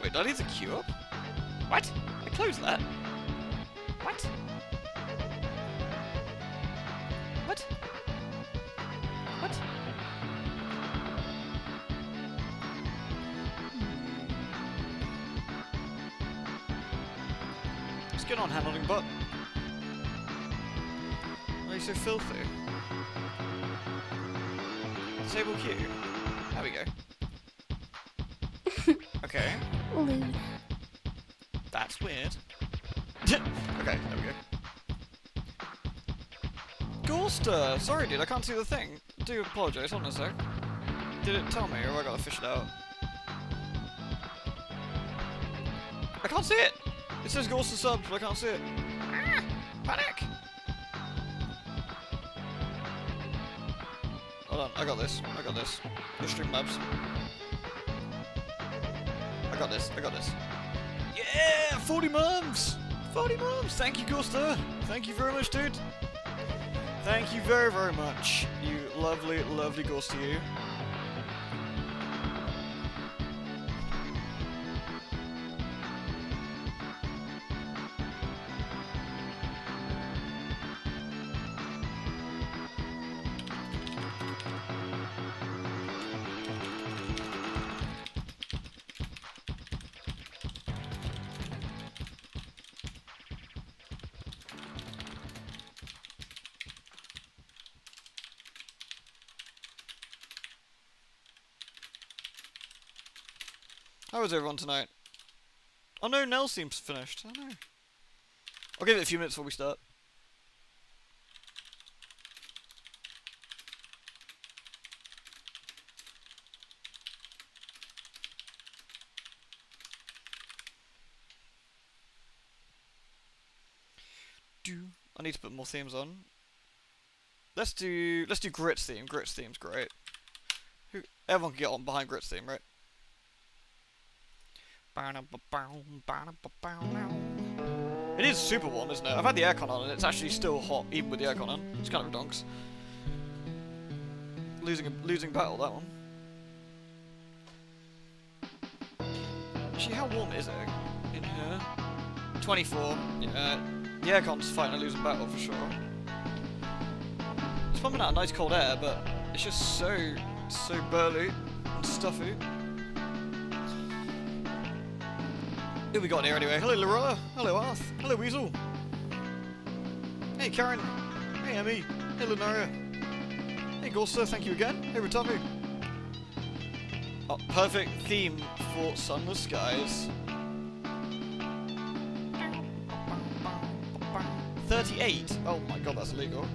Wait, did I leave the queue up? What? I closed that. What? What? What? What's going on, handling bot? Why are you so filthy? Disable queue. There we go. Okay. Lewd. That's weird. Okay, there we go. Gorster! Sorry dude, I can't see the thing. I do apologise, hold on a sec. Did it tell me, or have I gotta fish it out? I can't see it! It says Gorster subs, but I can't see it. Ah! Panic! Hold on, I got this. I got this. The Streamlabs. I got this. I got this. Yeah! 40 months! 40 months! Thank you, Gorster! Thank you very much, dude! Thank you very, very much. You lovely, lovely Gorster, you. How is everyone tonight? Oh no, Nell seems finished. Oh no. I'll give it a few minutes before we start. I need to put more themes on. Let's do Grit's theme. Grit's theme's great. Everyone can get on behind Grit's theme, right? It is super warm, isn't it? I've had the aircon on and it's actually still hot, even with the aircon on. It's kind of redonks. Losing battle, that one. Actually, how warm is it in here? 24. Yeah, the aircon's fighting a losing battle for sure. It's pumping out nice cold air, but it's just so burly and stuffy. Who we got in here anyway? Hello Laura, hello Arth, hello Weasel. Hey Karen, hey Emmy, hey Lunaria. Hey Gorster, thank you again. Hey Ratavu. Oh, perfect theme for Sunless Skies. 38? Oh my god, that's illegal.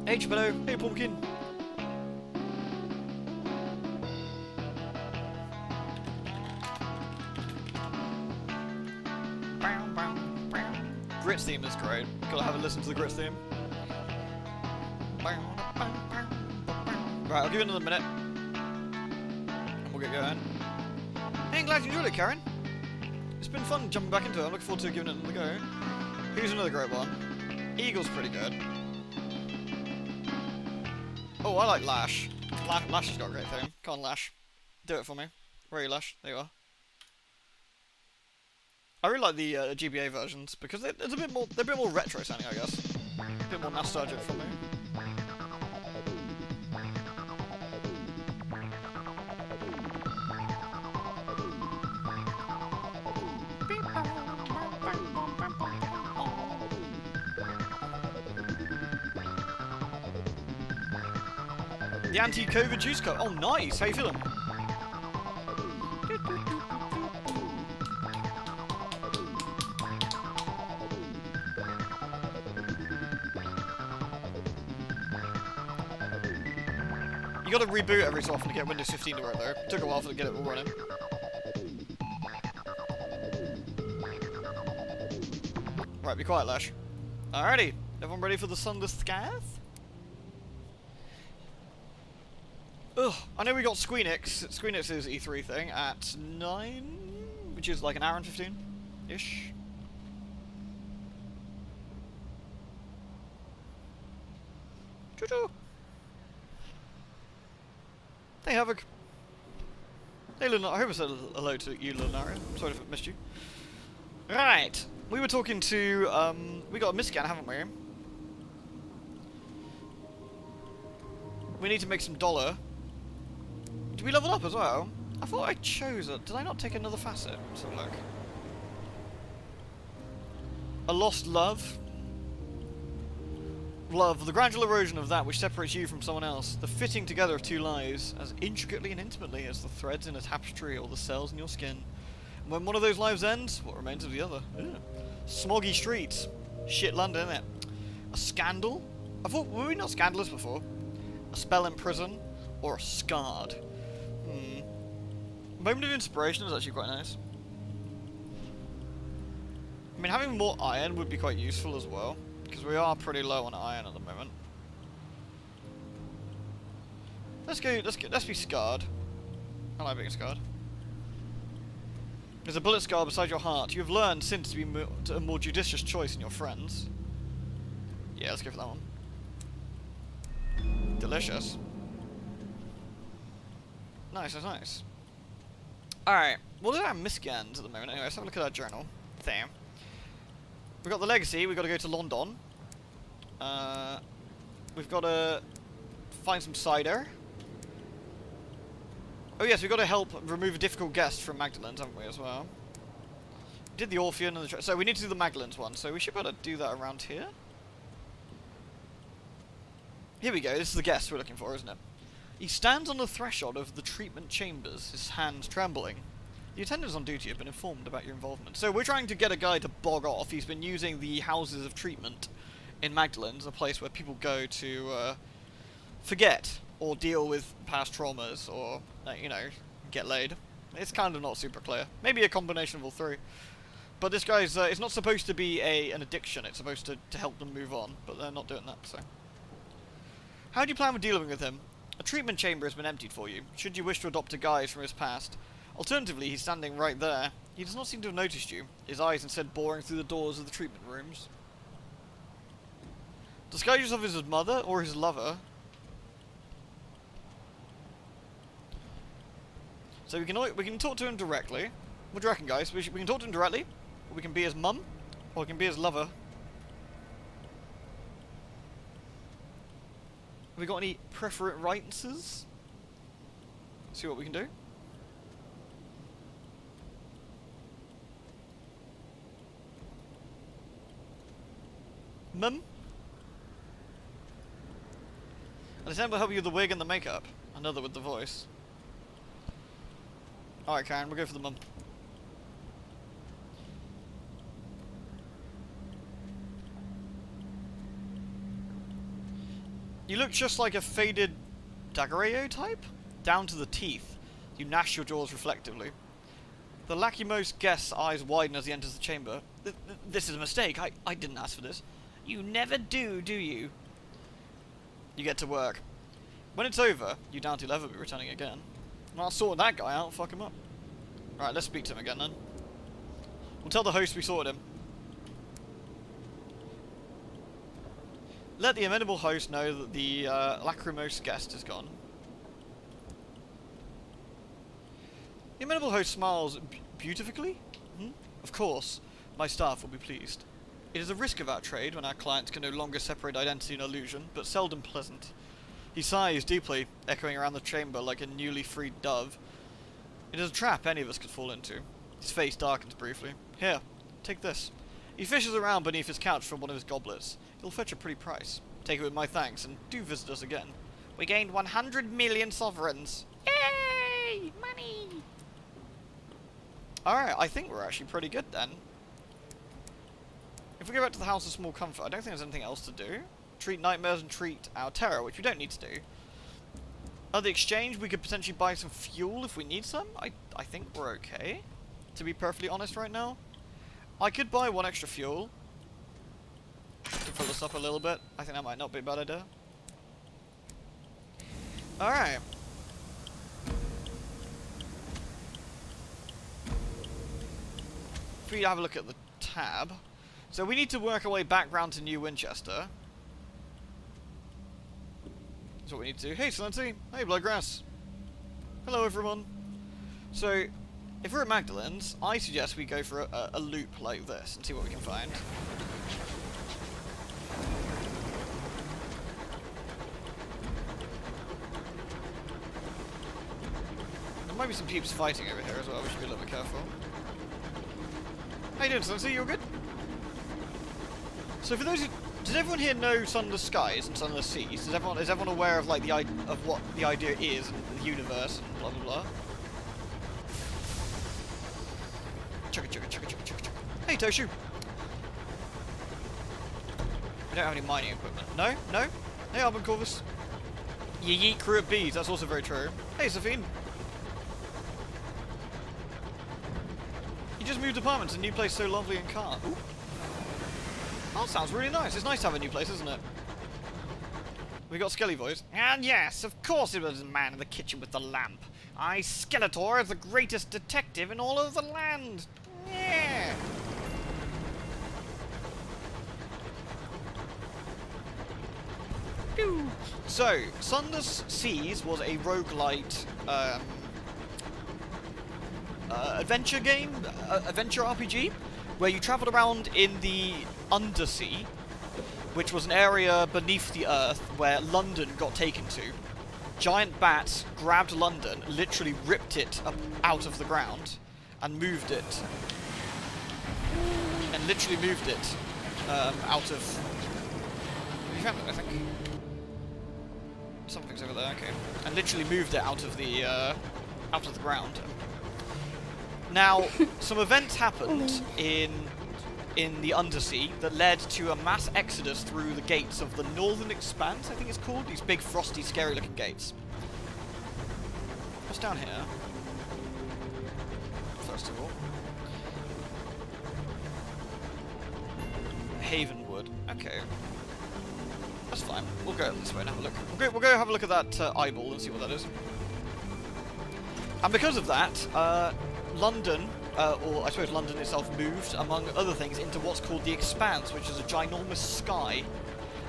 H, hello. Hey, Pumpkin. Grit's theme is great. Gotta have a listen to the Grit's theme. Right, I'll give it another minute. And we'll get going. Hey, I'm glad you enjoyed it, Karen. It's been fun jumping back into it. I'm looking forward to giving it another go. Here's another great one. Eagle's pretty good. Oh, I like Lash. Lash has got a great theme. Come on, Lash. Do it for me. Where are you, Lash? There you are. I really like the GBA versions because they're a bit more retro sounding, I guess. A bit more nostalgic for me. The anti-COVID juice cup. Oh, nice. How you feeling? You gotta reboot every so often to get Windows 15 to work though. It took a while to get it all running. Right, be quiet, Lash. Alrighty. Everyone ready for the Sunless Skies? Ugh, I know we got Squeenix. Squeenix's E3 thing at 9, which is like an hour and 15-ish. choo. Hey, Havoc. Hey, Lunar. I hope I said hello to you, Lunaria. Sorry if I missed you. Right. We were talking to, we got a miscan, haven't we? We need to make some dollar. Did we level up as well? I thought I chose it. Did I not take another facet? Let's have a look. A lost love. Love, the gradual erosion of that which separates you from someone else. The fitting together of two lives as intricately and intimately as the threads in a tapestry or the cells in your skin. And when one of those lives ends, what remains of the other? Yeah. Smoggy streets. Shit London, innit? A scandal? I thought, were we not scandalous before? A spell in prison? Or a scarred? Moment of inspiration is actually quite nice. I mean, having more iron would be quite useful as well, because we are pretty low on iron at the moment. Let's be scarred. I like being scarred. There's a bullet scar beside your heart. You have learned since to be a more judicious choice in your friends. Yeah, let's go for that one. Delicious. Nice, that's nice. Alright, we'll do our miscans at the moment. Anyway, let's have a look at our journal. There. We've got the legacy, we've got to go to London. We've got to find some cider. Oh yes, we've got to help remove a difficult guest from Magdalene's, haven't we, as well? Did the Orphean and the... So we need to do the Magdalene's one, so we should be able to do that around here. Here we go, this is the guest we're looking for, isn't it? He stands on the threshold of the treatment chambers, his hands trembling. The attendants on duty have been informed about your involvement. So we're trying to get a guy to bog off. He's been using the houses of treatment in Magdalene's, a place where people go to forget or deal with past traumas or, you know, get laid. It's kind of not super clear. Maybe a combination of all three. But this guy's, it's not supposed to be an addiction. It's supposed to help them move on, but they're not doing that, so. How do you plan with dealing with him? A treatment chamber has been emptied for you, should you wish to adopt a guise from his past. Alternatively, he's standing right there. He does not seem to have noticed you, his eyes instead boring through the doors of the treatment rooms. Disguise yourself as his mother or his lover. So we can talk to him directly. What do you reckon, guys? We can talk to him directly, or we can be his mum, or we can be his lover. Have we got any preferent rights? See what we can do. Mum? Alexander will help you with the wig and the makeup. Another with the voice. Alright, Karen, we'll go for the mum. You look just like a faded Daguerreo type? Down to the teeth. You gnash your jaws reflectively. The lachrymose guest's eyes widen as he enters the chamber. This is a mistake. I didn't ask for this. You never do you? You get to work. When it's over, you doubt he'll ever be returning again. Well, I'll sort that guy out, fuck him up. Right, let's speak to him again then. We'll tell the host we sorted him. Let the amenable host know that the lachrymose guest is gone. The amenable host smiles beautifully. Of course, my staff will be pleased. It is a risk of our trade when our clients can no longer separate identity and illusion, but seldom pleasant. He sighs deeply, echoing around the chamber like a newly freed dove. It is a trap any of us could fall into. His face darkens briefly. Here, take this. He fishes around beneath his couch for one of his goblets. It'll fetch a pretty price. Take it with my thanks, and do visit us again. We gained 100 million sovereigns. Yay! Money! Alright, I think we're actually pretty good then. If we go back to the House of Small Comfort, I don't think there's anything else to do. Treat nightmares and treat our terror, which we don't need to do. At the exchange, we could potentially buy some fuel if we need some. I think we're okay, to be perfectly honest right now. I could buy one extra fuel to fill us up a little bit. I think that might not be a bad idea. Alright. If we have a look at the tab. So we need to work our way back round to New Winchester. That's what we need to do. Hey, Slanty! Hey, Bloodgrass! Hello, everyone! So, if we're at Magdalen's, I suggest we go for a loop like this and see what we can find. There might be some peeps fighting over here as well, we should be a little bit careful. How you doing, Slanty? You all good? So for those who... Does everyone here know Sunless Skies and Sunless Seas? Is everyone aware of like of what the idea is and the universe and blah blah blah? Chugga chugga chugga chugga chugga chugga. Hey Toshu! We don't have any mining equipment. No? No? Hey Alban Corvus. Ye yeet crew of bees, that's also very true. Hey Safine! You just moved apartments, a new place so lovely and calm. Ooh. That sounds really nice. It's nice to have a new place, isn't it? We got Skelly voice. And yes, of course it was the man in the kitchen with the lamp. I, Skeletor, is the greatest detective in all of the land. Yeah. Pew. So, Sunless Seas was a roguelite adventure game, adventure RPG, where you travelled around in the Undersea, which was an area beneath the Earth where London got taken to. Giant bats grabbed London, literally ripped it up out of the ground, and moved it. And literally moved it out of... You found it, I think. Something's over there, okay. And literally moved it out of the ground. Now, some events happened in the Undersea that led to a mass exodus through the gates of the Northern Expanse, I think it's called. These big, frosty, scary-looking gates. What's down here? First of all. Havenwood. Okay. That's fine. We'll go this way and have a look. We'll go have a look at that eyeball and see what that is. And because of that, London, or I suppose London itself, moved, among other things, into what's called the Expanse, which is a ginormous sky.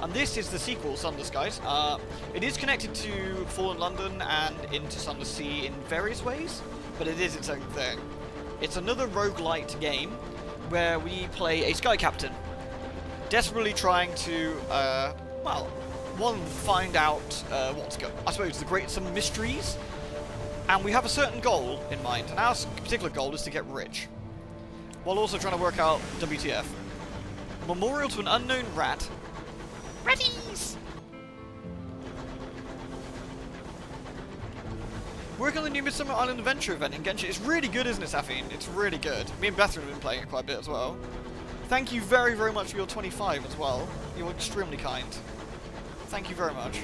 And this is the sequel, Sunless Skies. It is connected to Fallen London and into Sunless Sea in various ways, but it is its own thing. It's another roguelite game where we play a sky captain, desperately trying to, well, one, find out what's going on. I suppose some mysteries. And we have a certain goal in mind, and our particular goal is to get rich, while also trying to work out WTF. Memorial to an unknown rat. Ratties! Work on the new Midsummer Island Adventure event in Genshin. It's really good, isn't it, Safine? It's really good. Me and Bethany have been playing it quite a bit as well. Thank you very, very much for your 25 as well. You're extremely kind. Thank you very much.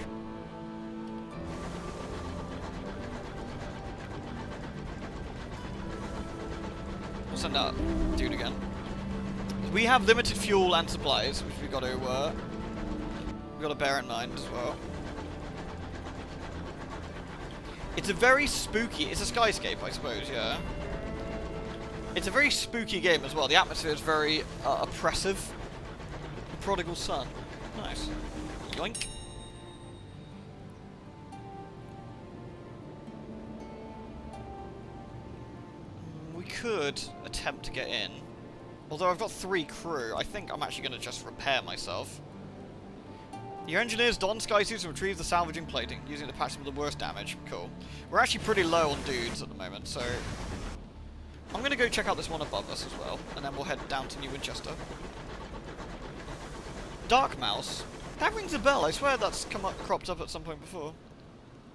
Send that dude again. We have limited fuel and supplies, which we've got to bear in mind as well. It's a very spooky. It's a skyscape, I suppose. Yeah. It's a very spooky game as well. The atmosphere is very oppressive. The prodigal son. Nice. Yoink. Could attempt to get in. Although I've got 3 crew, I think I'm actually going to just repair myself. Your engineers don sky suits and retrieve the salvaging plating, using it to patch some of the worst damage. Cool. We're actually pretty low on dudes at the moment, so I'm going to go check out this one above us as well, and then we'll head down to New Winchester. Dark Mouse? That rings a bell. I swear that's cropped up at some point before.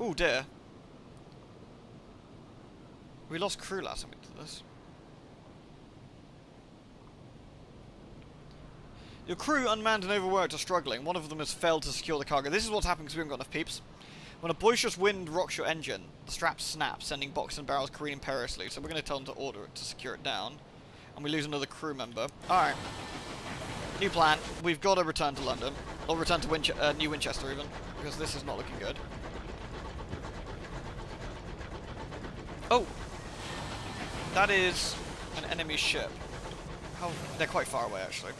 Oh dear. We lost crew last time we did this. Your crew, unmanned and overworked, are struggling. One of them has failed to secure the cargo. This is what's happening because we haven't got enough peeps. When a boisterous wind rocks your engine, the straps snap, sending boxes and barrels careening perilously. So we're going to tell them to order it to secure it down. And we lose another crew member. Alright. New plan. We've got to return to London. Or return to New Winchester even. Because this is not looking good. Oh! That is an enemy ship. Oh, they're quite far away actually.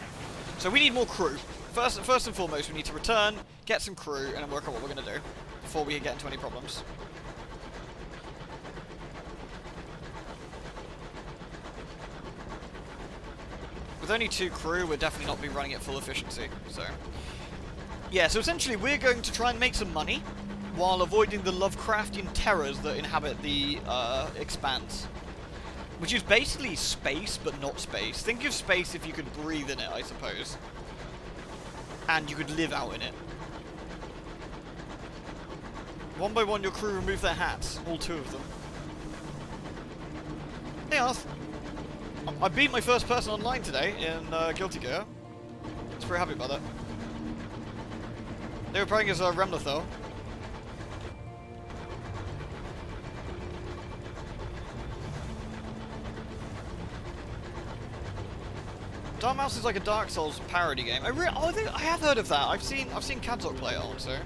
So we need more crew. First and foremost, we need to return, get some crew, and then work out what we're going to do. before we get into any problems. With only 2 crew, we'll definitely not be running at full efficiency, so... Yeah, so essentially we're going to try and make some money while avoiding the Lovecraftian terrors that inhabit the expanse. Which is basically space, but not space. Think of space if you could breathe in it, I suppose. And you could live out in it. One by one, your crew remove their hats. All 2 of them. Hey, Arth. I beat my first person online today in Guilty Gear. I was very happy about that. They were playing as Remleth, though. Dark Mouse is like a Dark Souls parody game. I think I have heard of that. I've seen Kadzok play it on, so.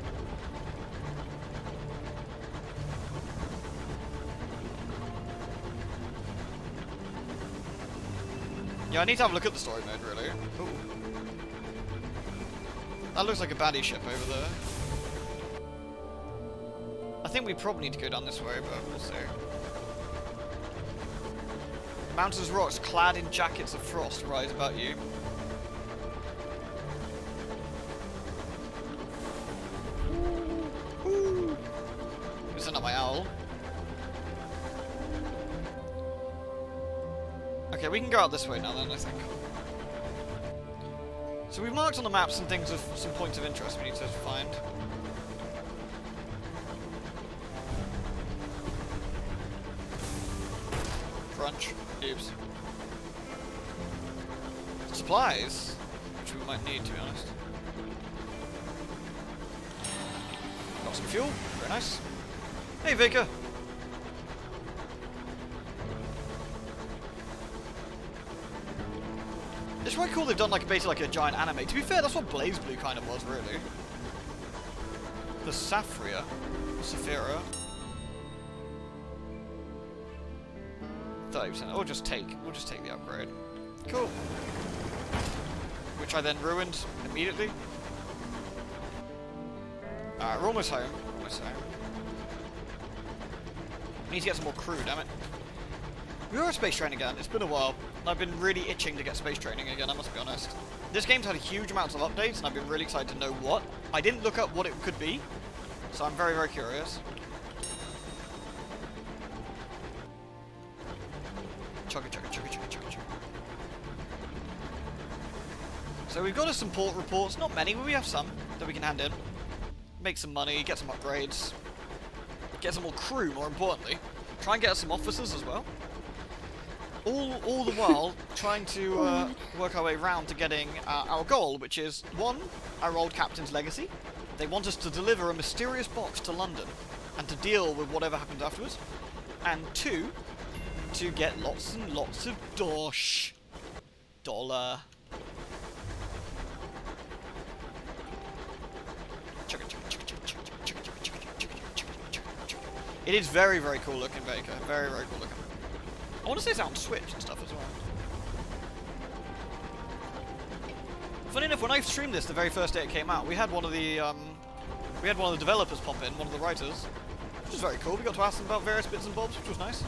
Yeah, I need to have a look at the story mode, really. Ooh. That looks like a baddie ship over there. I think we probably need to go down this way, but we'll see. Mountains rocks clad in jackets of frost rise about you. Ooh. Isn't that my owl? Okay, we can go out this way now then, I think. So we've marked on the map some things of some points of interest we need to find. Crunch. Oops. Supplies, which we might need, to be honest. Got some fuel. Very nice. Hey, Vika. It's quite cool they've done like basically like a giant anime. To be fair, that's what Blaze Blue kind of was, really. The Saphira. We'll just take the upgrade. Cool. Which I then ruined immediately. Alright, we're almost home. We need to get some more crew, damn it. We are space training again. It's been a while. I've been really itching to get space training again, I must be honest. This game's had a huge amounts of updates, and I've been really excited to know what. I didn't look up what it could be, so I'm very, very curious. So we've got us some port reports, not many, but we have some that we can hand in. Make some money, get some upgrades, get some more crew, more importantly. Try and get us some officers as well. All the while trying to work our way around to getting our goal, which is 1, our old captain's legacy. They want us to deliver a mysterious box to London and to deal with whatever happens afterwards. And 2, to get lots and lots of dosh. Dollar. It is very, very cool looking, Baker. Very, very cool looking. I want to say it's out on Switch and stuff as well. Funny enough, when I streamed this the very first day it came out, we had one of the developers pop in, one of the writers, which was very cool. We got to ask them about various bits and bobs, which was nice.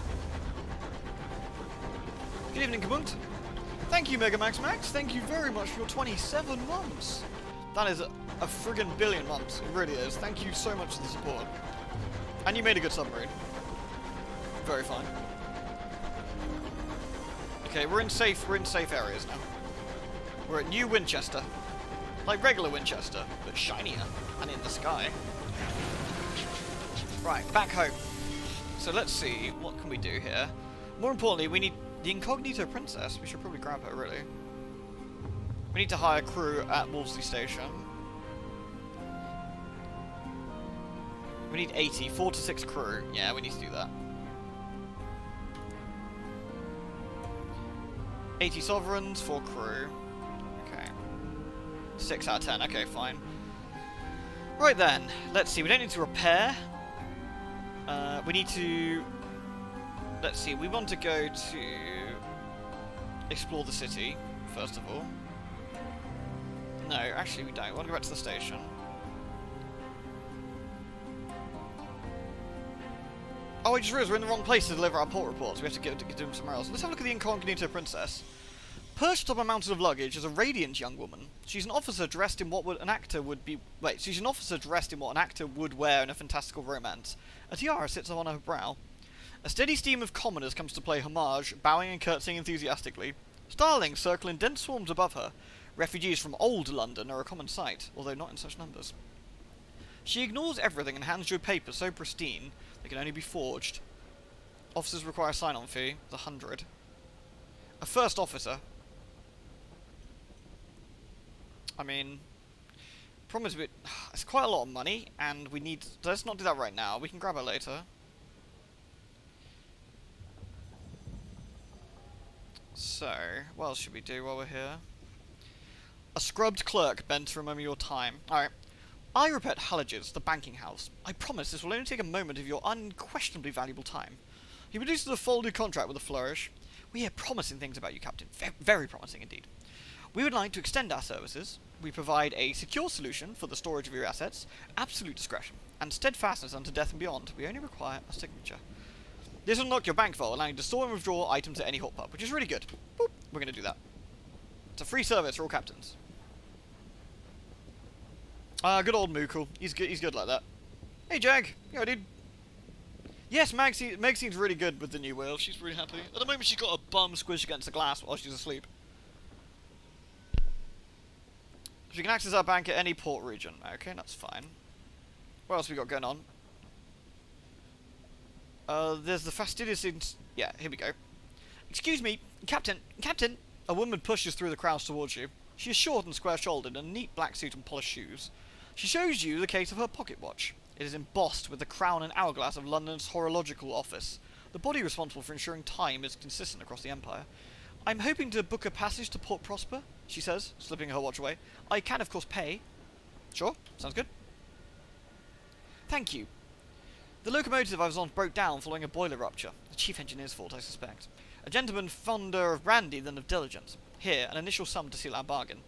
Good evening, Kabunt. Thank you, Megamax Max. Thank you very much for your 27 months. That is a friggin' billion months. It really is. Thank you so much for the support. And you made a good submarine. Very fine. Okay, we're in safe areas now. We're at New Winchester. Like regular Winchester, but shinier and in the sky. Right, back home. So let's see, what can we do here? More importantly, we need the Incognito Princess. We should probably grab her, really. We need to hire crew at Wolvesey Station. We need 80, 4 to 6 crew. Yeah, we need to do that. 80 sovereigns, 4 crew. Okay. 6 out of 10. Okay, fine. Right then, let's see. We don't need to repair. We need to... Let's see. We want to go to... explore the city, first of all. No, actually we don't. We want to go back to the station. Oh, I just realised we're in the wrong place to deliver our port reports. We have to get them somewhere else. Let's have a look at the Incognito princess. Perched on a mountain of luggage is a radiant young woman. She's an officer dressed in what an actor would be... Wait, she's an officer dressed in what an actor would wear in a fantastical romance. A tiara sits on her brow. A steady stream of commoners comes to play homage, bowing and curtsying enthusiastically. Starlings circle in dense swarms above her. Refugees from old London are a common sight, although not in such numbers. She ignores everything and hands you a paper so pristine they can only be forged. Officers require a sign-on fee, it's 100. A first officer. I mean, problem is it's quite a lot of money, and we need... Let's not do that right now, we can grab it later. So, what else should we do while we're here? A scrubbed clerk bent to remember your time. Alright. I repent Hallidges, the banking house. I promise this will only take a moment of your unquestionably valuable time. He produces a folded contract with a flourish. We hear promising things about you, Captain. Very promising indeed. We would like to extend our services. We provide a secure solution for the storage of your assets, absolute discretion, and steadfastness unto death and beyond. We only require a signature. This will unlock your bank vault, allowing you to store and withdraw items at any hot pub, which is really good. Boop. We're going to do that. It's a free service for all captains. Good old Moogle. He's good like that. Hey, Jag. Yeah, dude. Yes, Meg seems really good with the new wheel. She's really happy. At the moment, she's got a bum squished against the glass while she's asleep. She can access our bank at any port region. Okay, that's fine. What else we got going on? There's the fastidious... Yeah, here we go. Excuse me, Captain! Captain! A woman pushes through the crowds towards you. She is short and square-shouldered in a neat black suit and polished shoes. She shows you the case of her pocket watch. It is embossed with the crown and hourglass of London's horological office, the body responsible for ensuring time is consistent across the empire. I'm hoping to book a passage to Port Prosper, she says, slipping her watch away. I can, of course, pay. Sure, sounds good. Thank you. The locomotive I was on broke down following a boiler rupture. The chief engineer's fault, I suspect. A gentleman fonder of brandy than of diligence. Here, an initial sum to seal our bargain.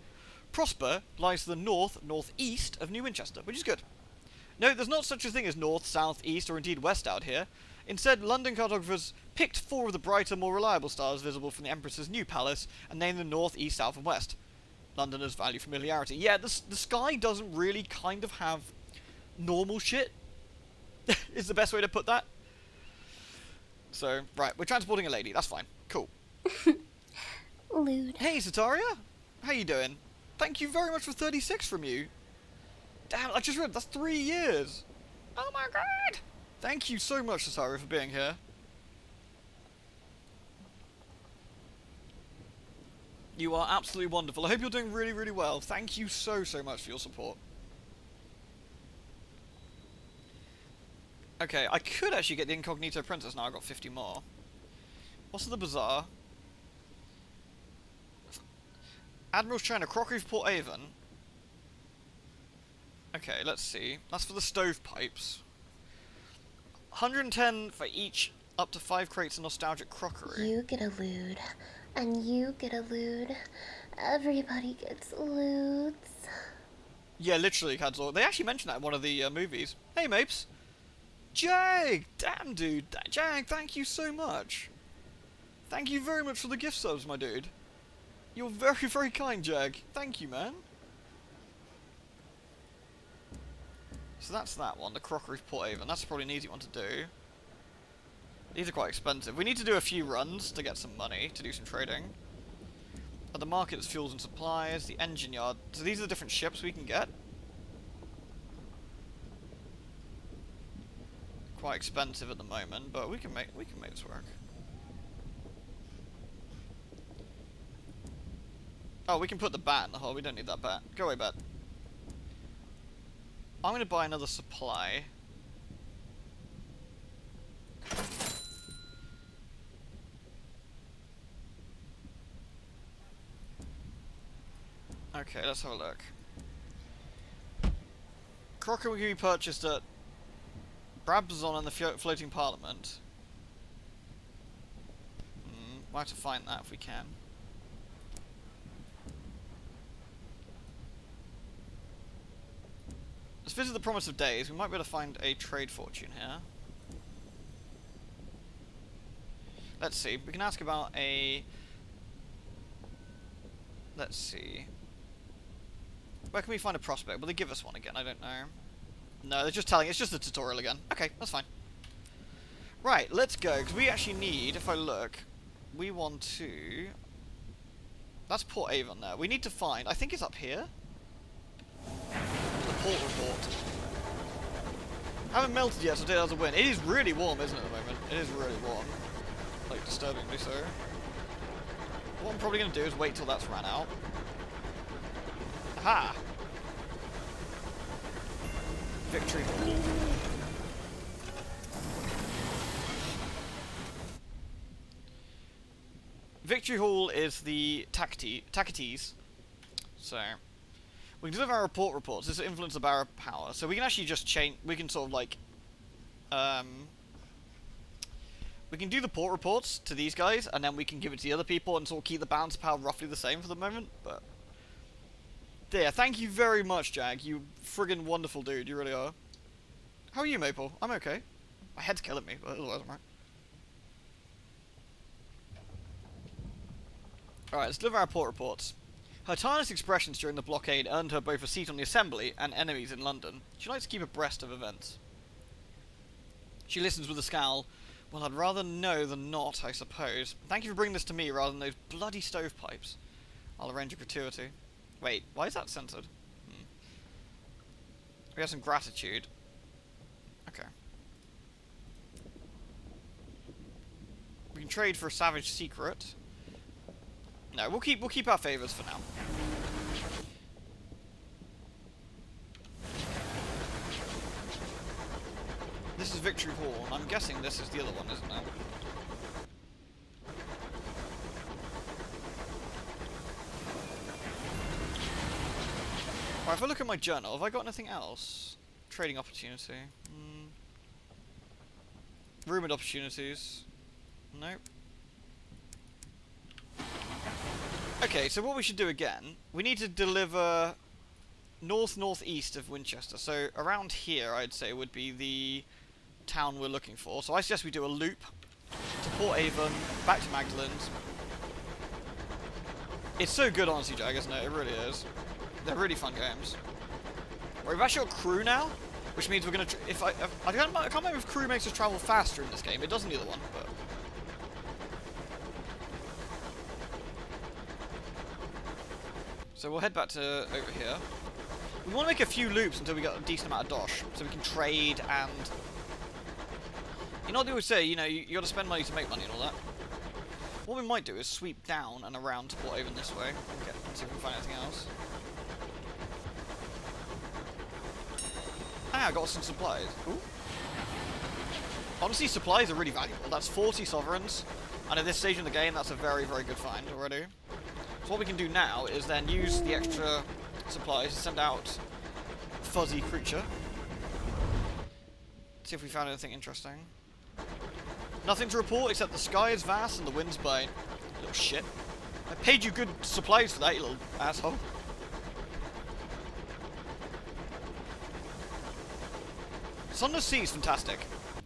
Prosper lies to the north-northeast of New Winchester, which is good. No, there's not such a thing as north, south, east, or indeed west out here. Instead, London cartographers picked 4 of the brighter, more reliable stars visible from the Empress's new palace and named them north, east, south, and west. Londoners value familiarity. Yeah, the sky doesn't really kind of have normal shit, is the best way to put that. So, right, we're transporting a lady. That's fine. Cool. Lewd. Hey, Sataria. How you doing? Thank you very much for 36 from you. Damn, I just read that's 3 years. Oh my god. Thank you so much, Sataria, for being here. You are absolutely wonderful. I hope you're doing really, really well. Thank you so much for your support. Okay, I could actually get the Incognito Princess now. I got 50 more. What's the bazaar? Admiral's China, crockery for Port Avon. Okay, let's see. That's for the stovepipes. 110 for each, up to 5 crates of nostalgic crockery. You get a lewd, and you get a lewd. Everybody gets lewds. Yeah, literally, Cadzor. They actually mentioned that in one of the movies. Hey, Mapes. Jag! Damn, dude. Jag, thank you so much. Thank you very much for the gift subs, my dude. You're very, very kind, Jag. Thank you, man. So that's that one, the crockery for Port Avon. That's probably an easy one to do. These are quite expensive. We need to do a few runs to get some money, to do some trading. At the market, there's fuels and supplies, the engine yard. So these are the different ships we can get. Quite expensive at the moment, but we can make this work. Oh, we can put the bat in the hole. We don't need that bat. Go away, bat. I'm going to buy another supply. Okay, let's have a look. Crockery can be purchased at Brabazon and the Floating Parliament. We'll have to find that if we can. Let's visit the Promise of Days. We might be able to find a trade fortune here. Let's see. We can ask about a... Let's see. Where can we find a prospect? Will they give us one again? I don't know. No, they're just telling... It's just a tutorial again. Okay, that's fine. Right, let's go. Because we actually need, if I look, we want to... That's Port Avon there. We need to find... I think it's up here. The port report. Haven't melted yet, so today has a win. It is really warm, isn't it, at the moment? It is really warm. Like, disturbingly so. What I'm probably going to do is wait till that's ran out. Aha! Victory Hall. Victory Hall is the Tacites. So, we can deliver our reports. This will influence the Barrow power. So we can actually just change... We can sort of like... we can do the port reports to these guys, and then we can give it to the other people and sort of keep the balance power roughly the same for the moment, but... There, thank you very much, Jag. You friggin' wonderful dude, you really are. How are you, Maple? I'm okay. My head's killing me, but otherwise I'm right. Alright, let's deliver our port reports. Her tireless expressions during the blockade earned her both a seat on the Assembly and enemies in London. She likes to keep abreast of events. She listens with a scowl. Well, I'd rather know than not, I suppose. Thank you for bringing this to me rather than those bloody stovepipes. I'll arrange a gratuity. Wait, why is that censored? We have some gratitude. Okay. We can trade for a savage secret. No, we'll keep our favours for now. This is Victory Hall, and I'm guessing this is the other one, isn't it? Alright, if I look at my journal, have I got anything else? Trading opportunity. Rumoured opportunities. Nope. Okay, so what we should do again, we need to deliver north-northeast of Winchester. So around here, I'd say, would be the town we're looking for. So I suggest we do a loop to Port Avon, back to Magdalen's. It's so good, honestly, Jag, isn't it? It really is. They're really fun games. Right, we've actually got crew now, which means we're going to... I can't remember if crew makes us travel faster in this game. It does in the other one, but... So we'll head back to over here. We want to make a few loops until we get a decent amount of dosh, so we can trade and... You know what they always say, you know, you got to spend money to make money and all that. What we might do is sweep down and around to Port Avon this way. Okay, let's see if we can find anything else. Ah, I got some supplies. Ooh. Honestly, supplies are really valuable. That's 40 sovereigns, and at this stage in the game, that's a very, very good find already. So what we can do now is then use the extra supplies to send out Fuzzy Creature. See if we found anything interesting. Nothing to report except the sky is vast and the wind's blowing. Little shit. I paid you good supplies for that, you little asshole. Sunless Skies is fantastic.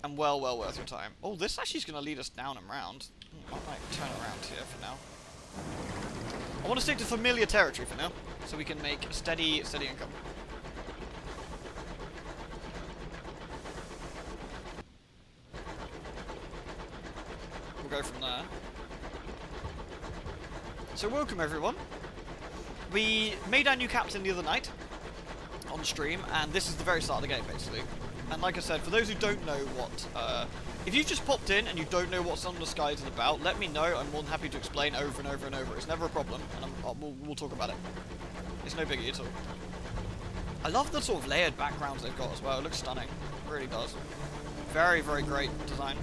And well worth your time. Oh, this actually is going to lead us down and round. I might turn around here for now. I want to stick to familiar territory for now, so we can make steady income. We'll go from there. So welcome everyone. We made our new captain the other night on stream, and this is the very start of the game basically. And like I said, for those who don't know what, if you've just popped in and you don't know what Sunless Skies is about, let me know. I'm more than happy to explain over and over and over. It's never a problem, and we'll talk about it. It's no biggie at all. I love the sort of layered backgrounds they've got as well. It looks stunning. It really does. Very, very great design.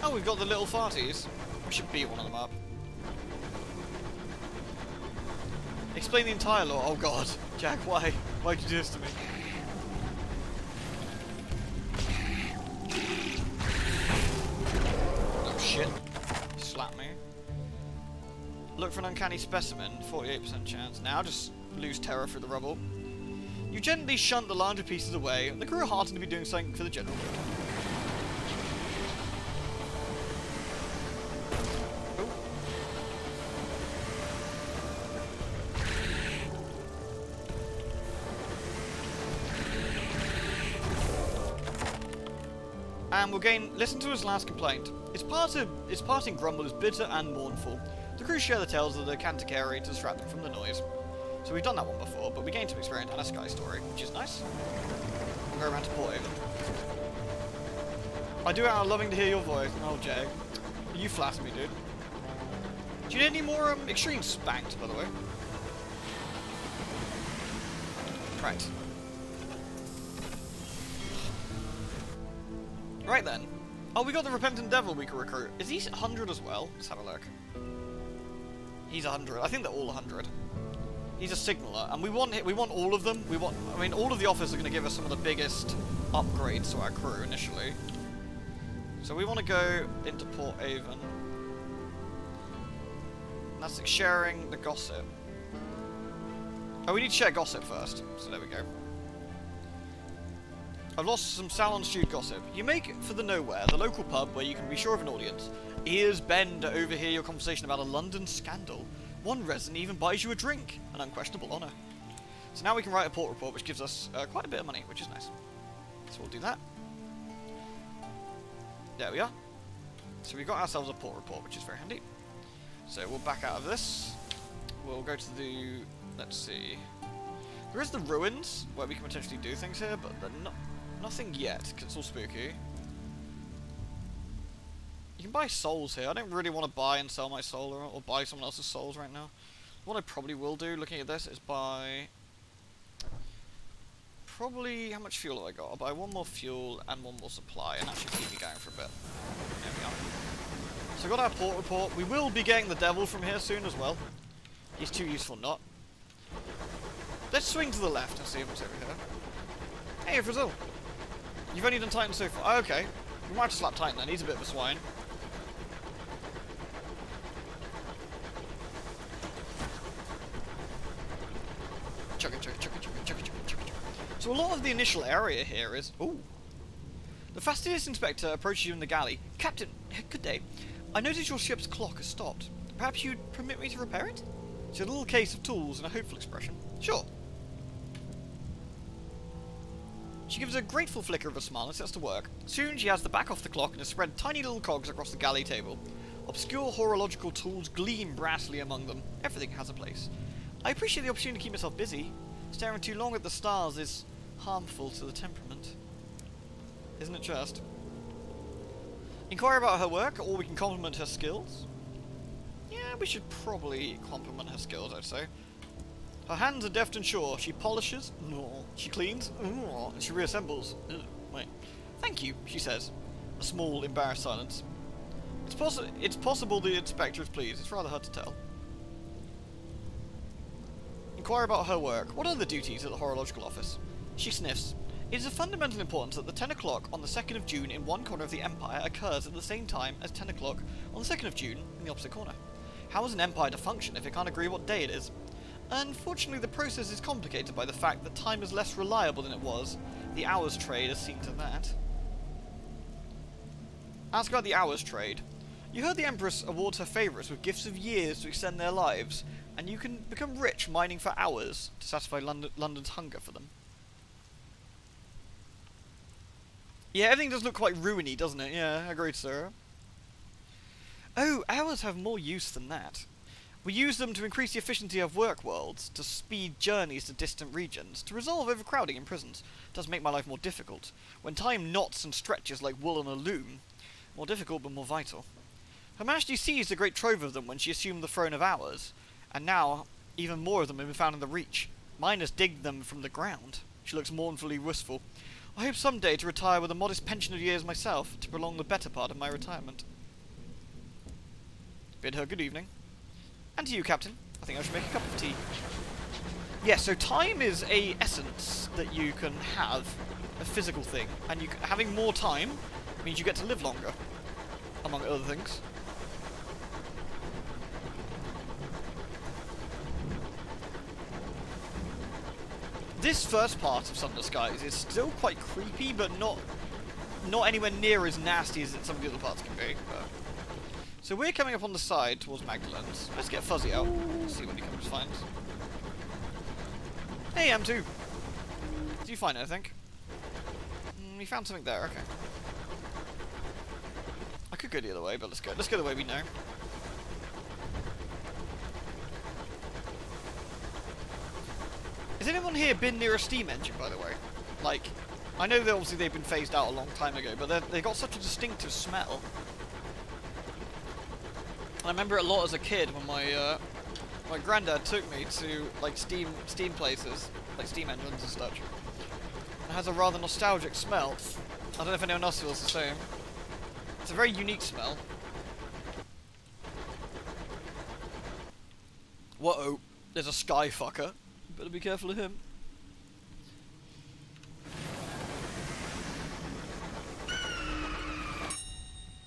Oh, we've got the little farties. We should beat one of them up. Explain the entire lore. Oh god. Jack, why? Why'd you do this to me? Oh shit. Slap me. Look for an uncanny specimen. 48% chance. Now just lose terror through the rubble. You gently shunt the larger pieces away, and the crew are heartened to be doing something for the general good. Oh. And we'll listen to his last complaint. His parting grumble is bitter and mournful. The crew share the tales of the Canticari to distract them from the noise. So we've done that one before, but we gained some experience and a sky story, which is nice. We'll go around to Port Avon. I do loving to hear your voice. Oh, Jag. You flatter me, dude. Do you need any more extreme spanked, by the way? Right. Right then. Oh, we got the Repentant Devil we can recruit. Is he 100 as well? Let's have a look. He's 100. I think they're all 100. He's a signaler, and we want all of them. I mean, all of the offers are going to give us some of the biggest upgrades to our crew initially. So we want to go into Port Avon. That's like sharing the gossip. Oh, we need to share gossip first. So there we go. I've lost some salon-stewed gossip. You make for the Nowhere, the local pub where you can be sure of an audience. Ears bend to overhear your conversation about a London scandal. One resident even buys you a drink, an unquestionable honour. So now we can write a port report, which gives us quite a bit of money, which is nice. So we'll do that. There we are. So we've got ourselves a port report, which is very handy. So we'll back out of this. We'll go to the... let's see. There is the ruins, where we can potentially do things here, but they're nothing yet, because it's all spooky. You can buy souls here. I don't really want to buy and sell my soul or buy someone else's souls right now. What I probably will do, looking at this, is buy... probably... how much fuel have I got? I'll buy one more fuel and one more supply, and that should keep me going for a bit. There we are. So I got our port report. We will be getting the devil from here soon as well. He's too useful not. Let's swing to the left and see what's over here. Hey, Frizzle! You've only done Titan so far. Oh, okay. We might have to slap Titan then. He's a bit of a swine. Chugga, chugga, chugga, chugga, chugga, chugga, chugga, chugga. So a lot of the initial area here is... ooh. The fastidious inspector approaches you in the galley. Captain, good day. I noticed your ship's clock has stopped. Perhaps you'd permit me to repair it? It's a little case of tools and a hopeful expression. Sure. She gives a grateful flicker of a smile and sets to work. Soon she has the back off the clock and has spread tiny little cogs across the galley table. Obscure horological tools gleam brassily among them. Everything has a place. I appreciate the opportunity to keep myself busy. Staring too long at the stars is harmful to the temperament. Isn't it just? Inquire about her work, or we can compliment her skills. Yeah, we should probably compliment her skills, I'd say. Her hands are deft and sure. She polishes. No. She cleans. No. And she reassembles. Wait. Thank you, she says. A small, embarrassed silence. It's possible the inspector is pleased. It's rather hard to tell. Inquire about her work. What are the duties at the horological office? She sniffs. It is of fundamental importance that the 10 o'clock on the 2nd of June in one corner of the Empire occurs at the same time as 10 o'clock on the 2nd of June in the opposite corner. How is an empire to function if it can't agree what day it is? Unfortunately, the process is complicated by the fact that time is less reliable than it was. The hours trade has seen to that. Ask about the hours trade. You heard the Empress awards her favourites with gifts of years to extend their lives, and you can become rich mining for hours to satisfy London's hunger for them. Yeah, everything does look quite ruiny, doesn't it? Yeah, agreed, sir. Oh, hours have more use than that. We use them to increase the efficiency of work worlds, to speed journeys to distant regions, to resolve overcrowding in prisons. It does make my life more difficult. When time knots and stretches like wool on a loom. More difficult, but more vital. Her Majesty seized a great trove of them when she assumed the throne of hours, and now even more of them have been found in the Reach. Miners dig them from the ground. She looks mournfully wistful. I hope someday to retire with a modest pension of years myself, to prolong the better part of my retirement. Bid her good evening. And to you, Captain. I think I should make a cup of tea. Yeah, so time is a essence that you can have, a physical thing, and having more time means you get to live longer, among other things. This first part of Sunless Skies is still quite creepy, but not anywhere near as nasty as some of the other parts can be. But. So we're coming up on the side towards Magdalen's. Let's get Fuzzy out, see what he comes to find. Hey, M2. Did you find anything? We found something there, okay. I could go the other way, but let's go. Let's go the way we know. Has anyone here been near a steam engine, by the way? Like, I know that obviously they've been phased out a long time ago, but they've got such a distinctive smell. I remember it a lot as a kid when my granddad took me to like steam places, like steam engines and such. It has a rather nostalgic smell. I don't know if anyone else feels the same. It's a very unique smell. Whoa, there's a sky fucker. Better be careful of him.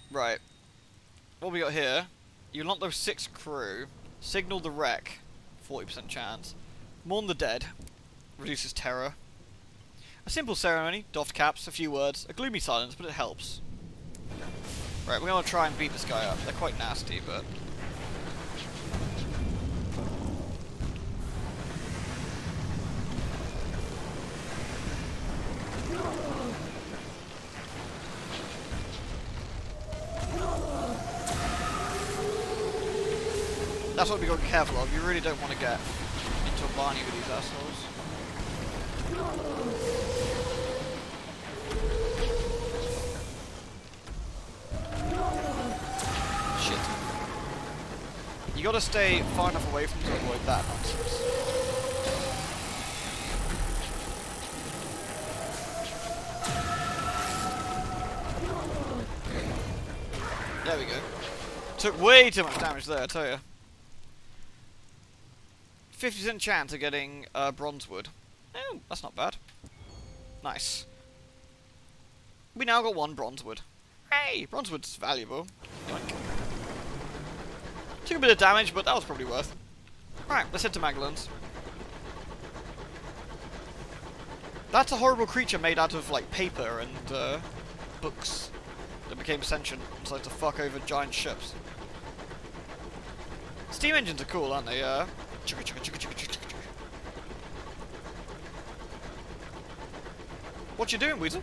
Right. What we got here? You unlock those 6 crew. Signal the wreck. 40% chance. Mourn the dead. Reduces terror. A simple ceremony. Doffed caps, a few words. A gloomy silence, but it helps. Right, we're gonna try and beat this guy up. They're quite nasty, but... That's what we got to be careful of. You really don't want to get into a barney with these assholes. Shit. You got to stay far enough away from them to avoid that nonsense. There we go. Took way too much damage there, I tell you. 50% chance of getting bronzewood. Oh, that's not bad. Nice. We now got 1 bronzewood. Hey, bronzewood's valuable. Yoink. Took a bit of damage, but that was probably worth. Alright, let's head to Magdalen's. That's a horrible creature made out of, like, paper and books that became sentient and decided to fuck over giant ships. Steam engines are cool, aren't they? Chugga, chugga, chugga, chugga, chugga, chugga. What you doing, Weasel?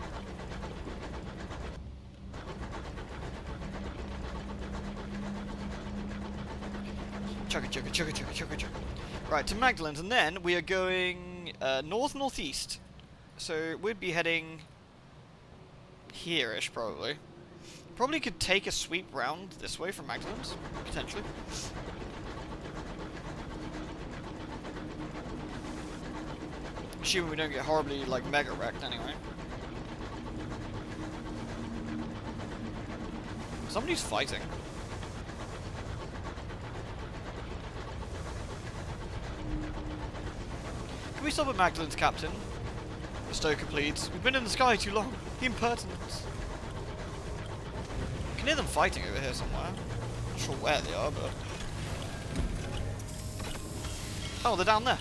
Chugga, chugga, chugga, chugga, chugga, chugga. Right, to Magdalen's, and then we are going north-northeast. So we'd be heading here-ish, probably. Probably could take a sweep round this way from Magdalen's, potentially. Assuming we don't get horribly, like, mega wrecked anyway. Somebody's fighting. Can we stop at Magdalen's, Captain? The stoker pleads. We've been in the sky too long. The impertinence. I can hear them fighting over here somewhere. Not sure where they are, but... Oh, they're down there.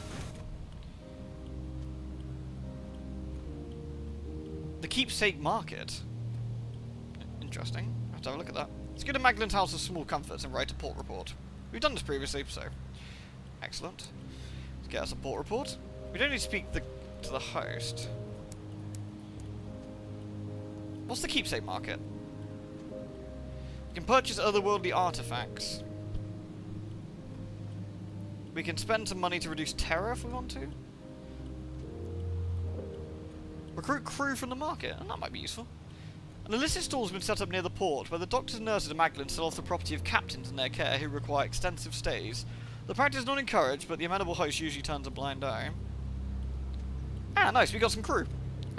The Keepsake Market. Interesting. I have to have a look at that. Let's go to Magdalen's House of Small Comforts and write a port report. We've done this previously, so... Excellent. Let's get us a port report. We don't need to speak to the host. What's the Keepsake Market? We can purchase otherworldly artifacts. We can spend some money to reduce terror if we want to. Recruit crew from the market, and that might be useful. An illicit stall has been set up near the port, where the doctors and nurses of Magdalen sell off the property of captains in their care who require extensive stays. The practice is not encouraged, but the amenable host usually turns a blind eye. Ah, nice, we got some crew.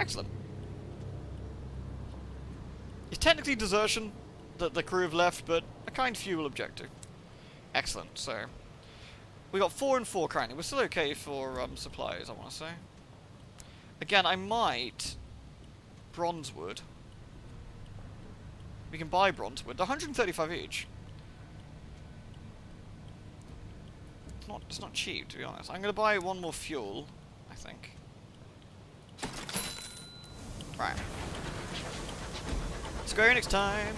Excellent. It's technically desertion that the crew have left, but a kind few will object to. Excellent, so... We got 4 and 4 currently. We're still okay for supplies, I want to say. Again, I might... Bronzewood. We can buy bronzewood. They're 135 each. It's not cheap, to be honest. I'm going to buy 1 more fuel, I think. Right. Square Enix time!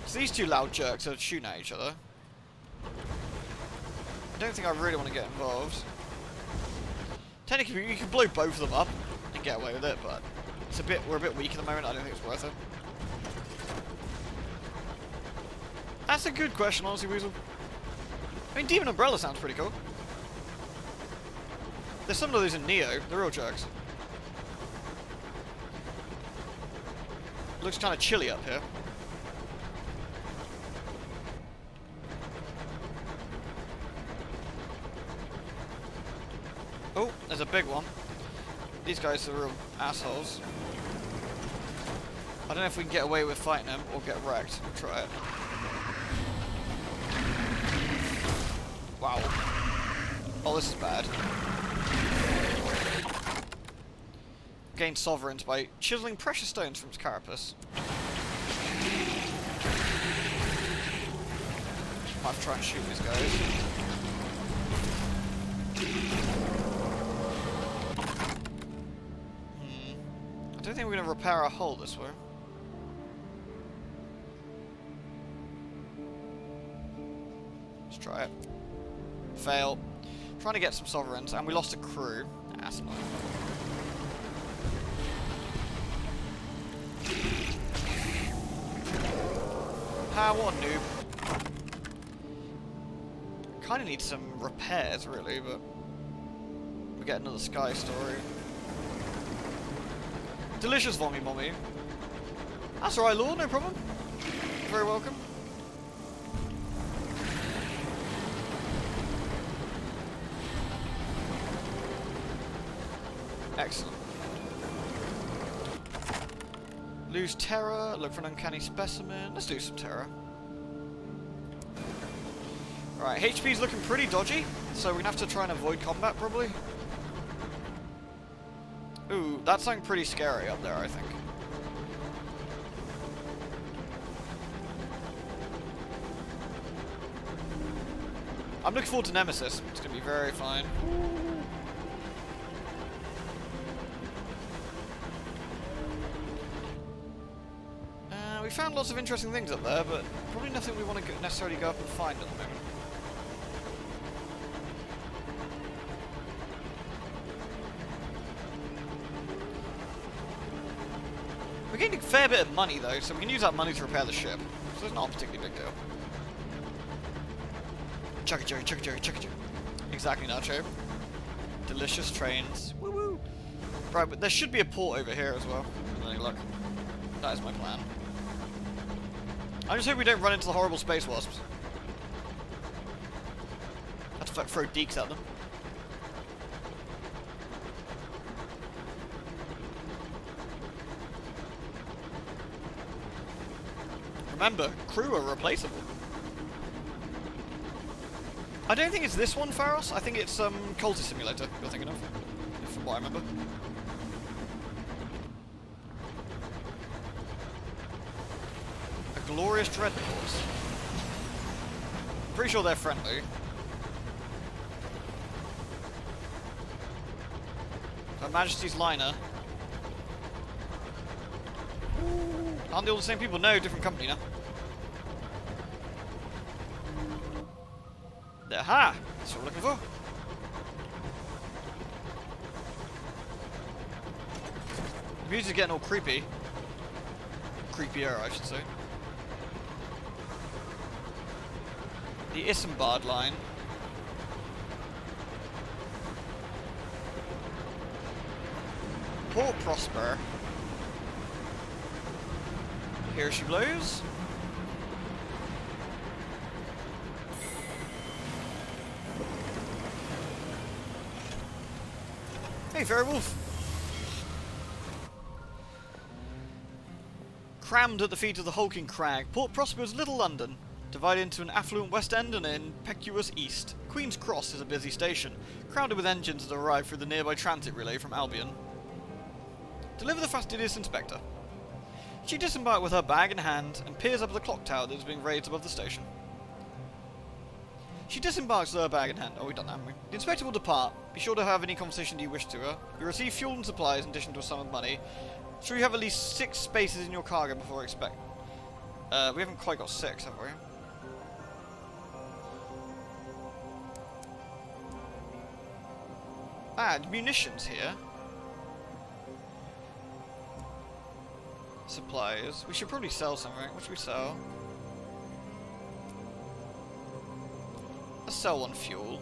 So these two loud jerks are shooting at each other. I don't think I really want to get involved. Technically, you can blow both of them up and get away with it, but we're a bit weak at the moment. I don't think it's worth it. That's a good question, honestly, Weasel. I mean, Demon Umbrella sounds pretty cool. There's some of those in Neo. They're real jerks. Looks kind of chilly up here. Oh, there's a big one. These guys are real assholes. I don't know if we can get away with fighting them or get wrecked. We'll try it. Wow. Oh, this is bad. Gain sovereigns by chiseling precious stones from its carapace. Might have to try and shoot these guys. I don't think we're going to repair our hull this way. Let's try it. Fail. Trying to get some sovereigns, and we lost a crew. That's annoying. Ah, what a noob. Kinda need some repairs, really, but we get another Sky story. Delicious Vommy Mommy. That's alright, Lord, no problem. You're very welcome. Excellent. Lose terror, look for an uncanny specimen. Let's do some terror. Alright, HP's looking pretty dodgy, so we're gonna have to try and avoid combat probably. Ooh, that's something pretty scary up there, I think. I'm looking forward to Nemesis. It's gonna be very fine. We found lots of interesting things up there, but probably nothing we want to necessarily go up and find at the moment. We're getting a fair bit of money though, so we can use that money to repair the ship. So it's not a particularly big deal. Chugga-chugga, chugga-chugga, chugga-chugga. Exactly, Nacho. Delicious trains. Woo-woo! Right, but there should be a port over here as well. With any luck. That is my plan. I just hope we don't run into the horrible space wasps. Have to throw deeks at them. Remember, crew are replaceable. I don't think it's this one, Pharos. I think it's Cultist Simulator you're thinking of, from what I remember. Glorious Dreadnoughts. I'm pretty sure they're friendly. Her Majesty's liner. Aren't they all the same people? No, different company now. Aha! That's what we're looking for. The music's getting all creepy. Creepier, I should say. The Isambard line. Port Prosper. Here she blows. Hey, Fairy Wolf. Crammed at the feet of the hulking crag, Port Prosper is Little London, divided into an affluent West End and an impetuous East. Queen's Cross is a busy station, crowded with engines that arrive through the nearby transit relay from Albion. Deliver the fastidious inspector. She disembarked with her bag in hand and peers up at the clock tower that is being raised above the station. She disembarks with her bag in hand. Oh, we've done that, haven't we? The inspector will depart. Be sure to have any conversation you wish to her. You receive fuel and supplies in addition to a sum of money. Sure you have at least 6 spaces in your cargo before I expect. We haven't quite got 6, have we? Munitions here. Supplies. We should probably sell something. What should we sell? Let's sell 1 fuel.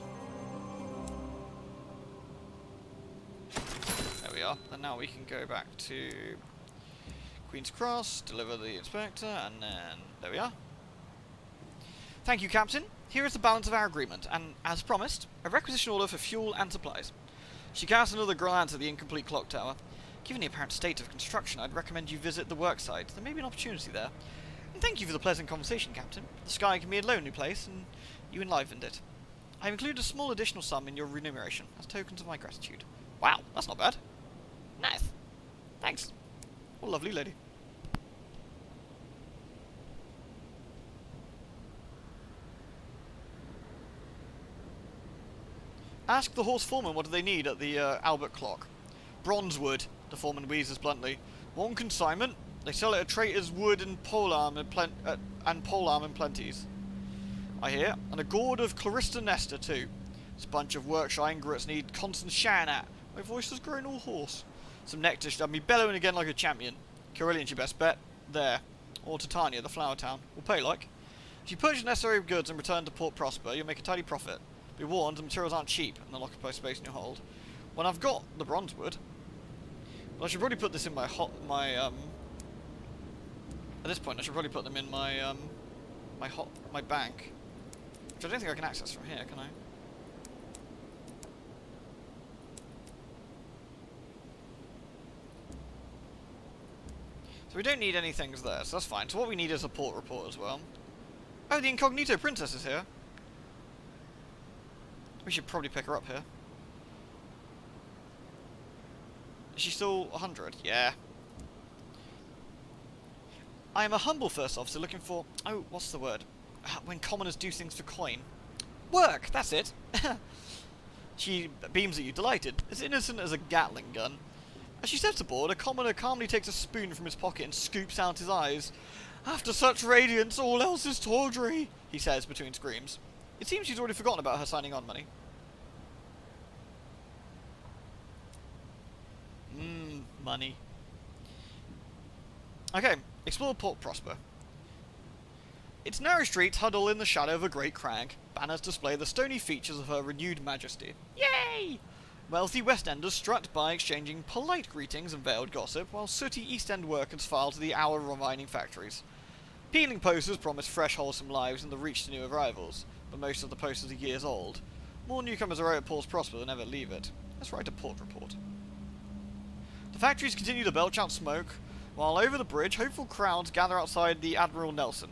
There we are. And now we can go back to Queen's Cross, deliver the inspector, and then there we are. Thank you, Captain. Here is the balance of our agreement, and as promised, a requisition order for fuel and supplies. She casts another glance at the incomplete clock tower. Given the apparent state of construction, I'd recommend you visit the worksite. There may be an opportunity there. And thank you for the pleasant conversation, Captain. The sky can be a lonely place, and you enlivened it. I've included a small additional sum in your remuneration, as tokens of my gratitude. Wow, that's not bad. Nice. Thanks. What a lovely lady. Ask the horse foreman what do they need at the Albert clock. Bronzewood, the foreman wheezes bluntly. 1 consignment. They sell it at Traitors Wood and Polearm in plenties. I hear. And a gourd of Clarista Nesta too. This bunch of Workshire ingrates need constant shouting at. My voice has grown all hoarse. Some nectar should have me bellowing again like a champion. Carillion's your best bet. There. Or Titania, the flower town. We'll pay like. If you purchase necessary goods and return to Port Prosper, you'll make a tidy profit. Be warned, the materials aren't cheap, and they'll occupy space in your hold. When I've got the bronzewood, well, I should probably put this in at this point, I should probably put them in my bank, which I don't think I can access from here, can I? So we don't need any things there, so that's fine. So what we need is a port report as well. Oh, the Incognito Princess is here. We should probably pick her up here. Is she still 100? Yeah. I am a humble first officer looking for... Oh, what's the word? When commoners do things for coin. Work! That's it! She beams at you, delighted. As innocent as a Gatling gun. As she steps aboard, a commoner calmly takes a spoon from his pocket and scoops out his eyes. After such radiance, all else is tawdry, he says between screams. It seems she's already forgotten about her signing on money. Money. Okay, explore Port Prosper. Its narrow streets huddle in the shadow of a great crag. Banners display the stony features of her renewed majesty. Yay! Wealthy West Enders strut by exchanging polite greetings and veiled gossip, while sooty East End workers file to the hour of mining factories. Peeling posters promise fresh, wholesome lives in the reach to new arrivals, but most of the posters are years old. More newcomers are out at Port Prosper than ever leave it. Let's write a port report. The factories continue to belch out smoke, while over the bridge, hopeful crowds gather outside the Admiral Nelson.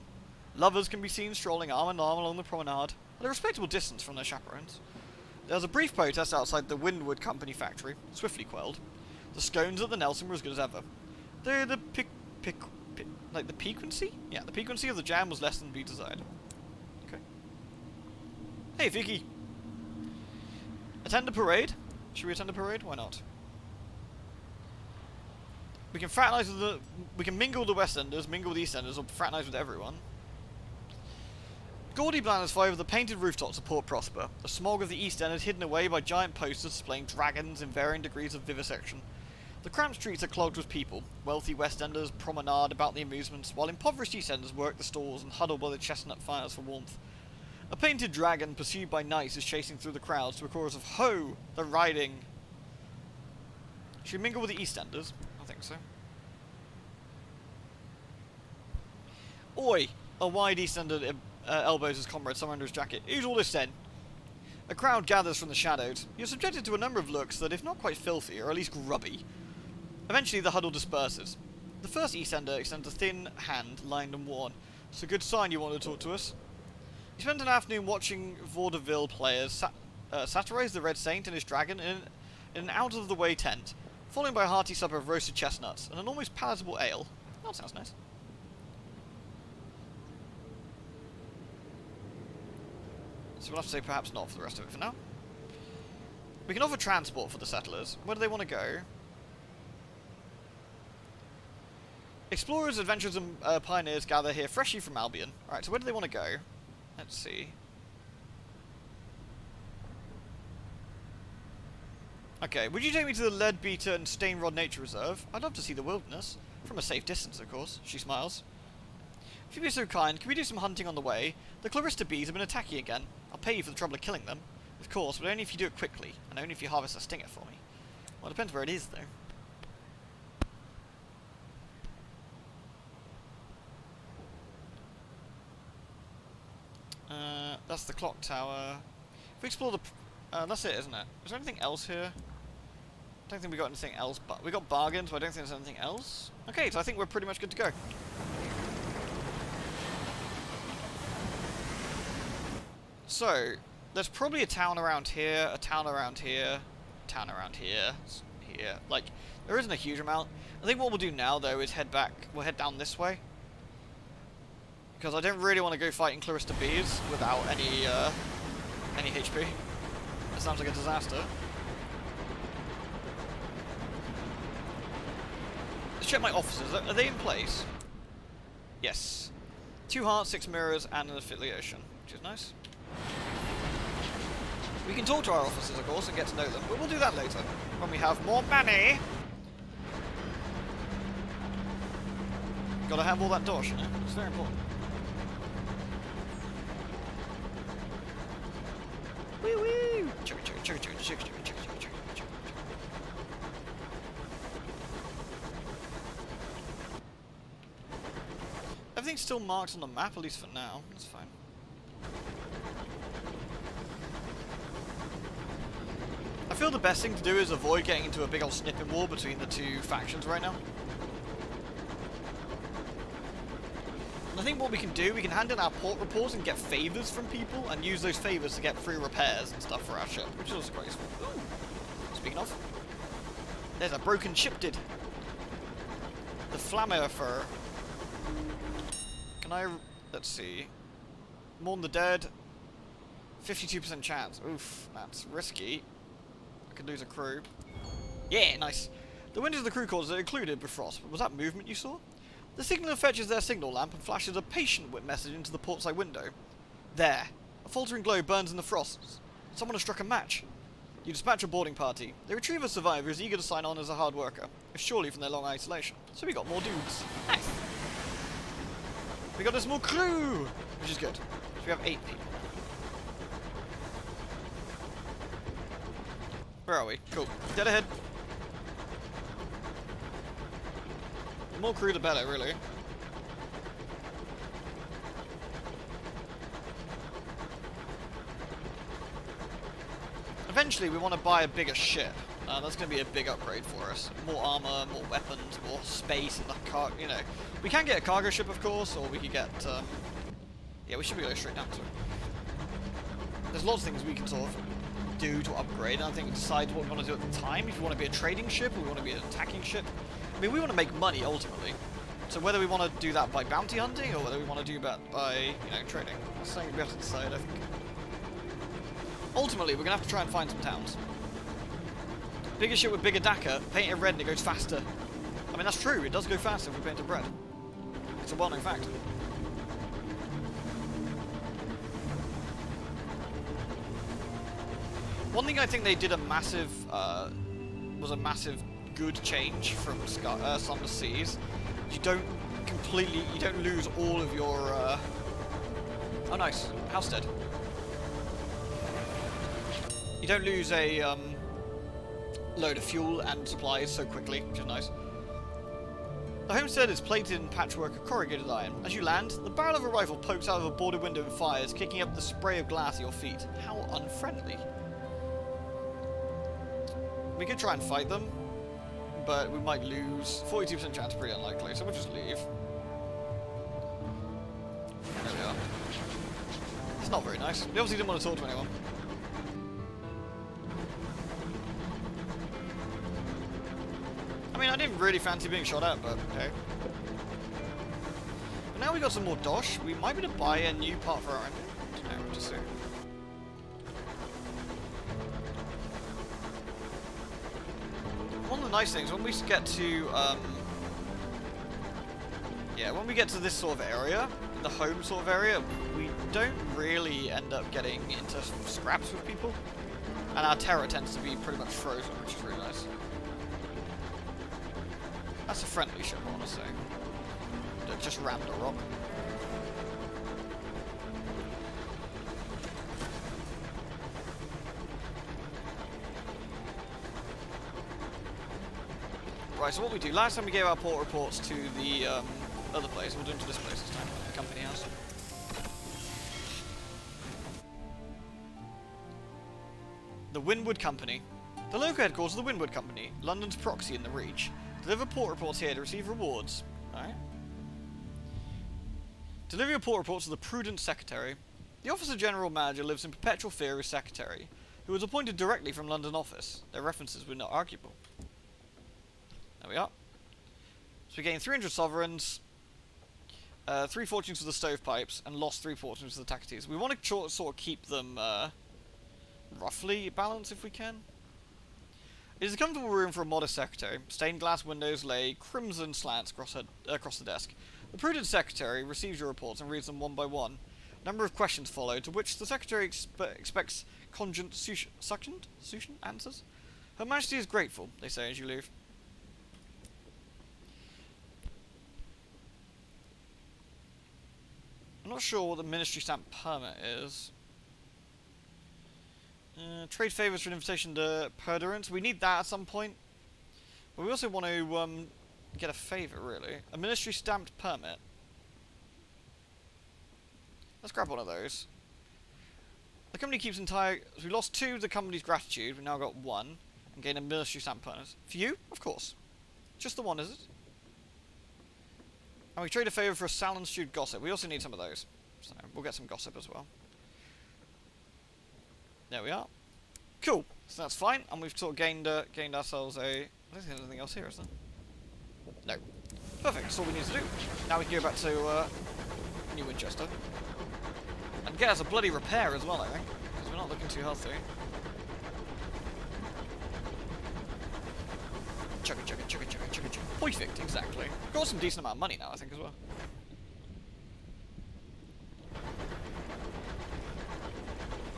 Lovers can be seen strolling arm in arm along the promenade, at a respectable distance from their chaperones. There was a brief protest outside the Windward Company factory, swiftly quelled. The scones at the Nelson were as good as ever. Though the the piquancy? Yeah, the piquancy of the jam was less than be desired. Okay. Hey, Vicky! Attend a parade? Should we attend a parade? Why not? We can fraternize with the... We can mingle with the West Enders, mingle with the East Enders, or fraternize with everyone. Gaudy banners fly over the painted rooftops of Port Prosper, the smog of the East End is hidden away by giant posters displaying dragons in varying degrees of vivisection. The cramped streets are clogged with people. Wealthy West Enders promenade about the amusements, while impoverished East Enders work the stalls and huddle by the chestnut fires for warmth. A painted dragon, pursued by knights, is chasing through the crowds to a chorus of "Ho! They're riding!" Should we mingle with the East Enders? I think so. Oi! A wide East Ender elbows his comrade somewhere under his jacket. Who's all this then? A crowd gathers from the shadows. You're subjected to a number of looks that, if not quite filthy, are at least grubby. Eventually the huddle disperses. The first East Ender extends a thin hand, lined and worn. It's a good sign you want to talk to us. He spent an afternoon watching vaudeville players satirize the Red Saint and his dragon in an out-of-the-way tent, followed by a hearty supper of roasted chestnuts and an almost palatable ale. That sounds nice. So we'll have to say perhaps not for the rest of it for now. We can offer transport for the settlers. Where do they want to go? Explorers, adventurers, and pioneers gather here freshly from Albion. Alright, so where do they want to go? Let's see. Okay, would you take me to the Leadbeater and Stainrod Nature Reserve? I'd love to see the wilderness. From a safe distance, of course. She smiles. If you'd be so kind, can we do some hunting on the way? The Clarista bees have been attacking again. I'll pay you for the trouble of killing them. Of course, but only if you do it quickly, and only if you harvest a stinger for me. Well, it depends where it is, though. That's the clock tower. If we explore the... that's it, isn't it? Is there anything else here? I don't think we got anything else, but we got bargains, but I don't think there's anything else. Okay, so I think we're pretty much good to go. So, there's probably a town around here, a town around here, a town around here, here. Like, there isn't a huge amount. I think what we'll do now, though, is head back. We'll head down this way. Because I don't really want to go fighting Clarista bees without any HP. That sounds like a disaster. Let's check my officers. Are they in place? Yes. 2 hearts, 6 mirrors, and an affiliation, which is nice. We can talk to our officers, of course, and get to know them, but we'll do that later, when we have more money. Gotta have all that dosh, you know? It's very important. Woo woo! Chugga chugga chugga chugga chugga chugga chugga chugga chugga. Everything's still marked on the map, at least for now. That's fine. I feel the best thing to do is avoid getting into a big old snipping war between the two factions right now. And I think what we can do, we can hand in our port reports and get favours from people, and use those favours to get free repairs and stuff for our ship, which is also quite useful. Ooh. Speaking of, there's a broken ship did. The Flammer. Can I... let's see. Mourn the dead. 52% chance. Oof, that's risky. I could lose a crew. Yeah, nice. The windows of the crew quarters are included with frost. Was that movement you saw? The signaller fetches their signal lamp and flashes a patient message into the portside window. There. A faltering glow burns in the frost. Someone has struck a match. You dispatch a boarding party. They retrieve a survivor who is eager to sign on as a hard worker, if surely from their long isolation. So we got more dudes. Nice. We got a small crew, which is good. So we have 8 people. Where are we? Cool. Dead ahead. The more crew, the better, really. Eventually, we want to buy a bigger ship. That's going to be a big upgrade for us. More armor, more weapons, more space in the car. You know, we can get a cargo ship, of course, or we could get. Yeah, we should be going straight down to it. There's lots of things we can sort of do to upgrade, and I think we decide what we want to do at the time. If we want to be a trading ship, or we want to be an attacking ship. I mean, we want to make money ultimately. So whether we want to do that by bounty hunting, or whether we want to do that by, you know, trading, that's something we have to decide, I think. Ultimately, we're going to have to try and find some towns. Bigger ship with bigger Dakar, paint it red and it goes faster. I mean, that's true, it does go faster if we paint it red. It's a well-known fact. One thing I think they did a massive, was a massive good change from Sunless Seas. You don't lose all of your, oh nice, Homestead. You don't lose a, load of fuel and supplies so quickly, which is nice. The Homestead is plated in patchwork of corrugated iron. As you land, the barrel of a rifle pokes out of a boarded window and fires, kicking up the spray of glass at your feet. How unfriendly. We could try and fight them, but we might lose. 42% chance, pretty unlikely, so we'll just leave. There we are. It's not very nice. We obviously didn't want to talk to anyone. I mean, I didn't really fancy being shot at, but okay. But now we got some more dosh. We might be able to buy a new part for our engine. I don't know, we'll just see. nice thing is when we get to, yeah, when we get to this sort of area, the home sort of area, we don't really end up getting into scraps with people. And our terror tends to be pretty much frozen, which is really nice. That's a friendly ship, I want to say. That just rammed a rock. Right, so what we do, last time we gave our port reports to the other place, we'll do it to this place this time, the company house. The Windward Company. The local headquarters of the Windward Company, London's proxy in the Reach. Deliver port reports here to receive rewards. Alright. Deliver your port reports to the prudent secretary. The Officer General Manager lives in perpetual fear of his secretary, who was appointed directly from London office. Their references were not arguable. There we are. So we gained 300 sovereigns, 3 fortunes for the stovepipes, and lost 3 fortunes for the tacites. We want to sort of keep them roughly balanced if we can. It is a comfortable room for a modest secretary. Stained glass windows lay crimson slants across the desk. The prudent secretary receives your reports and reads them one by one. A number of questions follow, to which the secretary expects cogent, succinct answers. Her Majesty is grateful, they say as you leave. I'm not sure what the ministry stamp permit is. Trade favours for an invitation to perdurance. We need that at some point. But we also want to get a favour, really. A ministry stamped permit. Let's grab one of those. The company keeps entire... So we lost 2 of the company's gratitude. We've now got 1. And gain a ministry stamp permit. For you? Of course. Just the one, is it? And we trade a favour for a salon stewed gossip. We also need some of those. So we'll get some gossip as well. There we are. Cool. So that's fine. And we've sort of gained ourselves a... I don't think there's anything else here, is there? No. Perfect. That's all we need to do. Now we can go back to New Winchester. And get us a bloody repair as well, I think. Because we're not looking too healthy. Chugga chugga chugga chugga chugga chugga. Perfect, exactly. Got some decent amount of money now, I think, as well.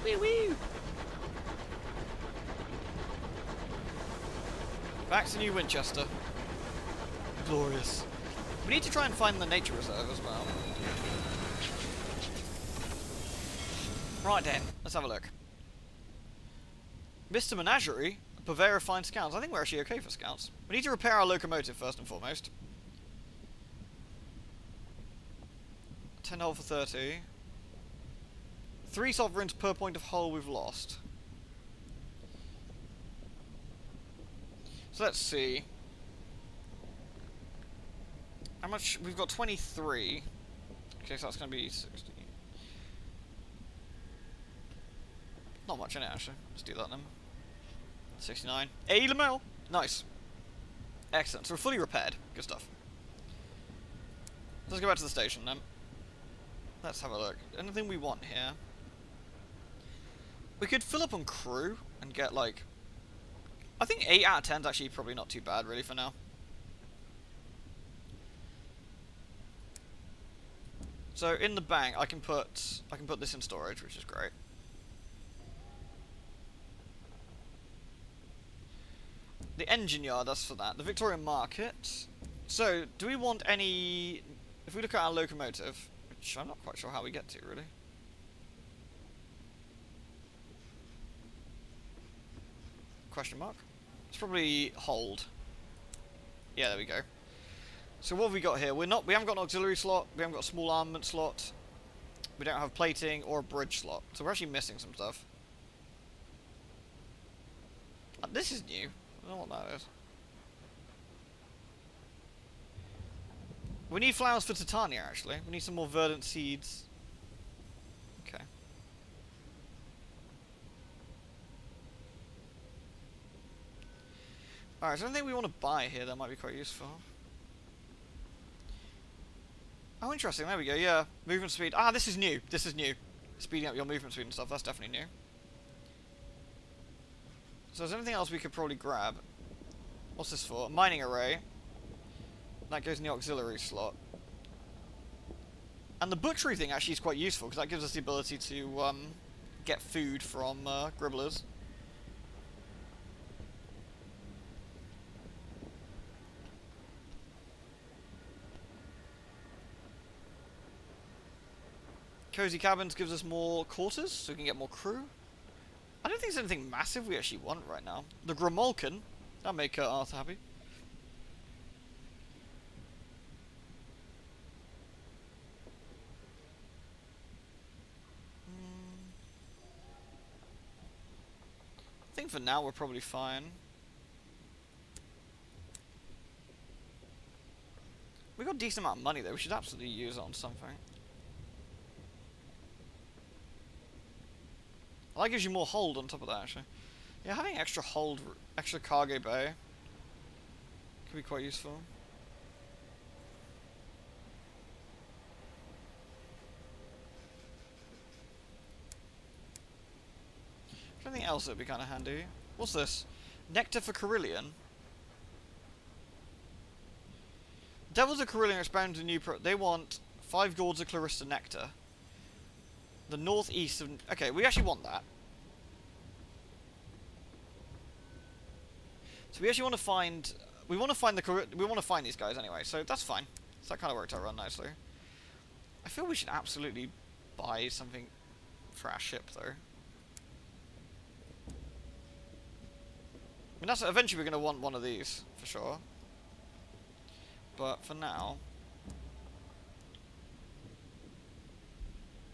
Wee wee! Back to New Winchester. Glorious. We need to try and find the nature reserve as well. Right then, let's have a look. Mr. Menagerie, a purveyor of fine scouts. I think we're actually okay for scouts. We need to repair our locomotive first and foremost. 10 hull for 30. 3 sovereigns per point of hull we've lost. So let's see. How much? We've got 23. Okay, so that's going to be 60. Not much in it, actually. Let's do that then. 69. Hey, Lamel! Nice. Excellent. So we're fully repaired. Good stuff. Let's go back to the station then. Let's have a look. Anything we want here? We could fill up on crew and get like... I think 8 out of 10 is actually probably not too bad really for now. So in the bank I can put this in storage, which is great. The engine yard, that's for that. The Victorian Market. So, do we want any... If we look at our locomotive, which I'm not quite sure how we get to, really. Question mark? It's probably hold. Yeah, there we go. So what have we got here? We haven't got an auxiliary slot, we haven't got a small armament slot, we don't have plating or a bridge slot. So we're actually missing some stuff. This is new. I don't know what that is. We need flowers for Titania, actually. We need some more verdant seeds. Okay. Alright, is there anything we want to buy here that might be quite useful? Oh, interesting. There we go. Yeah. Movement speed. Ah, this is new. This is new. Speeding up your movement speed and stuff. That's definitely new. So is there anything else we could probably grab? What's this for? A mining array. That goes in the auxiliary slot. And the butchery thing actually is quite useful, because that gives us the ability to get food from gribblers. Cozy Cabins gives us more quarters, so we can get more crew. I don't think there's anything massive we actually want right now. The Gromolkin, that'll make Arthur happy. I think for now we're probably fine. We got a decent amount of money though, we should absolutely use it on something. That gives you more hold on top of that, actually. Yeah, having extra hold, extra cargo bay could be quite useful. Anything else that would be kind of handy? What's this? Nectar for Carillion. Devils of Carillion expound a new they want 5 gourds of Clarista Nectar. The northeast of... Okay, we actually want that. So we actually want to find... We want to find these guys anyway, so that's fine. So that kind of worked out real nicely. I feel we should absolutely buy something for our ship, though. I mean, that's eventually we're going to want one of these, for sure. But for now...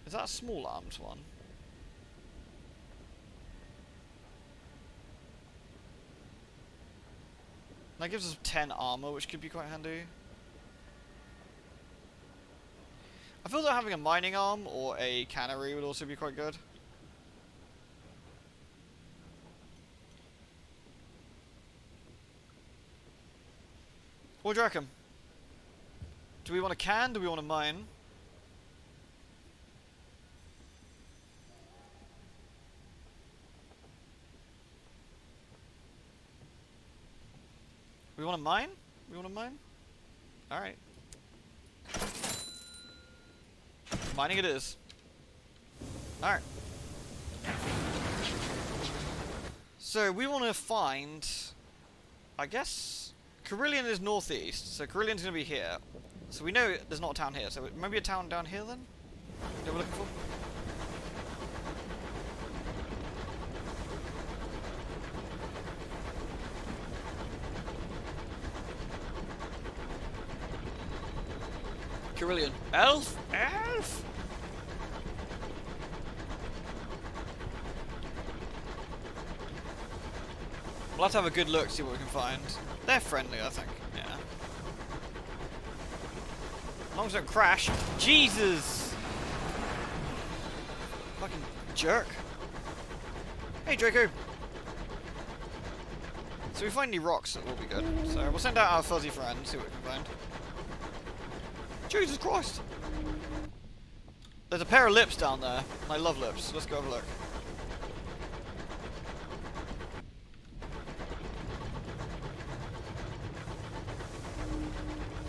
Is that a small arms one? That gives us 10 armor, which could be quite handy. I feel that having a mining arm or a cannery would also be quite good. What do you reckon? Do we want a can? Do we want a mine? We want a mine? We want a mine? Alright. Mining it is. Alright. So we want to find... I guess... Carillion is northeast, so Carillion's going to be here. So we know there's not a town here, so maybe a town down here then? That we're looking for? Carillion. Elf! Elf! We'll have to have a good look, see what we can find. They're friendly, I think. Yeah. As long as they don't crash. Jesus! Fucking jerk. Hey, Draco! So we find any rocks, that will be good. So we'll send out our fuzzy friend, see what we can find. Jesus Christ! There's a pair of lips down there. I love lips. Let's go have a look.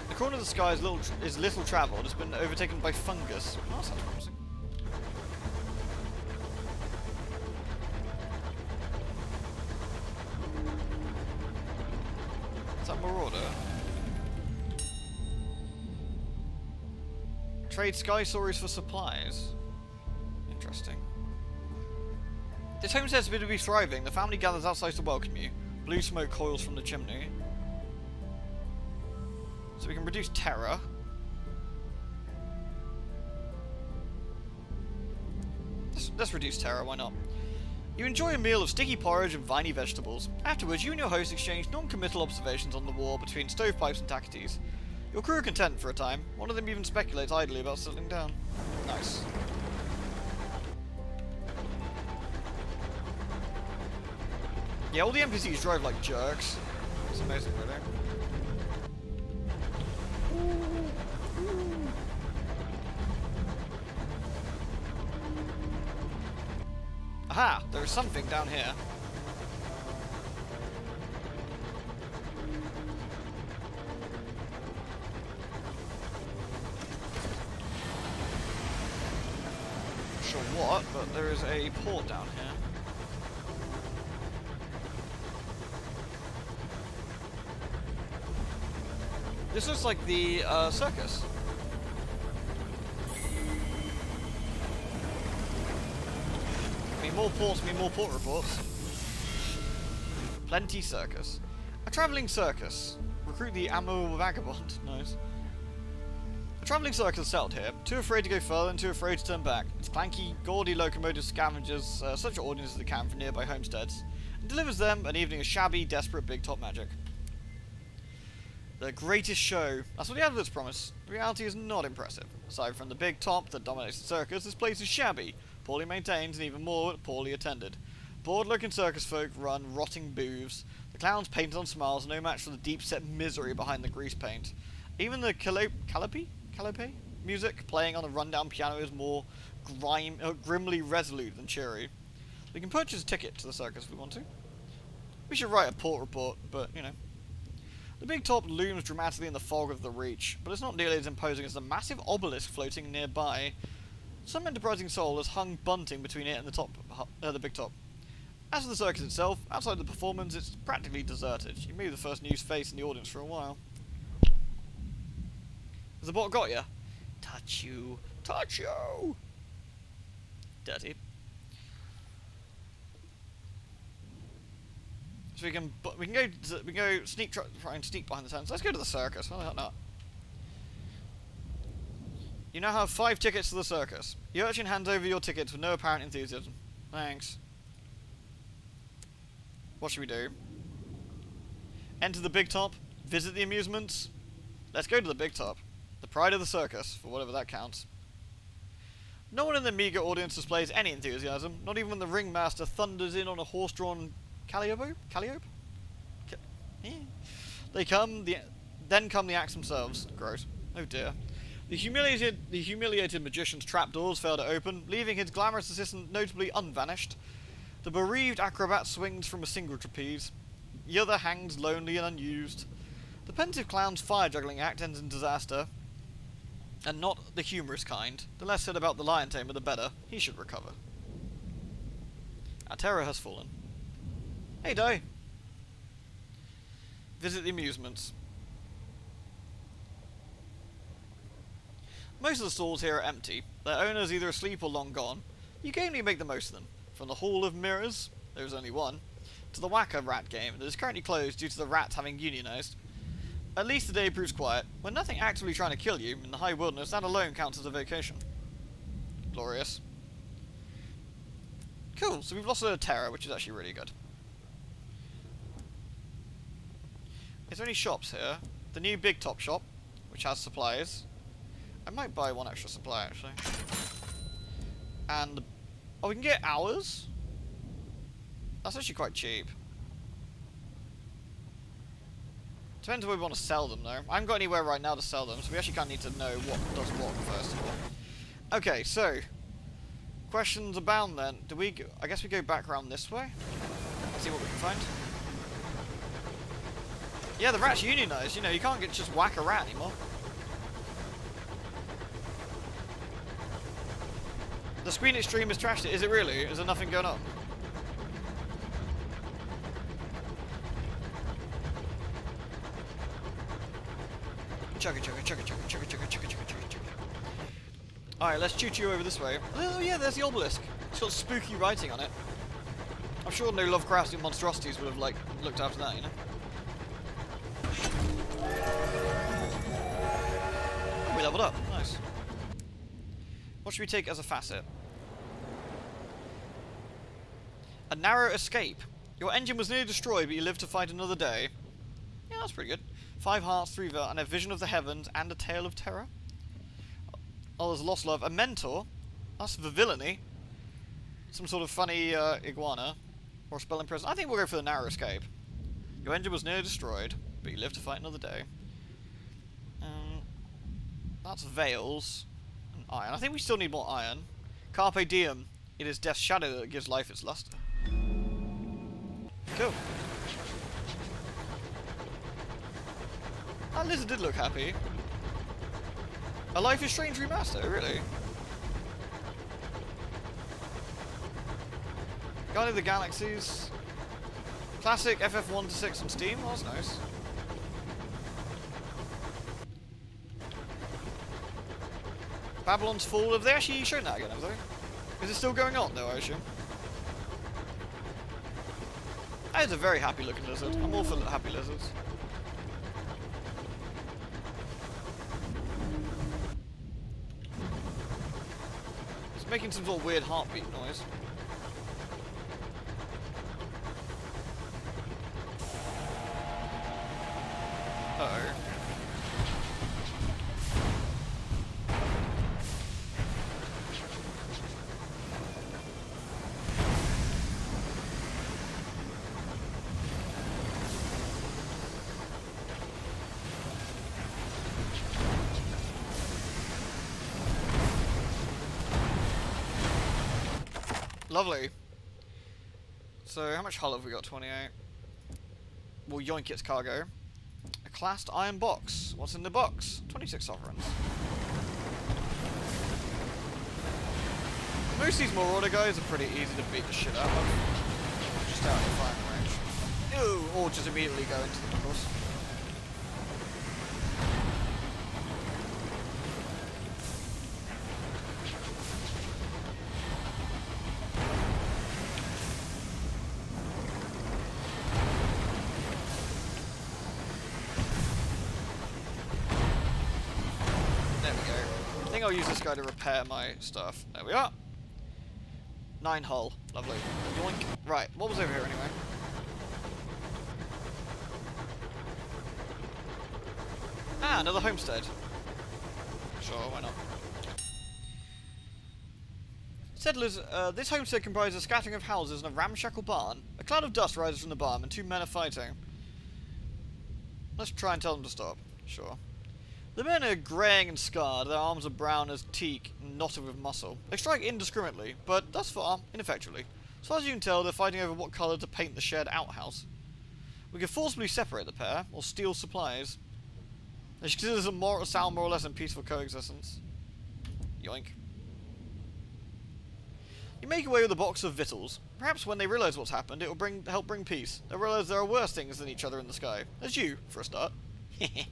The corner of the sky is little travelled. It's been overtaken by fungus. Oh, that sounds promising. Is that Marauder? Trade sky stories for supplies. Interesting. This homestead's been to be thriving. The family gathers outside to welcome you. Blue smoke coils from the chimney. So we can reduce terror. Let's reduce terror, why not? You enjoy a meal of sticky porridge and viney vegetables. Afterwards, you and your host exchange non-committal observations on the war between stovepipes and tackities. Your crew are content for a time. One of them even speculates idly about settling down. Nice. Yeah, all the NPCs drive like jerks. It's amazing, really. Aha! There is something down here. what, but there is a port down here. This looks like the circus. More ports mean more port reports. Plenty circus. A travelling circus. Recruit the Amenable vagabond. Nice. A travelling circus settled here. Too afraid to go further and too afraid to turn back. Its clanky, gaudy locomotive scavenges such audiences as it can from nearby homesteads and delivers them an evening of shabby, desperate big top magic. The greatest show. That's what the adverts promise. The reality is not impressive. Aside from the big top that dominates the circus, this place is shabby, poorly maintained, and even more poorly attended. Bored-looking circus folk run rotting booths. The clowns painted on smiles, no match for the deep-set misery behind the grease paint. Even the calliope music playing on a rundown piano is more grimly resolute than cheery. We can purchase a ticket to the circus if we want to. We should write a port report, but, you know. The big top looms dramatically in the fog of the Reach, but it's not nearly as imposing as the massive obelisk floating nearby. Some enterprising soul has hung bunting between it and the big top. As for the circus itself, outside the performance, it's practically deserted. You may be the first news face in the audience for a while. Has the bot got ya? Touch you! Touch you! Dirty. So we can go try and sneak behind the tents. Let's go to the circus. Why the hell not? You now have 5 tickets to the circus. The urchin hands over your tickets with no apparent enthusiasm. Thanks. What should we do? Enter the big top? Visit the amusements? Let's go to the big top. The pride of the circus, for whatever that counts. No one in the meagre audience displays any enthusiasm, not even when the ringmaster thunders in on a horse-drawn calliope? Then come the acts themselves. Gross. Oh dear. The humiliated magician's trapdoors fail to open, leaving his glamorous assistant notably unvanished. The bereaved acrobat swings from a single trapeze. The other hangs lonely and unused. The pensive clown's fire-juggling act ends in disaster. And not the humorous kind. The less said about the lion tamer, the better. He should recover. Our terror has fallen. Hey, Di. Visit the amusements. Most of the stalls here are empty. Their owners either asleep or long gone. You gamely make the most of them. From the Hall of Mirrors, there is only one, to the Whacker Rat game that is currently closed due to the rats having unionized. At least the day proves quiet. When nothing actively trying to kill you in the high wilderness, that alone counts as a vacation. Glorious. Cool, so we've lost a terror, which is actually really good. Is there any shops here? The new Big Top shop, which has supplies. I might buy one extra supply, actually. And... oh, we can get hours? That's actually quite cheap. Depends where we want to sell them, though. I haven't got anywhere right now to sell them, so we actually kind of need to know what does what, first of all. Okay, so... questions abound, then. Do we go, I guess we go back around this way? See what we can find. Yeah, the rat's unionized. You know, you can't just whack a rat anymore. The Screen Extreme has trashed it. Is it really? Is there nothing going on? Chugga chugga chugga chugga chugga chugga chugga chugga chugga chugga. Alright, let's choo-choo over this way. Oh yeah, there's the obelisk. It's got spooky writing on it. I'm sure no Lovecraftian monstrosities would have, like, looked after that, you know? We leveled up. Nice. What should we take as a facet? A narrow escape. Your engine was nearly destroyed, but you lived to fight another day. Yeah, that's pretty good. 5 hearts, 3 and a vision of the heavens, and a tale of terror. Oh, there's lost love. A mentor. That's for villainy. Some sort of funny iguana. Or a spell in prison. I think we'll go for the narrow escape. Your engine was nearly destroyed, but you lived to fight another day. That's veils. And iron. I think we still need more iron. Carpe diem. It is death's shadow that gives life its luster. Cool. That lizard did look happy. A Life is Strange remaster, really? Guardian of the Galaxies. Classic FF1 to 6 on Steam. Oh, that's nice. Babylon's Fall. Have they actually shown that again, have they? Is it still going on, though, I assume? That is a very happy looking lizard. I'm all for happy lizards. It's making some sort of weird heartbeat noise. Uh-oh. Lovely. So, how much hull have we got? 28. We'll yoink its cargo. A classed iron box. What's in the box? 26 sovereigns. Most of these Marauder guys are pretty easy to beat the shit out of. Just out of firing range. Ew, or just immediately go into them, of course. I'll use this guy to repair my stuff. There we are. 9 hull. Lovely. Yoink. Right, what was over here anyway? Ah, another homestead. Sure, why not? Settlers, this homestead comprises a scattering of houses and a ramshackle barn. A cloud of dust rises from the barn and 2 men are fighting. Let's try and tell them to stop. Sure. The men are greying and scarred, their arms are brown as teak and knotted with muscle. They strike indiscriminately, but thus far, ineffectually. As far as you can tell, they're fighting over what colour to paint the shared outhouse. We can forcibly separate the pair, or steal supplies. They should consider this sound more or less in peaceful coexistence. Yoink. You make your way with a box of victuals. Perhaps when they realise what's happened, it will help bring peace. They'll realise there are worse things than each other in the sky. As you, for a start. Yoink.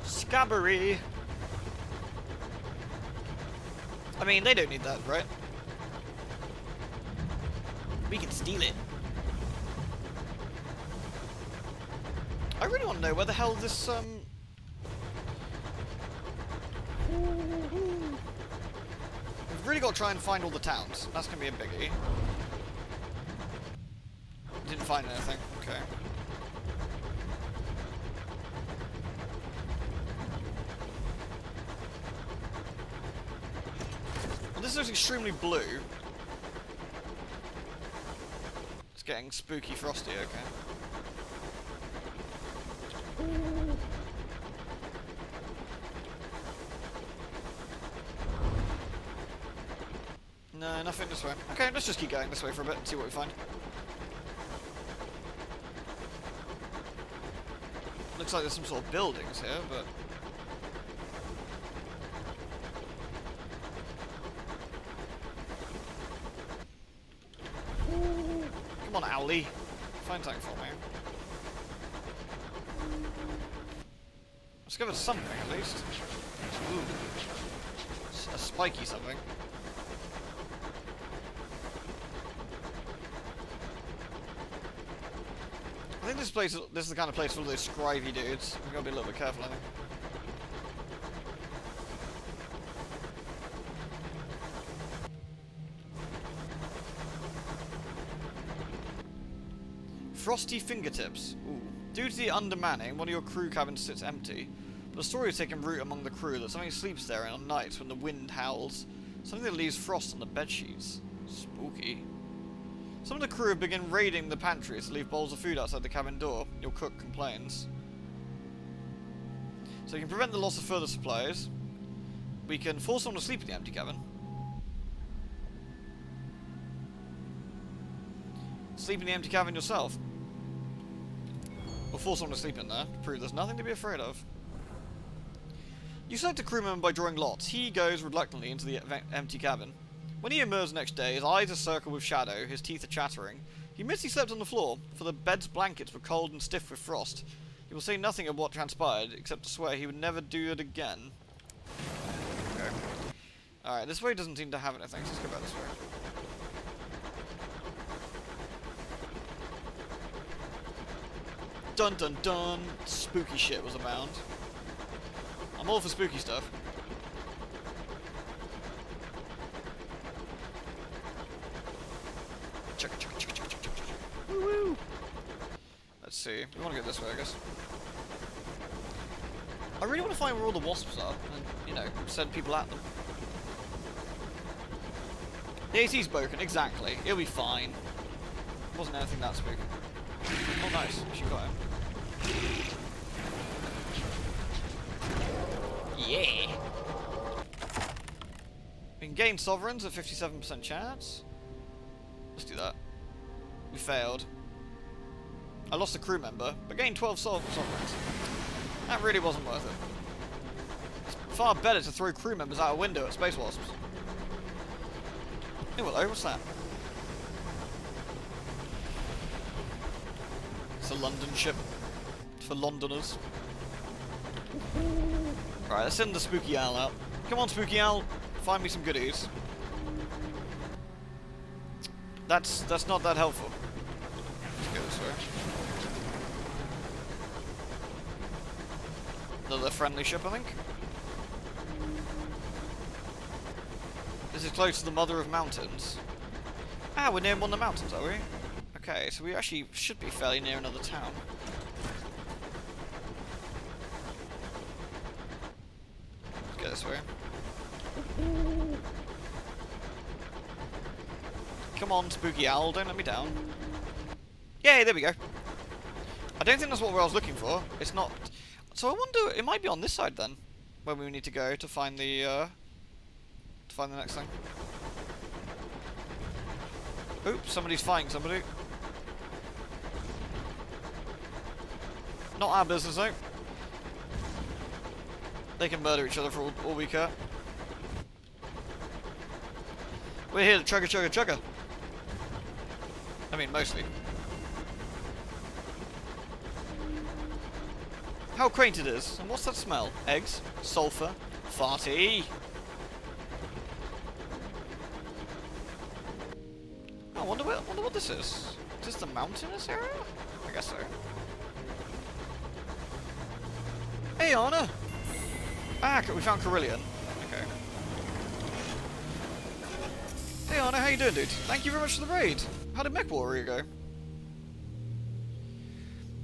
Scabbery. I mean, they don't need that, right? We can steal it. I really want to know where the hell this, We've really got to try and find all the towns. That's going to be a biggie. Didn't find anything. Okay. This looks extremely blue. It's getting spooky frosty, okay. No, nothing this way. Okay, let's just keep going this way for a bit and see what we find. Looks like there's some sort of buildings here, but... Come on, Owlie. Find something for me. Let's give it something, at least. Ooh. A spiky something. I think this is the kind of place for all those scrivey dudes. We've got to be a little bit careful, I think. Frosty fingertips. Ooh. Due to the undermanning, one of your crew cabins sits empty. But a story has taken root among the crew that something sleeps there on nights when the wind howls. Something that leaves frost on the bedsheets. Spooky. Some of the crew begin raiding the pantries to leave bowls of food outside the cabin door. Your cook complains. So you can prevent the loss of further supplies. We can force someone to sleep in the empty cabin. Sleep in the empty cabin yourself. Or force someone to sleep in there to prove there's nothing to be afraid of. You select a crew member by drawing lots. He goes reluctantly into the empty cabin. When he emerges the next day, his eyes are circled with shadow, his teeth are chattering. He admits he slept on the floor, for the bed's blankets were cold and stiff with frost. He will say nothing of what transpired, except to swear he would never do it again. Okay. Alright, this way doesn't seem to have anything, so let's go back this way. Dun dun dun! Spooky shit was abound. I'm all for spooky stuff. Chugga, chugga, chugga, chugga, chugga, chugga. Woo woo! Let's see. We want to go this way, I guess. I really want to find where all the wasps are, and, you know, send people at them. The AC's broken, exactly. It'll be fine. It wasn't anything that spooky. Oh, nice. She got him. Yeah! We can gain sovereigns at 57% chance. Let's do that. We failed. I lost a crew member, but gained 12 sovereigns. That really wasn't worth it. It's far better to throw crew members out a window at Space Wasps. Hey, hello, what's that? It's a London ship. It's for Londoners. Right, let's send the Spooky Owl out. Come on, Spooky Owl, find me some goodies. That's not that helpful. Let's go this way. Another friendly ship, I think. This is close to the Mother of Mountains. Ah, we're near one of the mountains, are we? Okay, so we actually should be fairly near another town. Let's go this way. Come on, Spooky Owl, don't let me down. Yay, there we go. I don't think that's what I was looking for. It's not. So I wonder, it might be on this side then, where we need to go to find the next thing. Oops, somebody's fighting somebody. Not our business though. They can murder each other for all we care. We're here to chugga chugga chugga. I mean, mostly. How quaint it is. And what's that smell? Eggs? Sulphur? Farty? I wonder what this is. Is this the mountainous area? I guess so. Hey, Anna! Ah, we found Carillion. Okay. Hey, Anna, how you doing, dude? Thank you very much for the raid. How did Mech Warrior go?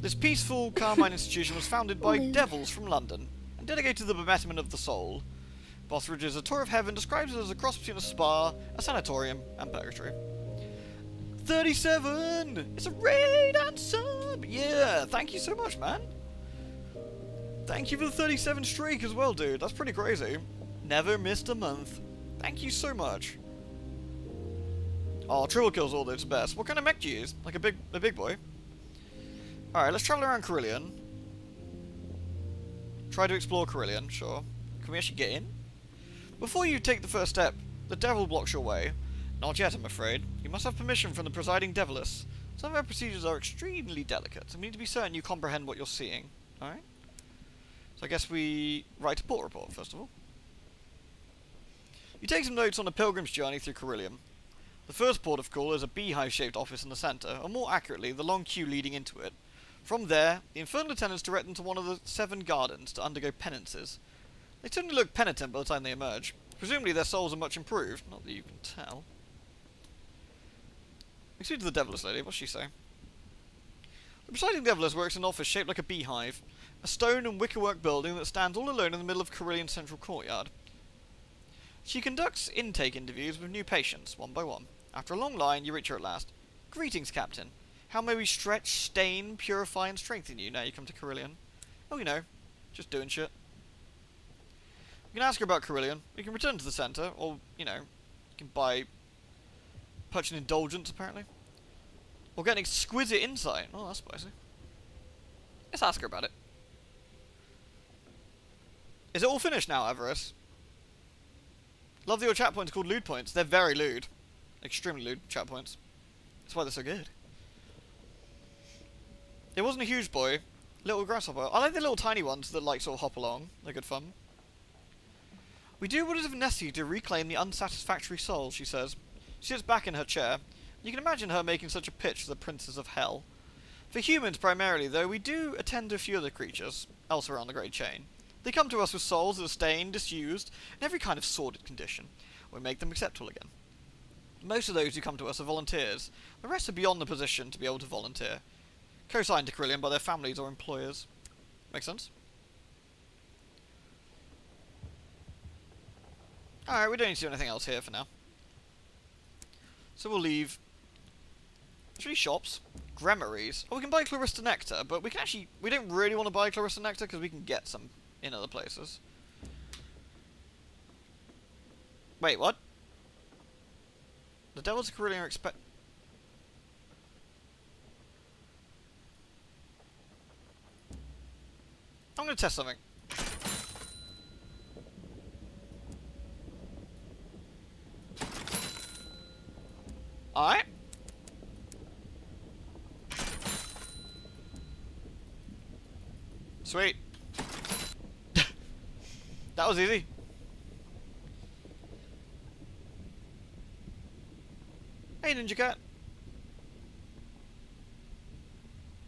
This peaceful, carmine institution was founded by devils from London and dedicated to the betterment of the soul. Bothridge's A Tour of Heaven describes it as a cross between a spa, a sanatorium, and purgatory. 37! It's a raid and sub! Yeah, thank you so much, man. Thank you for the 37 streak as well, dude. That's pretty crazy. Never missed a month. Thank you so much. Oh, triple kills all those best. What kind of mech do you use? Like a big boy? Alright, let's travel around Carillion. Try to explore Carillion, sure. Can we actually get in? Before you take the first step, the devil blocks your way. Not yet, I'm afraid. You must have permission from the presiding deviless. Some of our procedures are extremely delicate, and we need to be certain you comprehend what you're seeing. Alright? So I guess we write a port report, first of all. You take some notes on a pilgrim's journey through Carillion. The first port of call is a beehive-shaped office in the centre, or more accurately, the long queue leading into it. From there, the infernal attendants direct them to one of the 7 gardens to undergo penances. They certainly look penitent by the time they emerge. Presumably their souls are much improved, not that you can tell. We speak to the Deviless Lady, what's she say? The presiding Deviless works in an office shaped like a beehive, a stone and wickerwork building that stands all alone in the middle of Carillion's central courtyard. She conducts intake interviews with new patients, one by one. After a long line, you reach her at last. Greetings, Captain. How may we stretch, stain, purify, and strengthen you now you come to Carillion? Oh, you know, just doing shit. You can ask her about Carillion. You can return to the centre, or, you know, you can buy... purchase an indulgence, apparently. Or get an exquisite insight. Oh, that's spicy. Let's ask her about it. Is it all finished now, Avarice? Love that your chat points are called lewd points. They're very lewd. Extremely lewd chat points. That's why they're so good. It wasn't a huge boy. Little grasshopper. I like the little tiny ones that like sort of hop along. They're good fun. We do what is of necessity to reclaim the unsatisfactory soul, she says. She sits back in her chair. You can imagine her making such a pitch to the princes of hell. For humans primarily, though, we do attend to a few other creatures, elsewhere on the Great Chain. They come to us with souls that are stained, disused, in every kind of sordid condition. We make them acceptable again. Most of those who come to us are volunteers. The rest are beyond the position to be able to volunteer. Co-signed to Carillion by their families or employers. Makes sense? Alright, we don't need to do anything else here for now. So we'll leave. Actually, shops. Granaries. Oh, we can buy Clarista Nectar, but we can actually... We don't really want to buy Clarista Nectar because we can get some in other places. Wait, what? The Devils of Carillion are expect... I'm going to test something. Alright. Sweet. That was easy. Hey, Ninja Cat.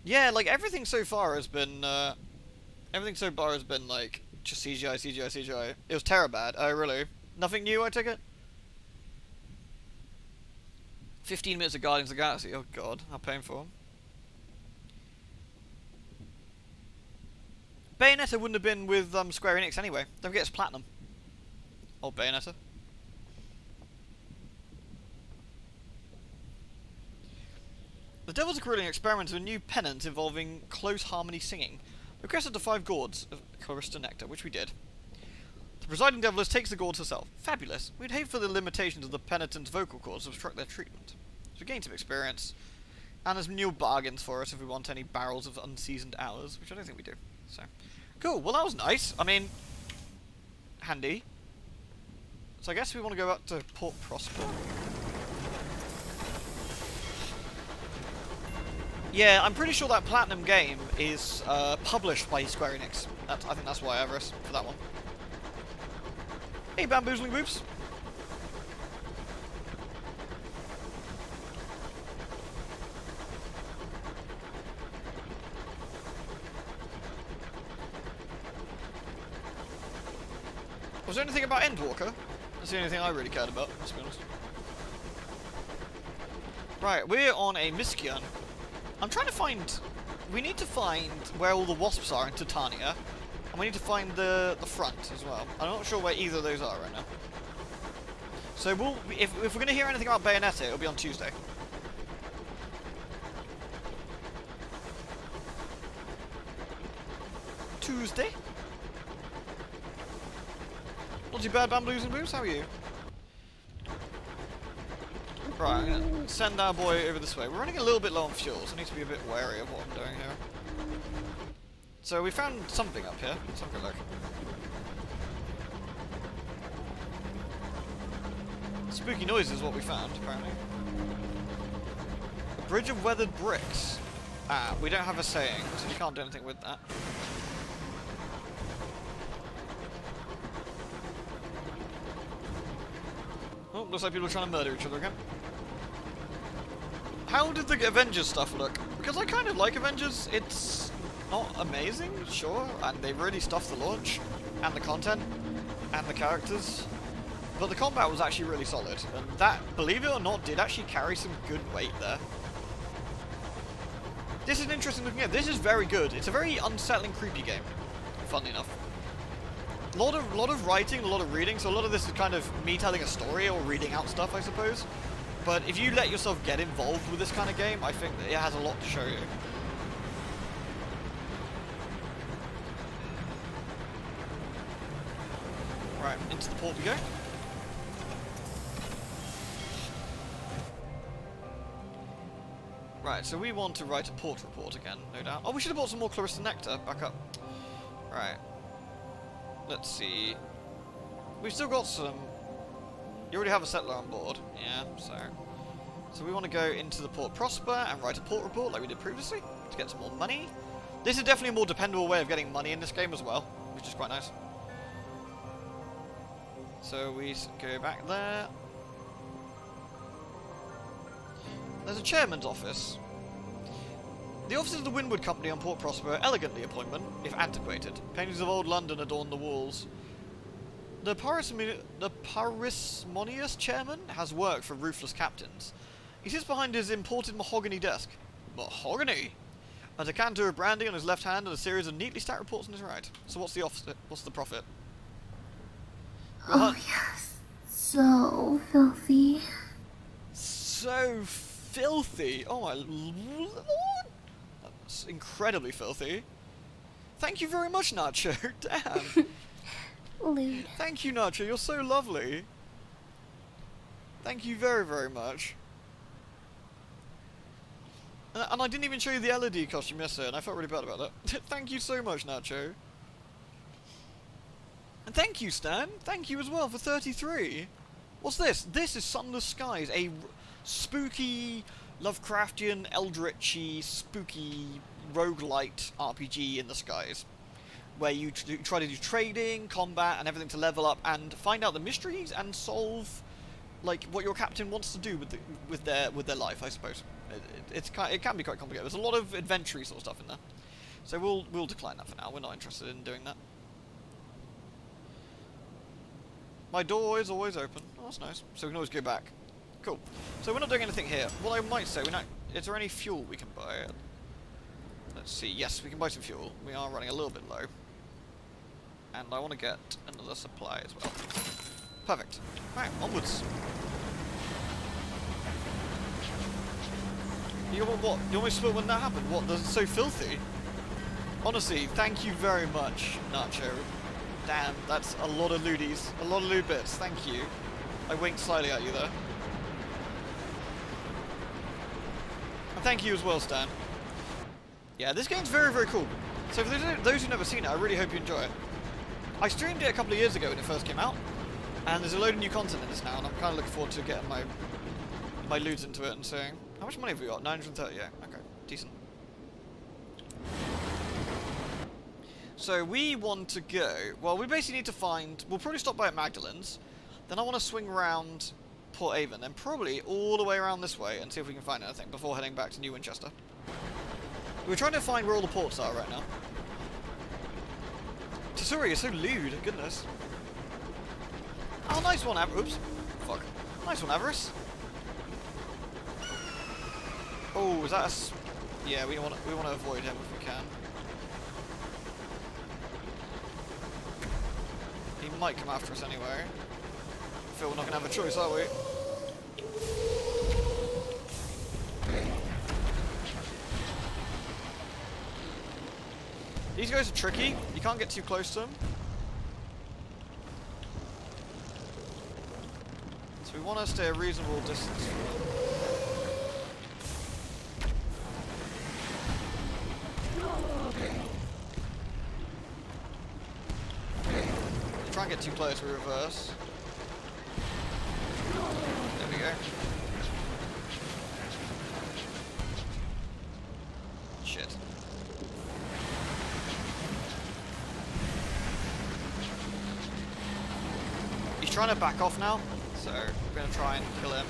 Yeah, like, everything so far has been, like, just CGI, CGI, CGI. It was bad. Oh, really? Nothing new, I take it? 15 minutes of Guardians of the Galaxy. Oh, God. How painful. Bayonetta wouldn't have been with Square Enix anyway. Don't forget it's Platinum. Old Bayonetta. The Devils of Carillion experimented with a new penance involving close harmony singing. Requested to 5 gourds of Clarista Nectar, which we did. The presiding Deviless takes the gourds herself. Fabulous. We'd hate for the limitations of the penitent's vocal cords to obstruct their treatment. So we gained some experience. And there's new bargains for us if we want any barrels of unseasoned hours, which I don't think we do. So, cool. Well, that was nice. I mean, handy. So I guess we want to go up to Port Prosper. Yeah, I'm pretty sure that Platinum game is published by Square Enix. I think that's why Everest for that one. Hey, bamboozling boops. Was there anything about Endwalker? That's the only thing I really cared about, let's be honest. Right, we're on a Miskion. I'm trying to find... We need to find where all the wasps are in Titania. And we need to find the front as well. I'm not sure where either of those are right now. So we'll... If we're going to hear anything about Bayonetta, it'll be on Tuesday. Tuesday? Not too bad, Bamboozling Boots, how are you? Right, I'm going to send our boy over this way. We're running a little bit low on fuel, so I need to be a bit wary of what I'm doing here. So we found something up here. Let's have a look. Spooky noises is what we found, apparently. A bridge of weathered bricks. Ah, we don't have a saying, so we can't do anything with that. Oh, looks like people are trying to murder each other again. How did the Avengers stuff look? Because I kind of like Avengers. It's not amazing, sure, and they really stuffed the launch, and the content, and the characters. But the combat was actually really solid, and that, believe it or not, did actually carry some good weight there. This is an interesting looking game. This is very good. It's a very unsettling, creepy game, funnily enough. A lot of writing, a lot of reading, so a lot of this is kind of me telling a story or reading out stuff, I suppose. But if you let yourself get involved with this kind of game, I think that it has a lot to show you. Right, into the port we go. Right, so we want to write a port report again, no doubt. Oh, we should have bought some more Clarista Nectar. Back up. Right. let's see. We've still got some... You already have a settler on board. Yeah, so we want to go into the Port Prosper and write a port report like we did previously to get some more money. This is definitely a more dependable way of getting money in this game as well, which is quite nice. So we go back there. There's a chairman's office. The offices of the Windward Company on Port Prosper are elegantly appointment, if antiquated. Paintings of old London adorn the walls. The parsimonious chairman has work for ruthless captains. He sits behind his imported mahogany desk. Mahogany? A decanter of brandy on his left hand and a series of neatly stacked reports on his right. So what's the opposite? What's the profit? Oh yes, so filthy. So filthy. Oh my lord. That's incredibly filthy. Thank you very much, Nacho. Damn. Lewd. Thank you, Nacho. You're so lovely. Thank you very, very much. And I didn't even show you the LED costume yesterday, and I felt really bad about that. Thank you so much, Nacho. And thank you, Stan. Thank you as well for 33. What's this? This is Sunless Skies, a spooky, Lovecraftian, eldritchy, spooky, roguelite RPG in the skies, where you try to do trading, combat, and everything to level up and find out the mysteries and solve, like, what your captain wants to do with their life, I suppose. It can be quite complicated. There's a lot of adventure sort of stuff in there, so we'll decline that for now. We're not interested in doing that. My door is always open. Oh, that's nice. So we can always go back. Cool. So we're not doing anything here. What I might say, is there any fuel we can buy? Let's see. Yes, we can buy some fuel. We are running a little bit low. And I want to get another supply as well. Perfect. Right, onwards. You want what? You almost split when that happened? What? That's so filthy. Honestly, thank you very much, Nacho. Damn, that's a lot of lewdies. A lot of lewd bits. Thank you. I winked slightly at you there. And thank you as well, Stan. Yeah, this game's very, very cool. So for those who've never seen it, I really hope you enjoy it. I streamed it a couple of years ago when it first came out, and there's a load of new content in this now, and I'm kind of looking forward to getting my loot into it and seeing... How much money have we got? 930, yeah. Okay, decent. So we want to go... Well, we basically need to find... We'll probably stop by at Magdalen's. Then I want to swing around Port Avon, then probably all the way around this way and see if we can find anything before heading back to New Winchester. We're trying to find where all the ports are right now. Tesuri, you're so lewd, goodness. Oh, nice one, Oops. Fuck. Nice one, Avarice. Oh, is that a... Yeah, we want to avoid him if we can. He might come after us anyway. I feel we're not going to have a choice, are we? These guys are tricky. You can't get too close to them. So we want to stay a reasonable distance from them. Try and get too close, we reverse. There we go. Shit. He's trying to back off now, so we're going to try and kill him.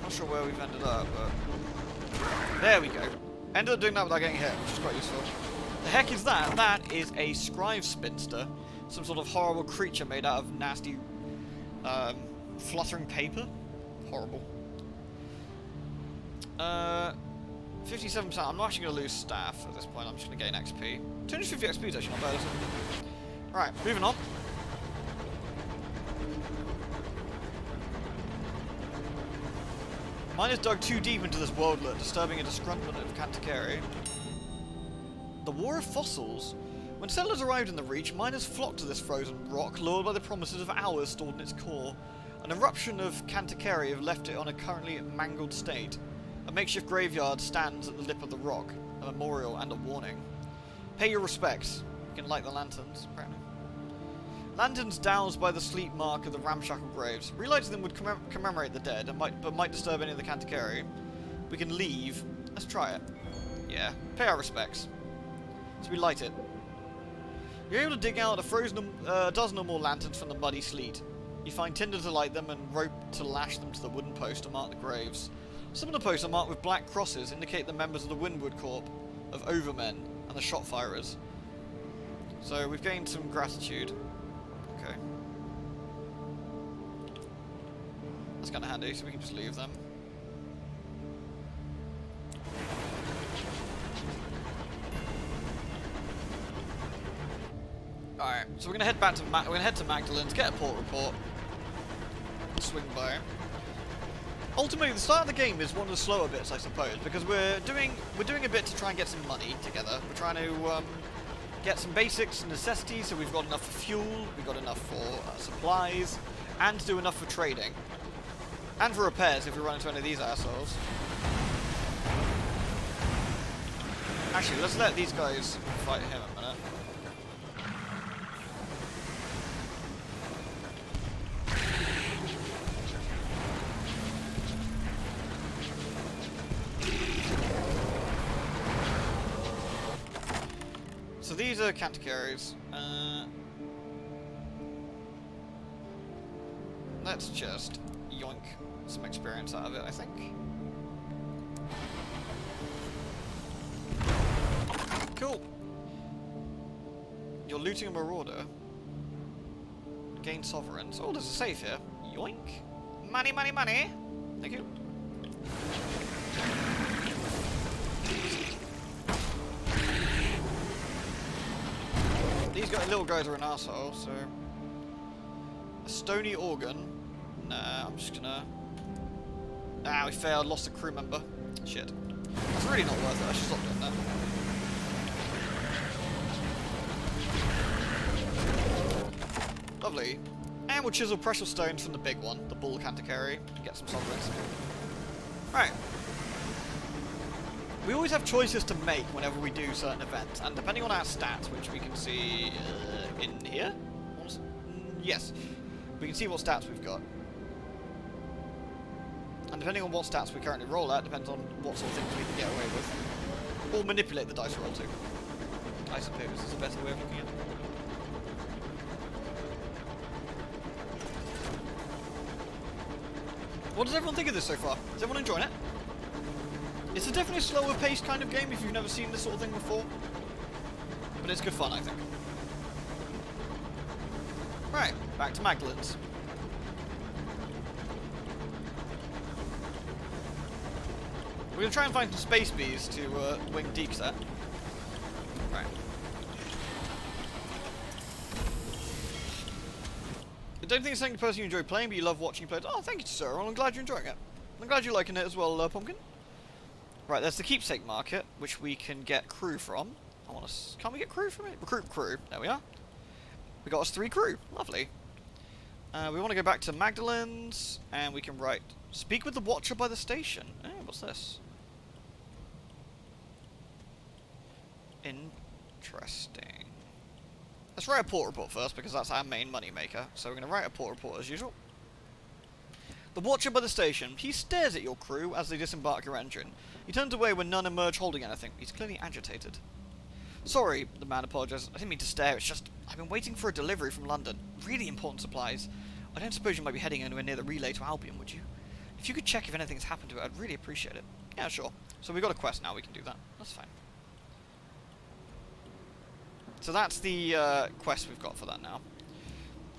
Sure where we've ended up, but there we go. Ended up doing that without getting hit, which is quite useful. The heck is that? That is a scribe spinster, some sort of horrible creature made out of nasty, fluttering paper. Horrible. 57%. I'm not actually going to lose staff at this point. I'm just going to gain XP. 250 XP is actually not bad, is it? Right, moving on. Mine has dug too deep into this worldlet, disturbing a disgruntlement of Canticari. The War of Fossils. When settlers arrived in the Reach, miners flocked to this frozen rock, lured by the promises of hours stored in its core. An eruption of Canticeri have left it on a currently mangled state. A makeshift graveyard stands at the lip of the rock, a memorial and a warning. Pay your respects. You can light the lanterns, apparently. Lanterns doused by the sleep mark of the ramshackle graves. Relighting them would commemorate the dead, but might disturb any of the Canticeri. We can leave. Let's try it. Yeah, pay our respects. So we light it. You're able to dig out a dozen or more lanterns from the muddy sleet. You find tinder to light them and rope to lash them to the wooden post to mark the graves. Some of the posts are marked with black crosses, indicate the members of the Windward Corps of Overmen and the Shotfirers. So we've gained some gratitude. Okay. That's kind of handy, so we can just leave them. Alright, so we're gonna head back to Magdalen's, get a port report, swing by. Ultimately, the start of the game is one of the slower bits, I suppose, because we're doing a bit to try and get some money together. We're trying to get some basics, necessities, so we've got enough for fuel, we've got enough for supplies, and to do enough for trading, and for repairs if we run into any of these assholes. Actually, let's let these guys fight him a minute. So these are Canticeris. Let's just yoink some experience out of it, I think. Cool. You're looting a marauder. Gain sovereigns. Oh, there's a safe here. Yoink. Money, money, money. Thank you. These little guys are an asshole, so... A stony organ. Nah, I'm just gonna... Ah, we failed, lost a crew member. Shit. That's really not worth it, I should stop doing that. Lovely. And we'll chisel precious stones from the big one, the bull Canticeri, and get some sovereigns. Right. We always have choices to make whenever we do certain events, and depending on our stats, which we can see in here? Yes. We can see what stats we've got. And depending on what stats we currently roll at, depends on what sort of things we can get away with. Or manipulate the dice roll too. I suppose is a better way of looking at it. What does everyone think of this so far? Is everyone enjoying it? It's a definitely slower paced kind of game if you've never seen this sort of thing before. But it's good fun, I think. Right, back to Magdalen's. We're going to try and find some space bees to wing Deeks at. Right. I don't think it's something person you enjoy playing, but you love watching you play it. Oh, thank you, sir. Well, I'm glad you're enjoying it. I'm glad you're liking it as well, Pumpkin. Right, there's the Keepsake Market, which we can get crew from. Can't we get crew from it? Recruit crew. There we are. We got us 3 crew. Lovely. We want to go back to Magdalen's, and we can write, speak with the Watcher by the station. Oh, what's this? Interesting. Let's write a port report first, because that's our main money maker. So we're going to write a port report as usual. The Watcher by the station. He stares at your crew as they disembark your engine. He turns away when none emerge holding anything. He's clearly agitated. Sorry, the man apologizes. I didn't mean to stare. It's just, I've been waiting for a delivery from London. Really important supplies. I don't suppose you might be heading anywhere near the relay to Albion, would you? If you could check if anything's happened to it, I'd really appreciate it. Yeah, sure. So we've got a quest now. We can do that. That's fine. So that's the quest we've got for that now.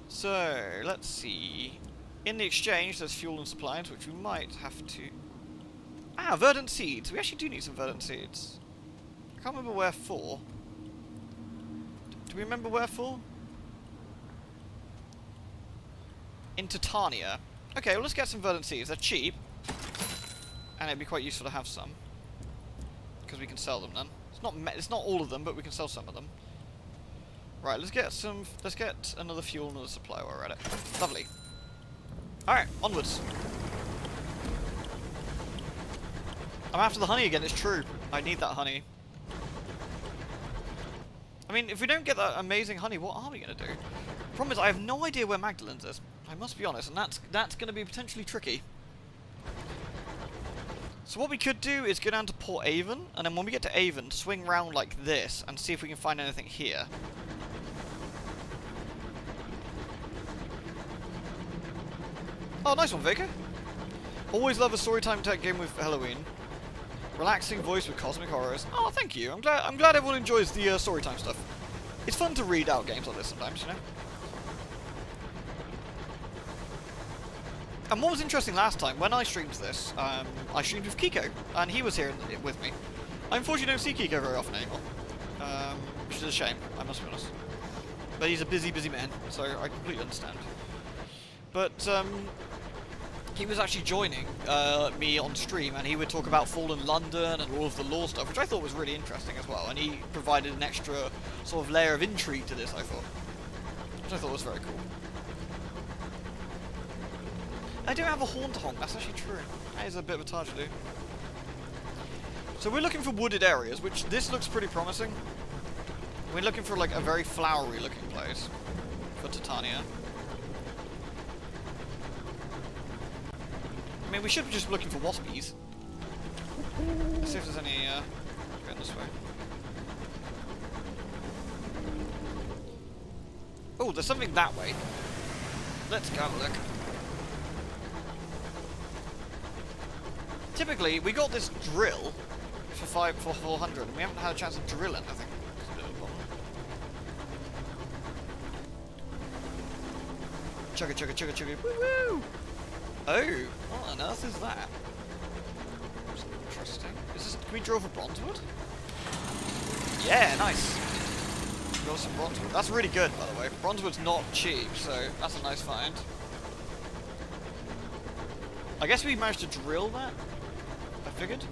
So, let's see. In the exchange, there's fuel and supplies, which we might have to... Ah, verdant seeds. We actually do need some verdant seeds. I can't remember where for. Do we remember where for? In Titania. Okay, well, let's get some verdant seeds. They're cheap. And it'd be quite useful to have some. Because we can sell them then. It's not all of them, but we can sell some of them. Right, let's get another fuel and another supply while we're at it. Lovely. Alright, onwards. I'm after the honey again, it's true. I need that honey. I mean, if we don't get that amazing honey, what are we going to do? Problem is, I have no idea where Magdalen's is. I must be honest, and that's going to be potentially tricky. So what we could do is go down to Port Avon, and then when we get to Avon, swing round like this, and see if we can find anything here. Oh, nice one, Vega. Always love a storytime tech game with Halloween. Relaxing voice with cosmic horrors. Oh, thank you. I'm glad everyone enjoys the storytime stuff. It's fun to read out games like this sometimes, you know. And what was interesting last time, when I streamed this, I streamed with Kiko, and he was here with me. I unfortunately don't see Kiko very often anymore, which is a shame, I must be honest. But he's a busy, busy man, so I completely understand. But he was actually joining me on stream, and he would talk about Fallen London and all of the lore stuff, which I thought was really interesting as well, and he provided an extra sort of layer of intrigue to this, I thought, which I thought was very cool. I do have a horn to honk, that's actually true. That is a bit of a tragedy. So we're looking for wooded areas, which this looks pretty promising. We're looking for like a very flowery looking place for Titania. I mean, we should be just looking for waspies. Let's see if there's any, going this way. Oh, there's something that way. Let's go have a look. Typically, we got this drill for 400, and we haven't had a chance to drill anything. It's a bit of a problem. Chugga chugga chugga chugga. Woo woo! Oh, what on earth is that? That's interesting. Is this? Can we draw for Bronzewood? Yeah, nice. Draw some Bronzewood. That's really good, by the way. Bronzewood's not cheap, so that's a nice find. I guess we managed to drill that. I figured.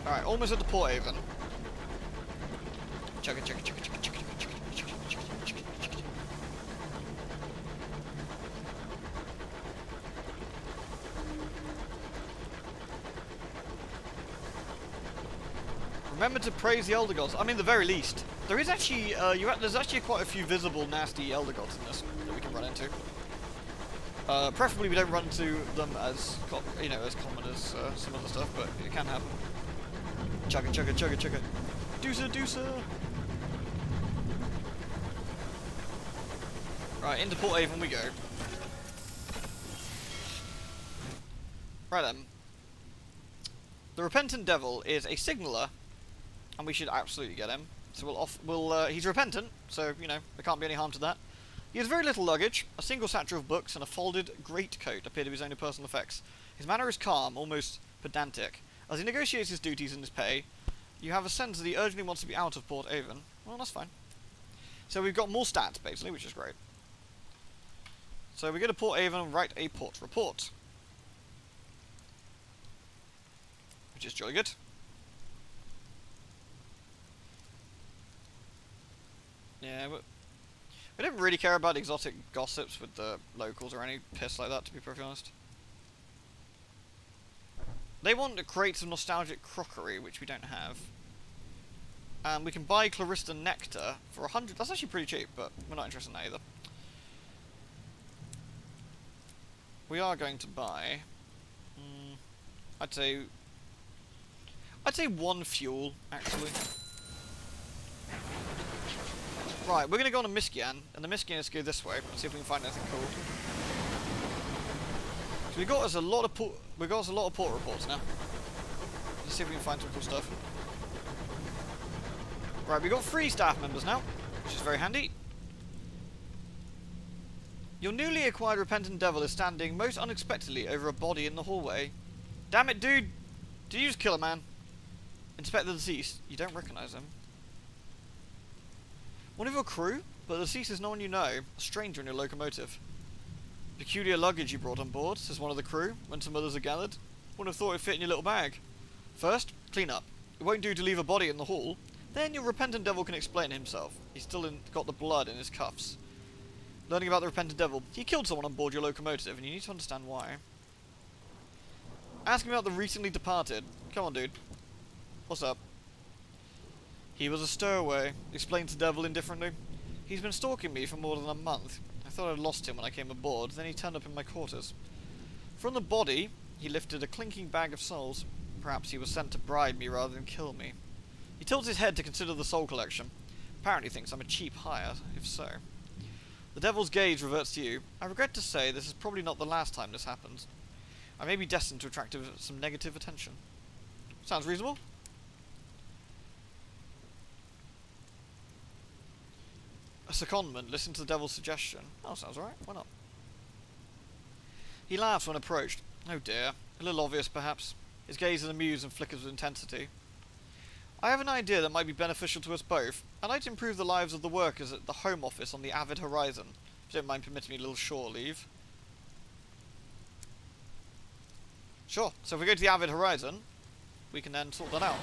Alright, almost at the Port Avon. Chugga chugga chugga chugga chugga chugga chugga chugga chugga chugga. Remember to praise the Elder Gods. I mean, the very least. There is actually, there's actually quite a few visible nasty Elder Gods in this that we can run into. Preferably we don't run into them as, you know, as common as some other stuff, but it can happen. Chugga chugga chugga chugga. Doosa doosa! Right, into Port Avon we go. Right then. The Repentant Devil is a signaller, and we should absolutely get him. So he's repentant, so, you know, there can't be any harm to that. He has very little luggage, a single satchel of books, and a folded greatcoat appear to be his only personal effects. His manner is calm, almost pedantic. As he negotiates his duties and his pay, you have a sense that he urgently wants to be out of Port Avon. Well, that's fine. So we've got more stats, basically, which is great. So we go to Port Avon and write a port report. Which is jolly good. Yeah, but we don't really care about exotic gossips with the locals or any piss like that, to be perfectly honest. They want to create some nostalgic crockery, which we don't have. And we can buy Clarista Nectar for 100. That's actually pretty cheap, but we're not interested in that either. We are going to buy... I'd say 1 fuel, actually. Right, we're going to go on a Miskian, and the Miskian is go this way, and see if we can find anything cool. So we got us a lot of port reports now. Let's see if we can find some cool stuff. Right, we got 3 staff members now, which is very handy. Your newly acquired Repentant Devil is standing most unexpectedly over a body in the hallway. Damn it, dude! Did you just kill a man? Inspect the deceased. You don't recognise him. One of your crew, but the deceased is no one you know, a stranger in your locomotive. Peculiar luggage you brought on board, says one of the crew, when some others are gathered. Wouldn't have thought it'd fit in your little bag. First, clean up. It won't do to leave a body in the hall. Then your Repentant Devil can explain himself. He's still got the blood in his cuffs. Learning about the repentant devil. He killed someone on board your locomotive, and you need to understand why. Asking about the recently departed. Come on, dude. What's up? He was a stowaway, explains the devil indifferently. He's been stalking me for more than a month. I thought I'd lost him when I came aboard, then he turned up in my quarters. From the body, he lifted a clinking bag of souls. Perhaps he was sent to bribe me rather than kill me. He tilts his head to consider the soul collection. Apparently thinks I'm a cheap hire, if so. The devil's gaze reverts to you. I regret to say this is probably not the last time this happens. I may be destined to attract some negative attention. Sounds reasonable? A secondment, listen to the devil's suggestion. Oh, sounds alright, why not? He laughs when approached. Oh dear, a little obvious perhaps. His gaze is amused and flickers with intensity. I have an idea that might be beneficial to us both. I'd like to improve the lives of the workers at the Home Office on the Avid Horizon. If you don't mind permitting me a little shore leave. Sure, so if we go to the Avid Horizon, we can then sort that out.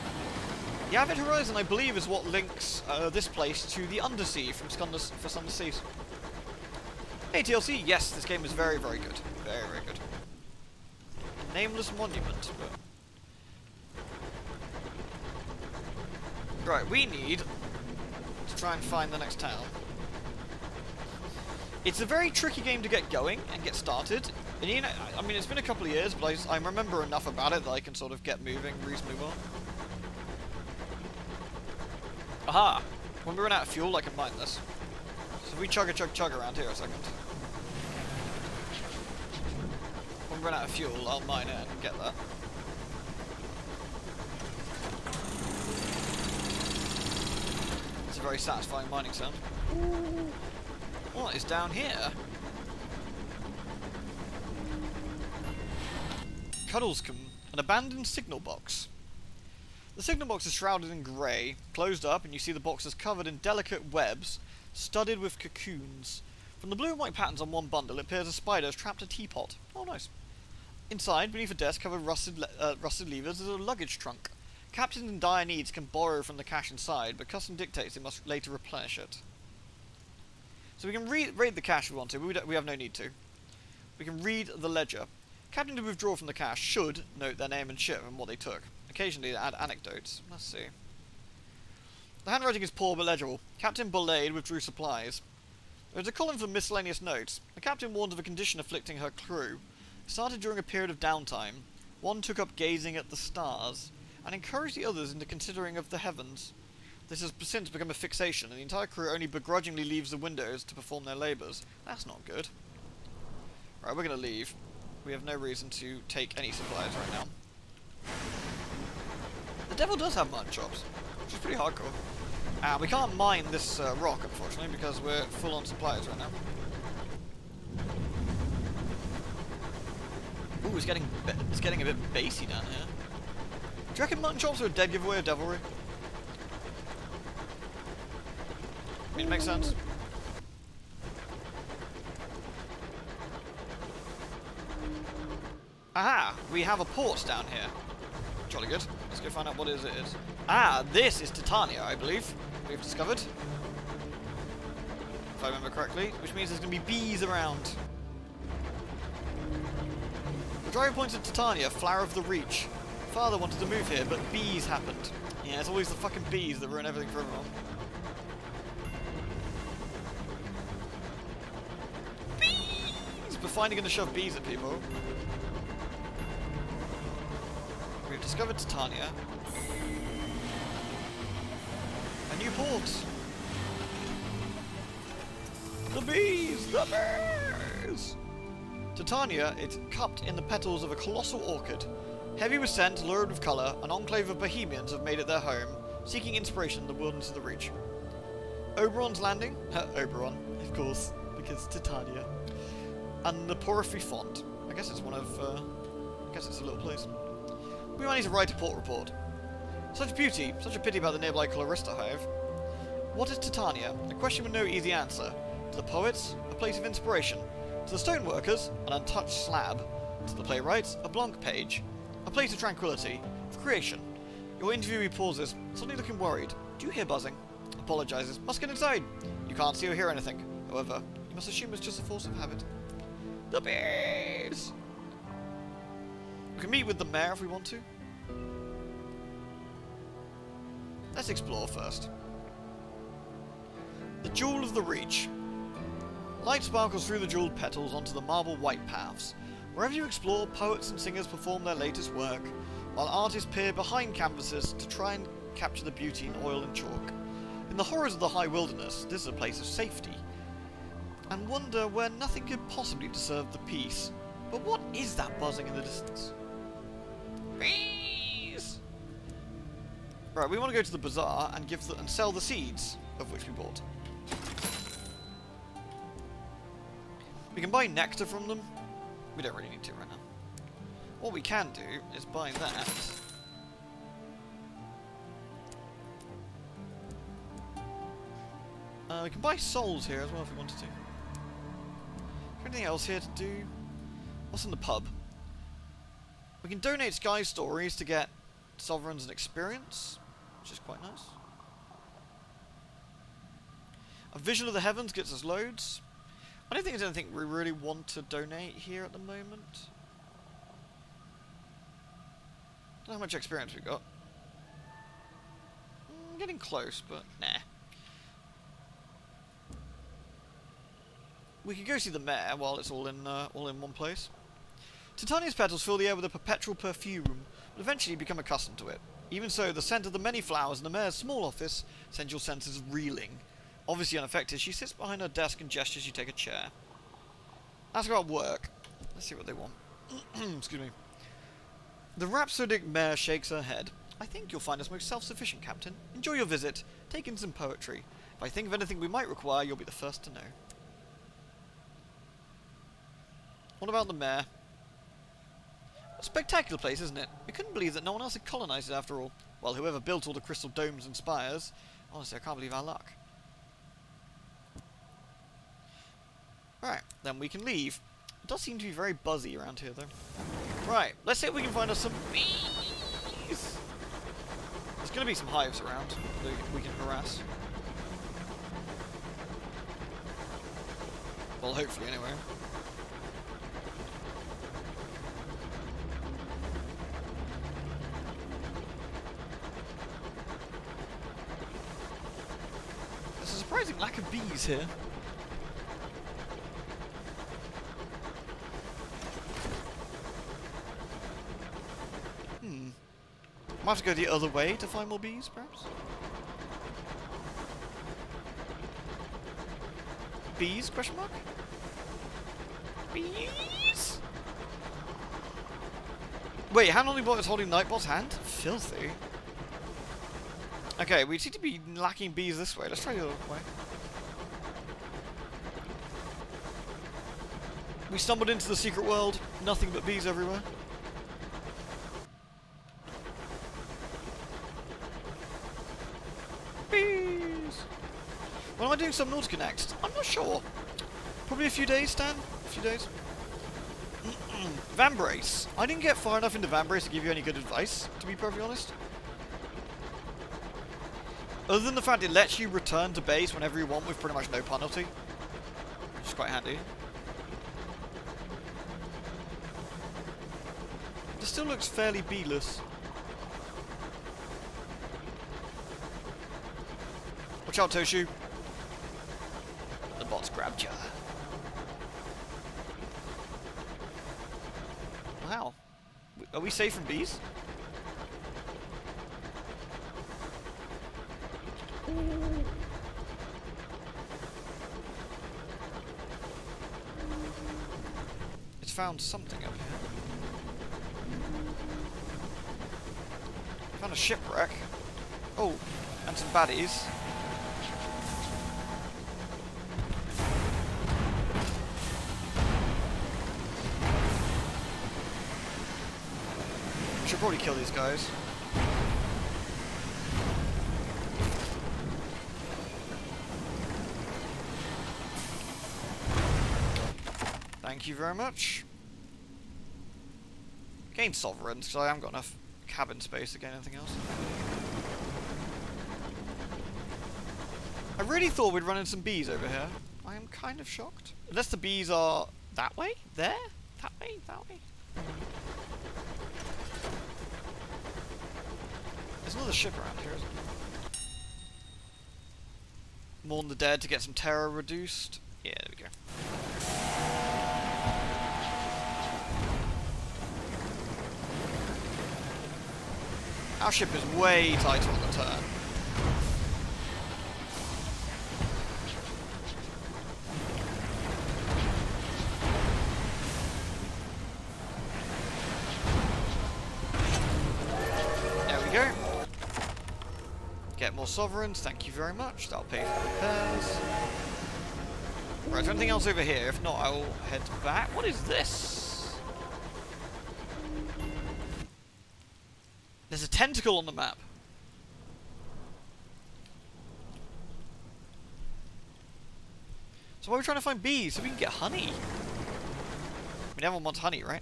The Avid Horizon, I believe, is what links this place to the Undersea from Sunless Skies. Hey TLC, yes, this game is very, very good. Very, very good. Nameless monument. Right, we need to try and find the next town. It's a very tricky game to get going and get started. And you know, I mean, it's been a couple of years, but I remember enough about it that I can sort of get moving reasonably well. Aha! When we run out of fuel, I can mine this. So if we chug around here a second. When we run out of fuel, I'll mine it and get that. It's a very satisfying mining sound. What is down here? Cuddlescombe, an abandoned signal box. The signal box is shrouded in grey, closed up, and you see the box is covered in delicate webs, studded with cocoons. From the blue and white patterns on one bundle, it appears a spider has trapped a teapot. Oh, nice. Inside, beneath a desk covered rusted levers, is a luggage trunk. Captains in dire needs can borrow from the cash inside, but custom dictates they must later replenish it. So we can raid the cash if we want to, but we have no need to. We can read the ledger. Captain to withdraw from the cash should note their name and ship and what they took. Occasionally they add anecdotes. Let's see. The handwriting is poor but legible. Captain Bolade withdrew supplies. There is a column for miscellaneous notes. The captain warned of a condition afflicting her crew. It started during a period of downtime. One took up gazing at the stars, and encouraged the others into considering of the heavens. This has since become a fixation, and the entire crew only begrudgingly leaves the windows to perform their labours. That's not good. Right, we're going to leave. We have no reason to take any supplies right now. The devil does have mine shops, which is pretty hardcore. And we can't mine this rock, unfortunately, because we're full on supplies right now. Ooh, it's getting a bit bassy down here. Do you reckon mutton chops are a dead giveaway of devilry? I mean, it makes sense. Aha! We have a port down here. Jolly good. Let's go find out what it is. Ah, this is Titania, I believe. We've discovered. If I remember correctly. Which means there's going to be bees around. The driver points at Titania, flower of the reach. Father wanted to move here, but bees happened. Yeah, it's always the fucking bees that ruin everything for everyone. Bees! We're finally going to shove bees at people. We've discovered Titania. A new port. The bees! The bees! Titania, it's cupped in the petals of a colossal orchid. Heavy with scent, lurid with colour, an enclave of bohemians have made it their home, seeking inspiration in the wilderness of the Reach. Oberon's Landing? Oberon, of course, because Titania. And the Porphyry Font. I guess it's one of, I guess it's a little place. We might need to write a port report. Such beauty, such a pity about the nearby Clarista hive. What is Titania? A question with no easy answer. To the poets, a place of inspiration. To the stoneworkers, an untouched slab. To the playwrights, a blank page. A place of tranquility, of creation. Your interviewee pauses, suddenly looking worried. Do you hear buzzing? Apologises. Must get inside. You can't see or hear anything. However, You must assume it's just a force of habit. The bees! We can meet with the mayor if we want to. Let's explore first. The Jewel of the Reach. Light sparkles through the jeweled petals onto the marble white paths. Wherever you explore, poets and singers perform their latest work, while artists peer behind canvases to try and capture the beauty in oil and chalk. In the horrors of the high wilderness, this is a place of safety, and wonder where nothing could possibly disturb the peace. But what is that buzzing in the distance? Bees! Right, we want to go to the bazaar and and sell the seeds, of which we bought. We can buy nectar from them. We don't really need to right now. What we can do is buy that. We can buy souls here as well if we wanted to. Is there anything else here to do? What's in the pub? We can donate Sky Stories to get sovereigns and experience, which is quite nice. A Vision of the Heavens gets us loads. I don't think there's anything we really want to donate here at the moment. Don't know how much experience we got. Getting close, but nah. We could go see the mayor while it's all in one place. Titania's petals fill the air with a perpetual perfume, but eventually you become accustomed to it. Even so, the scent of the many flowers in the mayor's small office sends your senses reeling. Obviously unaffected, she sits behind her desk and gestures you take a chair. Ask about work. Let's see what they want. Excuse me. The rhapsodic mayor shakes her head. I think you'll find us most self-sufficient, Captain. Enjoy your visit. Take in some poetry. If I think of anything we might require, you'll be the first to know. What about the mayor? A spectacular place, isn't it? We couldn't believe that no one else had colonised it after all. Well, whoever built all the crystal domes and spires. Honestly, I can't believe our luck. Right, then we can leave. It does seem to be very buzzy around here, though. Right, let's see if we can find us some bees. There's going to be some hives around that we can harass. Well, hopefully, anyway. There's a surprising lack of bees here. Might have to go the other way to find more bees, perhaps? Bees? Question mark? Bees? Wait, Hannibal is holding Nightbot's hand? Filthy. Okay, we seem to be lacking bees this way. Let's try the other way. We stumbled into the secret world. Nothing but bees everywhere. When am I doing Subnautica next? I'm not sure. Probably a few days, Stan. A few days. Vambrace. I didn't get far enough into Vambrace to give you any good advice, to be perfectly honest. Other than the fact it lets you return to base whenever you want with pretty much no penalty. Which is quite handy. This still looks fairly beeless. Watch out, Toshu. The bots grabbed ya. Wow. Are we safe from bees? It's found something up here. Found a shipwreck. Oh, and some baddies. Should probably kill these guys. Thank you very much. Gain sovereigns, because I haven't got enough cabin space to gain anything else. I really thought we'd run into some bees over here. I am kind of shocked. Unless the bees are that way? There? That way? That way? There's another ship around here, isn't there? Mourn the dead to get some terror reduced. Yeah, there we go. Our ship is way tighter on the turn. There we go. Get more sovereigns, thank you very much. That'll pay for repairs. Right, is there anything else over here? If not, I'll head back. What is this? There's a tentacle on the map. So why are we trying to find bees? So we can get honey. I mean, everyone wants honey, right?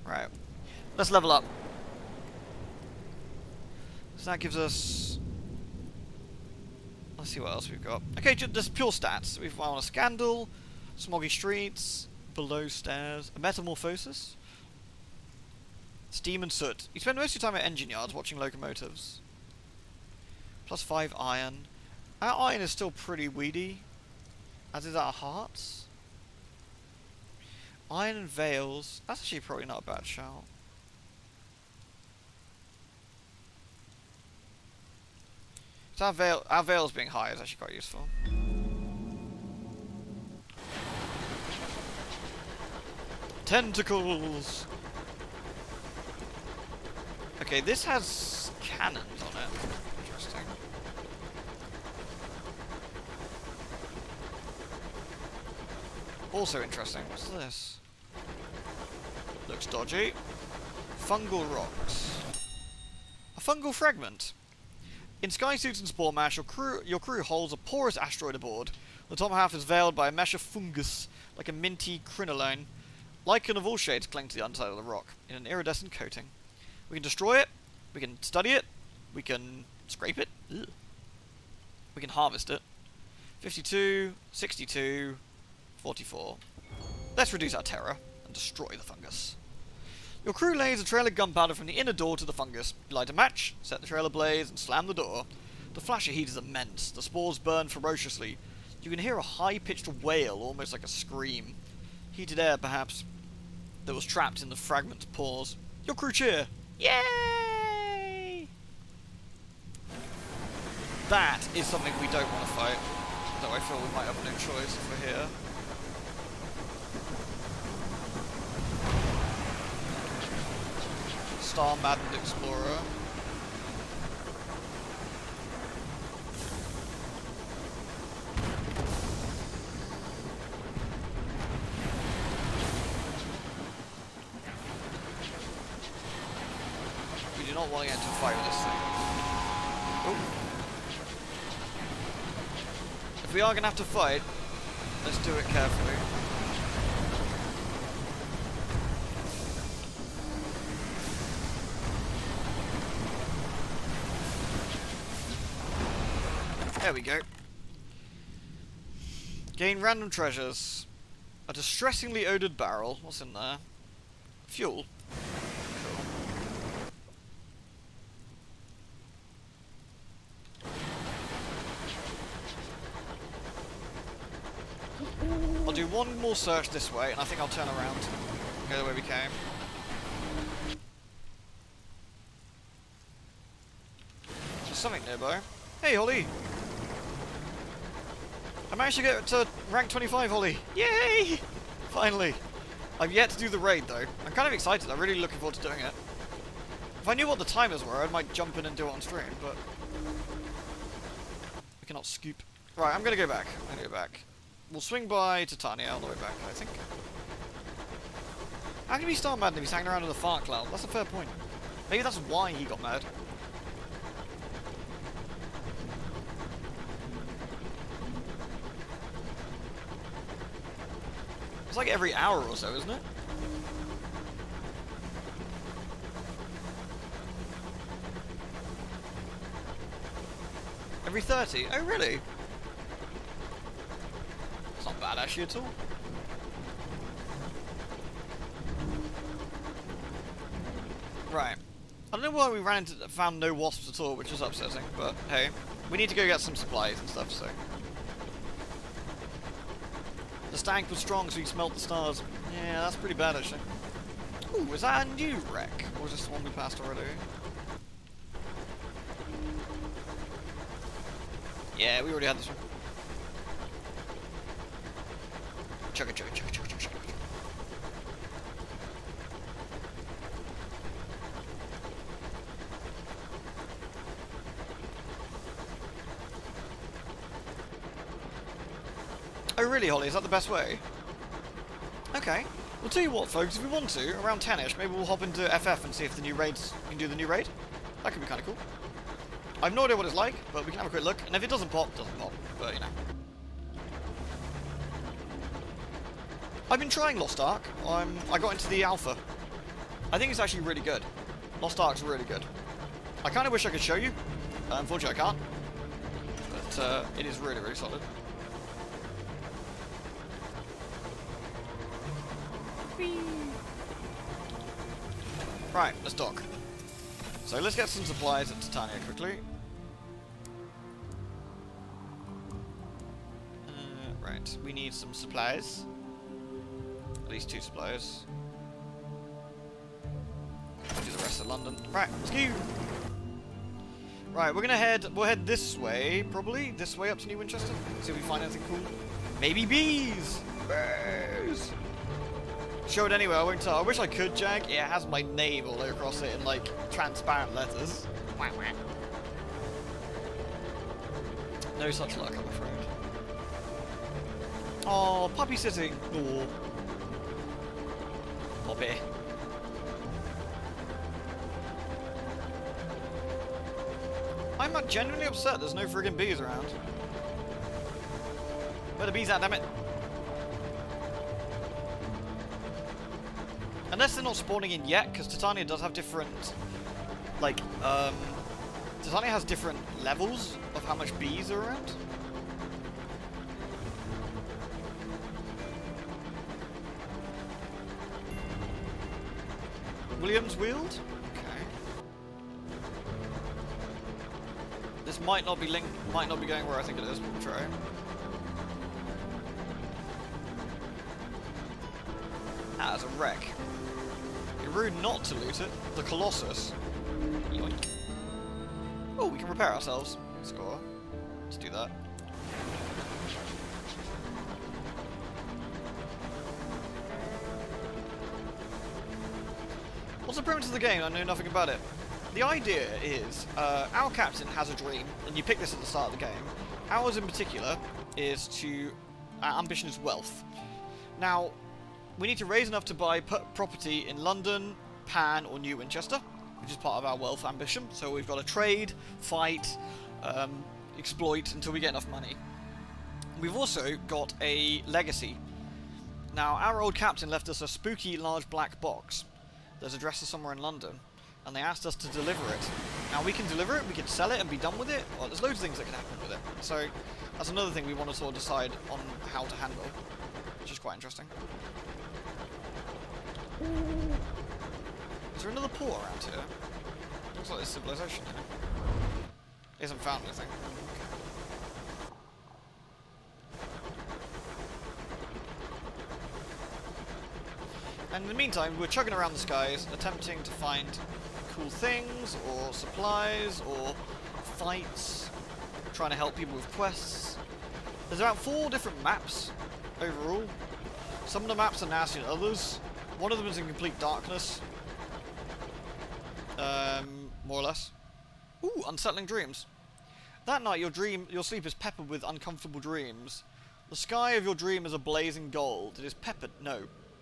Right. Let's level up. So that gives us... Let's see what else we've got. Okay, just pure stats. We've found a scandal, smoggy streets, below stairs, a metamorphosis, steam and soot. You spend most of your time at engine yards watching locomotives. +5 iron. Our iron is still pretty weedy, as is our hearts. Iron and veils. That's actually probably not a bad shout. So our veils being high is actually quite useful. Tentacles! Okay, this has cannons on it. Interesting. Also interesting. What's this? Looks dodgy. Fungal rocks. A fungal fragment. In sky suits and spore mash, your crew holds a porous asteroid aboard. The top half is veiled by a mesh of fungus, like a minty crinoline. Lichen of all shades cling to the underside of the rock, in an iridescent coating. We can destroy it, we can study it, we can scrape it, ugh. We can harvest it. 52, 62, 44. Let's reduce our terror and destroy the fungus. Your crew lays a trail of gunpowder from the inner door to the fungus. You light a match, set the trail ablaze, and slam the door. The flash of heat is immense. The spores burn ferociously. You can hear a high-pitched wail, almost like a scream. Heated air, perhaps, that was trapped in the fragment pores. Your crew cheer. Yay! That is something we don't want to fight. Though I feel we might have no choice if we're here. Star-maddened explorer. We do not want to get into a fight with this thing. Oh. If we are going to have to fight, let's do it carefully. There we go. Gain random treasures. A distressingly odoured barrel. What's in there? Fuel. Cool. I'll do one more search this way, and I think I'll turn around and go the way we came. There's something nearby. Hey, Holly! I managed to get to rank 25, Holly! Yay! Finally! I've yet to do the raid, though. I'm kind of excited. I'm really looking forward to doing it. If I knew what the timers were, I might jump in and do it on stream, but... we cannot scoop. Right, I'm gonna go back. I'm gonna go back. We'll swing by Titania on the way back, I think. How can he be star mad if he's hanging around in the fart cloud? That's a fair point. Maybe that's why he got mad. It's like every hour or so, isn't it? Every 30? Oh, really? bad actually at all. Right. I don't know why we found no wasps at all, which is upsetting, but hey. We need to go get some supplies and stuff, so. The stank was strong, so you smelt the stars. Yeah, that's pretty bad actually. Ooh, is that a new wreck? Or was this the one we passed already? Yeah, we already had this one. Chugga chugga chugga chugga chugga chugga. Oh really, Holly? Is that the best way? Okay. We'll tell you what, folks. If we want to, around 10ish, maybe we'll hop into FF and see if the new raids can do the new raid. That could be kind of cool. I have no idea what it's like, but we can have a quick look. And if it doesn't pop, it doesn't pop. But you know. I've been trying Lost Ark. I got into the alpha. I think it's actually really good. Lost Ark's really good. I kind of wish I could show you. Unfortunately, I can't. But it is really, really solid. Right, let's dock. So let's get some supplies at Titania quickly. Right, we need some supplies. At least 2 supplies. Do the rest of London. Right, let's go! Right, we'll head this way, probably. This way up to New Winchester. See if we find anything cool. Maybe bees! Bees! Show it anyway, I won't tell. I wish I could, Jag. It has my name all across it in, like, transparent letters. No such luck, I'm afraid. Oh, puppy sitting. Oh. Puppy. I'm not genuinely upset there's no friggin' bees around. Where the bees at, damn it? Unless they're not spawning in yet, because Titania does have different, like, Titania has different levels of how much bees are around. Williams Weald? Okay. This might not be going where I think it is, but we'll try. As a wreck. You're rude not to loot it. The Colossus. Yoink. Oh, we can repair ourselves. Score. Let's do that. What's the premise of the game? I know nothing about it. The idea is, our captain has a dream, and you pick this at the start of the game. Ours in particular is to... our ambition is wealth. Now, we need to raise enough to buy property in London, Pan, or New Winchester, which is part of our wealth ambition. So we've got to trade, fight, exploit until we get enough money. We've also got a legacy. Now, our old captain left us a spooky large black box that's addressed to somewhere in London, and they asked us to deliver it. Now, we can deliver it, we can sell it and be done with it. Well, there's loads of things that can happen with it. So that's another thing we want to sort of decide on how to handle, which is quite interesting. Is there another port around here? Looks like there's civilization here. He hasn't found anything. And in the meantime, we're chugging around the skies, attempting to find cool things, or supplies, or fights, trying to help people with quests. There's about 4 different maps overall. Some of the maps are nastier than others. One of them is in complete darkness. More or less. Ooh, unsettling dreams. That night your sleep is peppered with uncomfortable dreams. The sky of your dream is a blazing gold. It is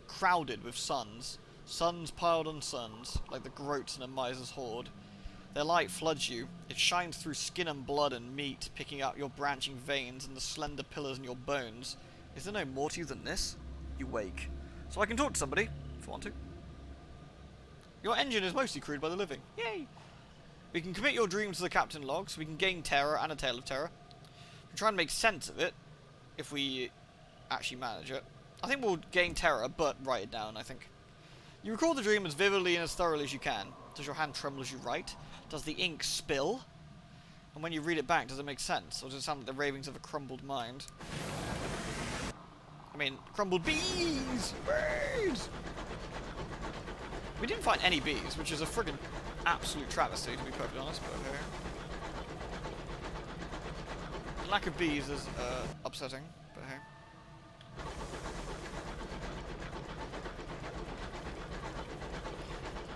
crowded with suns. Suns piled on suns, like the groats in a miser's hoard. Their light floods you. It shines through skin and blood and meat, picking out your branching veins and the slender pillars in your bones. Is there no more to you than this? You wake. So I can talk to somebody, if you want to. Your engine is mostly crewed by the living. Yay! We can commit your dream to the captain log, so we can gain terror and a tale of terror. We try and make sense of it, if we actually manage it. I think we'll gain terror, but write it down, I think. You recall the dream as vividly and as thoroughly as you can. Does your hand tremble as you write? Does the ink spill? And when you read it back, does it make sense? Or does it sound like the ravings of a crumbled mind? I mean, crumbled bees! Birds! We didn't find any bees, which is a friggin' absolute travesty, to be perfectly honest, but okay. The lack of bees is upsetting, but hey.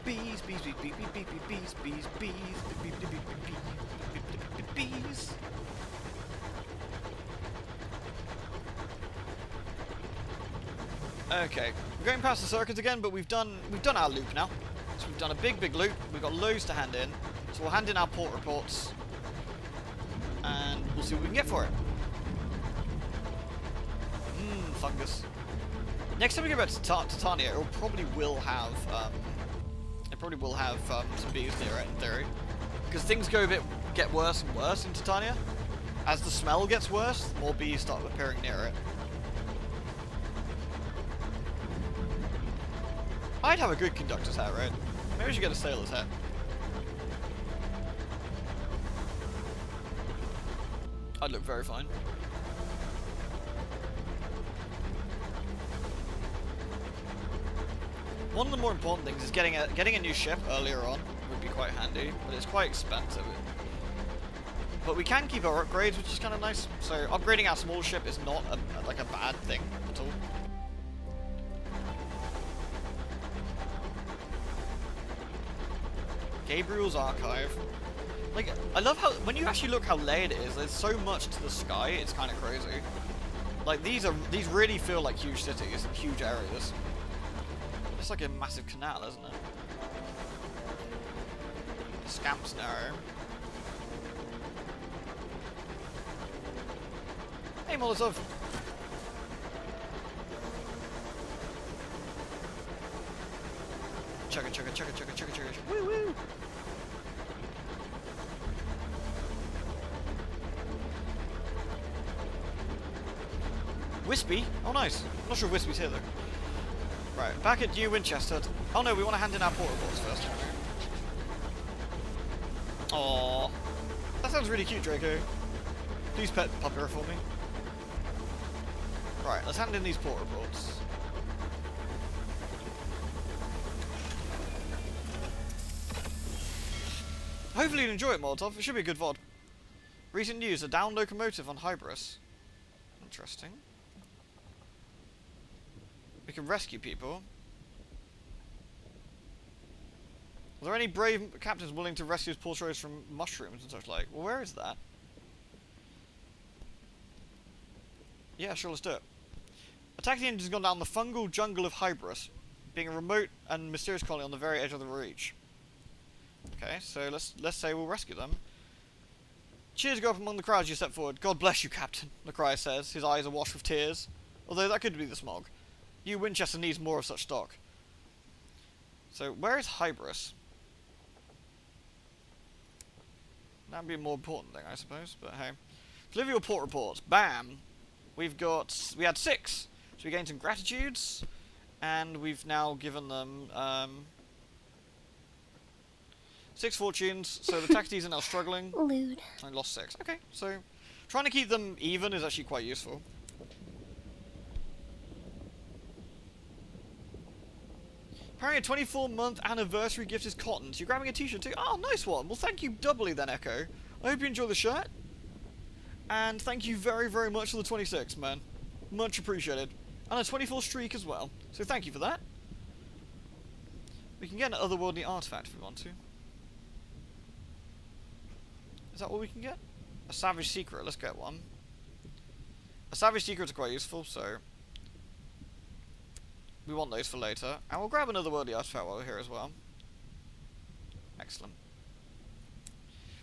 Bees, bees, bees, bees, bees, bees, bees, bees, bees, bees, bees, bees. Okay, we're going past the circuit again, but we've done our loop now. So we've done a big loop. We've got loads to hand in. So we'll hand in our port reports, and we'll see what we can get for it. Fungus. Next time we go back to Titania, it probably will have some bees near it in theory, because things get worse and worse in Titania. As the smell gets worse, more bees start appearing near it. I'd have a good conductor's hat, right? Maybe we should get a sailor's hat. I'd look very fine. One of the more important things is getting a new ship earlier on would be quite handy, but it's quite expensive. But we can keep our upgrades, which is kind of nice. So upgrading our small ship is not like a bad thing at all. Gabriel's Archive. Like, I love how, when you actually look how layered it is, there's so much to the sky, it's kind of crazy. Like, these really feel like huge cities and huge areas. It's like a massive canal, isn't it? Scamp's Narrow. Hey, Molotov! Chugga chugga chugga chugga chugga chugga. Woo woo! Wispy? Oh nice. Not sure if Wispy's here though. Right, back at New Winchester. Oh no, we want to hand in our port reports first. Aww. That sounds really cute, Draco. Please pet Puppera for me. Right, let's hand in these port reports. Hopefully you enjoy it, Molotov. It should be a good VOD. Recent news, a down locomotive on Hybris. Interesting. We can rescue people. Are there any brave captains willing to rescue portraits from mushrooms and such like? Well, where is that? Yeah, sure, let's do it. Attack the engine has gone down the fungal jungle of Hybris, being a remote and mysterious colony on the very edge of the reach. Okay, so let's say we'll rescue them. Cheers go up among the crowds you step forward. God bless you, Captain, Lacroix says, his eyes awash with tears. Although that could be the smog. New Winchester needs more of such stock. So, where is Hybris? That'd be a more important thing, I suppose, but hey. Deliver your port reports. Bam! We had 6. So we gained some gratitudes, and we've now given them 6 fortunes, so the taxis are now struggling. Lewd. I lost 6. Okay, so trying to keep them even is actually quite useful. Apparently a 24-month anniversary gift is cotton, so you're grabbing a t-shirt too? Oh, nice one! Well, thank you doubly then, Echo. I hope you enjoy the shirt. And thank you very, very much for the 26, man. Much appreciated. And a 24 streak as well. So thank you for that. We can get an otherworldly artifact if we want to. Is that all we can get? A savage secret. Let's get one. A savage secrets are quite useful, so we want those for later. And we'll grab another worldly artifact while we're here as well. Excellent.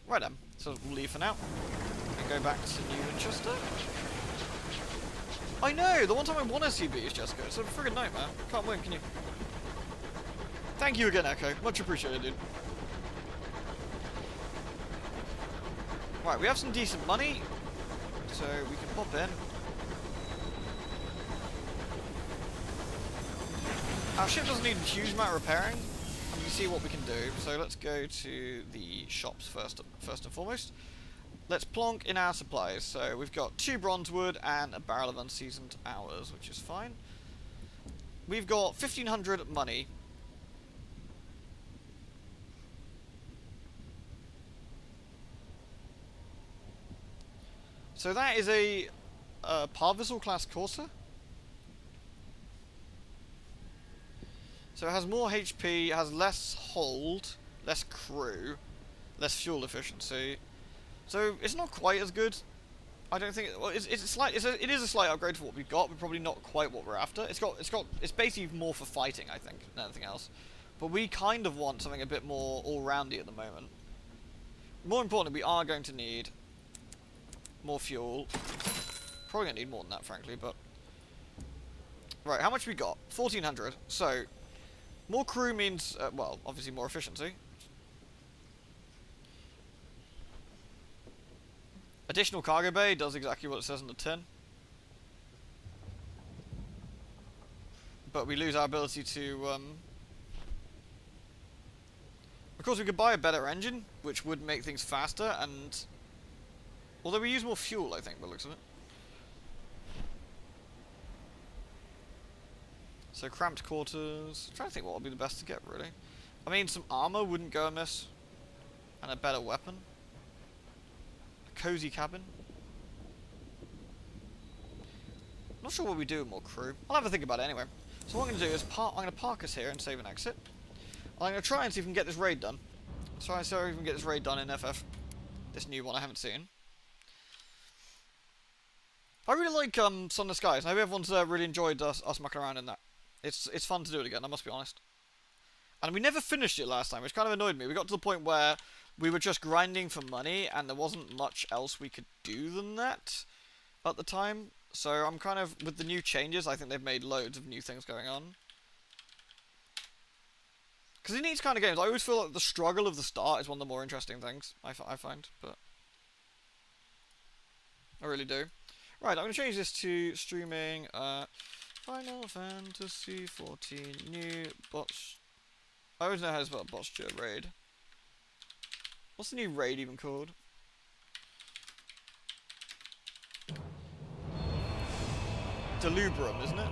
Right then. So we'll leave for now. And go back to New Winchester. I know! The one time I want to see bees, Jessica. It's a friggin' nightmare. Can't win, can you? Thank you again, Echo. Much appreciated, dude. Right, we have some decent money, so we can pop in. Our ship doesn't need a huge amount of repairing, and we can see what we can do. So let's go to the shops first and foremost. Let's plonk in our supplies. So we've got 2 bronze wood and a barrel of unseasoned hours, which is fine. We've got 1,500 money. So that is a Parvisal class courser. So it has more HP, has less hold, less crew, less fuel efficiency. So it's not quite as good. I don't think. Well, it is a slight upgrade for what we've got, but probably not quite what we're after. It's basically more for fighting, I think, than anything else. But we kind of want something a bit more all-roundy at the moment. More importantly, we are going to need more fuel. Probably gonna need more than that, frankly, but right. How much we got? 1,400. So more crew means, well, obviously more efficiency. Additional cargo bay does exactly what it says on the tin. But we lose our ability to, of course we could buy a better engine, which would make things faster, and although we use more fuel, I think, by the looks of it. So cramped quarters. I'm trying to think what would be the best to get, really. I mean, some armor wouldn't go amiss. And a better weapon. A cozy cabin. Not sure what we do with more crew. I'll have a think about it anyway. So what I'm going to do is I'm going to park us here and save an exit. I'm going to try and see if we can get this raid done. Try and see if we can get this raid done in FF. This new one I haven't seen. I really like Sunless Skies. I hope everyone's really enjoyed us mucking around in that. It's fun to do it again, I must be honest. And we never finished it last time, which kind of annoyed me. We got to the point where we were just grinding for money, and there wasn't much else we could do than that at the time. So I'm kind of, with the new changes, I think they've made loads of new things going on. Because in these kind of games, I always feel like the struggle of the start is one of the more interesting things, I find. But I really do. Right, I'm going to change this to streaming Final Fantasy 14 new bots. I always know how to spell posture raid. What's the new raid even called? Delubrum, isn't it?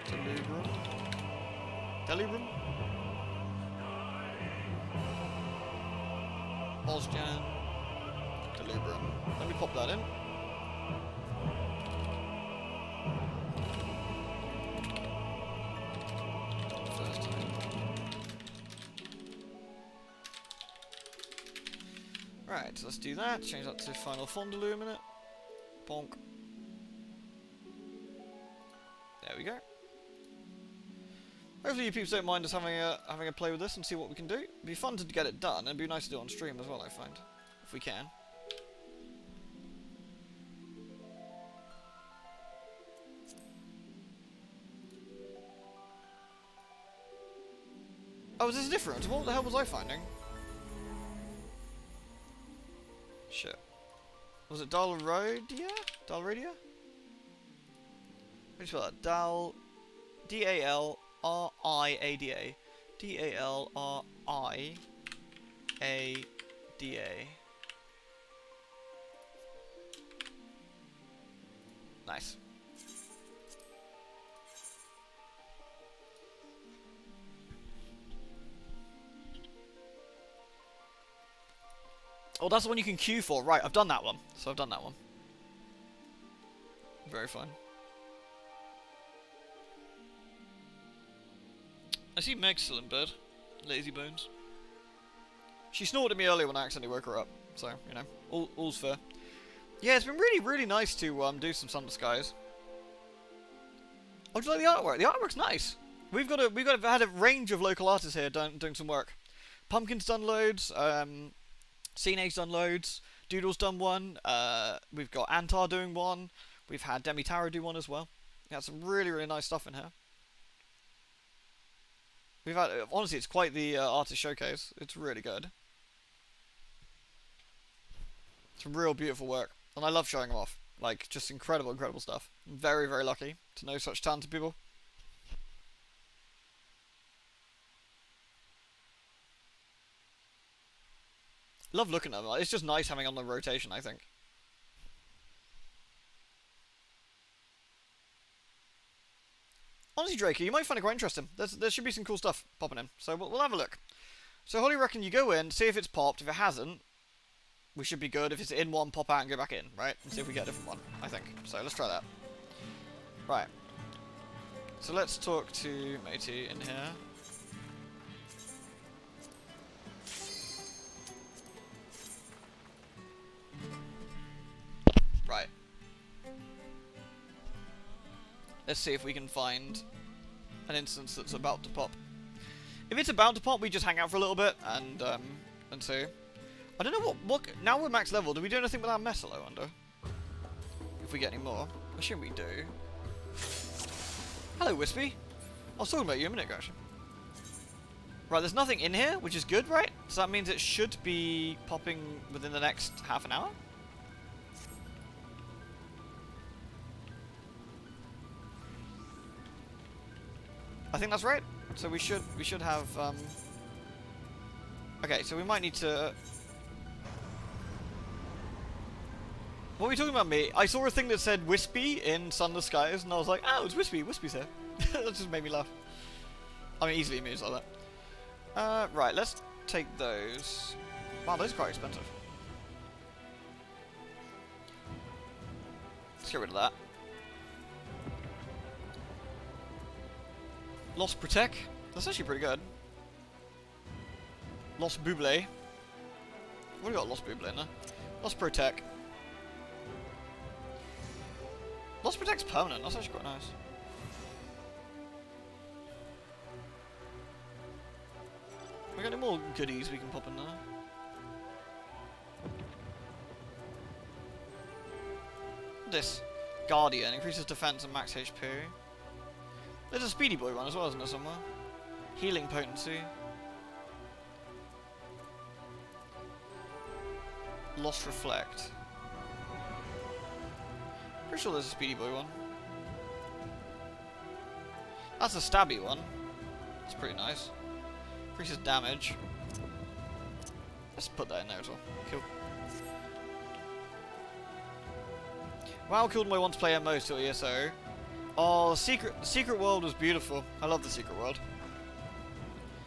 Delubrum? Delubrum? Ozjan. Delubrum. Let me pop that in. First time. Right, so let's do that. Change that to Final Fondaloo a minute. Bonk. There we go. Hopefully you peeps don't mind us having a play with this and see what we can do. It'd be fun to get it done, and it'd be nice to do it on stream as well, I find. If we can. Oh, is this different? What the hell was I finding? Shit. Was it Dalradia? Dalradia? How do you spell that? D-A-L-R-I-A-D-A. D-A-L-R-I-A-D-A. Nice. Oh, that's the one you can queue for. Right, I've done that one. So I've done that one. Very fun. I see Meg's still in bed. Lazy bones. She snored at me earlier when I accidentally woke her up. So, you know, all's fair. Yeah, it's been really, really nice to do some Sunless Skies. Oh, do you like the artwork? The artwork's nice. We've had a range of local artists here doing some work. Pumpkin's done loads. CNA's done loads. Doodle's done one. We've got Antar doing one. We've had Demi Taro do one as well. We had some really, really nice stuff in here. We've had, honestly, it's quite the artist showcase. It's really good. Some real beautiful work. And I love showing them off. Like, just incredible, incredible stuff. I'm very, very lucky to know such talented people. Love looking at them. It's just nice having on the rotation, I think. Honestly, Drakey, you might find it quite interesting. There should be some cool stuff popping in. So we'll have a look. So Holly reckon you go in, see if it's popped. If it hasn't, we should be good. If it's in one, pop out and go back in, right? And see if we get a different one, I think. So let's try that. Right. So let's talk to Matey in here. Right. Let's see if we can find an instance that's about to pop. If it's about to pop, we just hang out for a little bit and see. I don't know what now we're max level. Do we do anything with our metal, I wonder? If we get any more. I assume we do. Hello, Wispy. I was talking about you a minute ago, actually. Right, there's nothing in here, which is good, right? So that means it should be popping within the next half an hour. I think that's right. So we should have okay, so we might need to. What were you talking about, me? I saw a thing that said Wispy in Sunless Skies, and I was like, oh, it's Wispy. Wispy's here. That just made me laugh. I mean, easily amused like that. Right, let's take those. Wow, those are quite expensive. Let's get rid of that. Lost Protect. That's actually pretty good. Lost Buble. What do we got Lost Buble in there? Lost Protect. Lost Protect's permanent. That's actually quite nice. We got any more goodies we can pop in there? This Guardian increases defense and max HP. There's a Speedy Boy one as well, isn't there, somewhere? Healing potency. Lost Reflect. Pretty sure there's a Speedy Boy one. That's a stabby one. That's pretty nice. Increases damage. Let's put that in there as well. Cool. WoW killed my want to play MMOs till ESO. Oh, the Secret World was beautiful. I love the Secret World.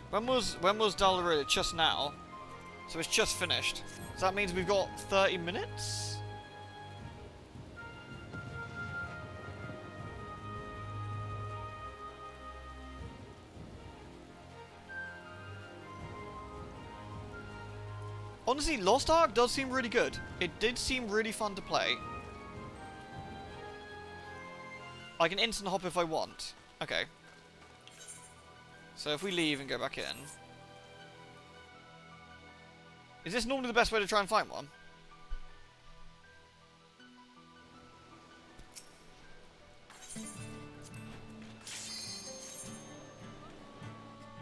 When was Dalaruda? Just now. So it's just finished. So that means we've got 30 minutes? Honestly, Lost Ark does seem really good. It did seem really fun to play. I can instant hop if I want. Okay. So if we leave and go back in. Is this normally the best way to try and find one?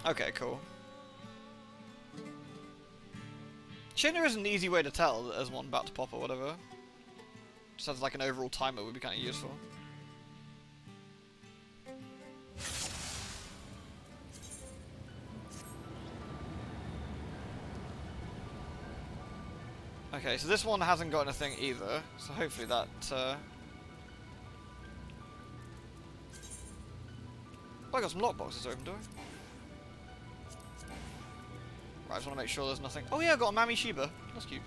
Okay, cool. Shame there isn't an easy way to tell that there's one about to pop or whatever. Just as like an overall timer would be kind of useful. Okay, so this one hasn't got anything either, so hopefully that, Oh, I got some lockboxes open, do I? Right, I just want to make sure there's nothing. Oh yeah, I got a Mammy Shiba. That's cute.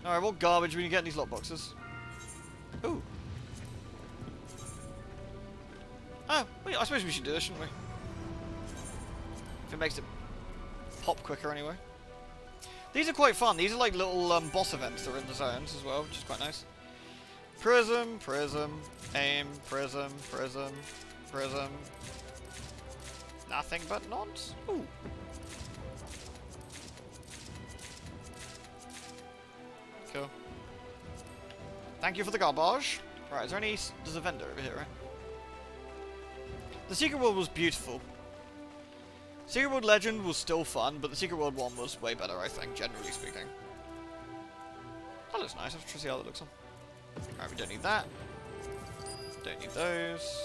Alright, what garbage will you get in these lockboxes? Ooh. Oh, wait, I suppose we should do this, shouldn't we? If it makes it pop quicker anyway. These are quite fun. These are like little boss events that are in the zones as well, which is quite nice. Prism, prism, aim, prism, prism, prism. Nothing but nods. Ooh. Cool. Thank you for the garbage. Right, is there any... There's a vendor over here, right? The Secret World was beautiful. Secret World Legend was still fun, but the Secret World 1 was way better, I think, generally speaking. That looks nice. Let's see how that looks on. Alright, we don't need that. Don't need those.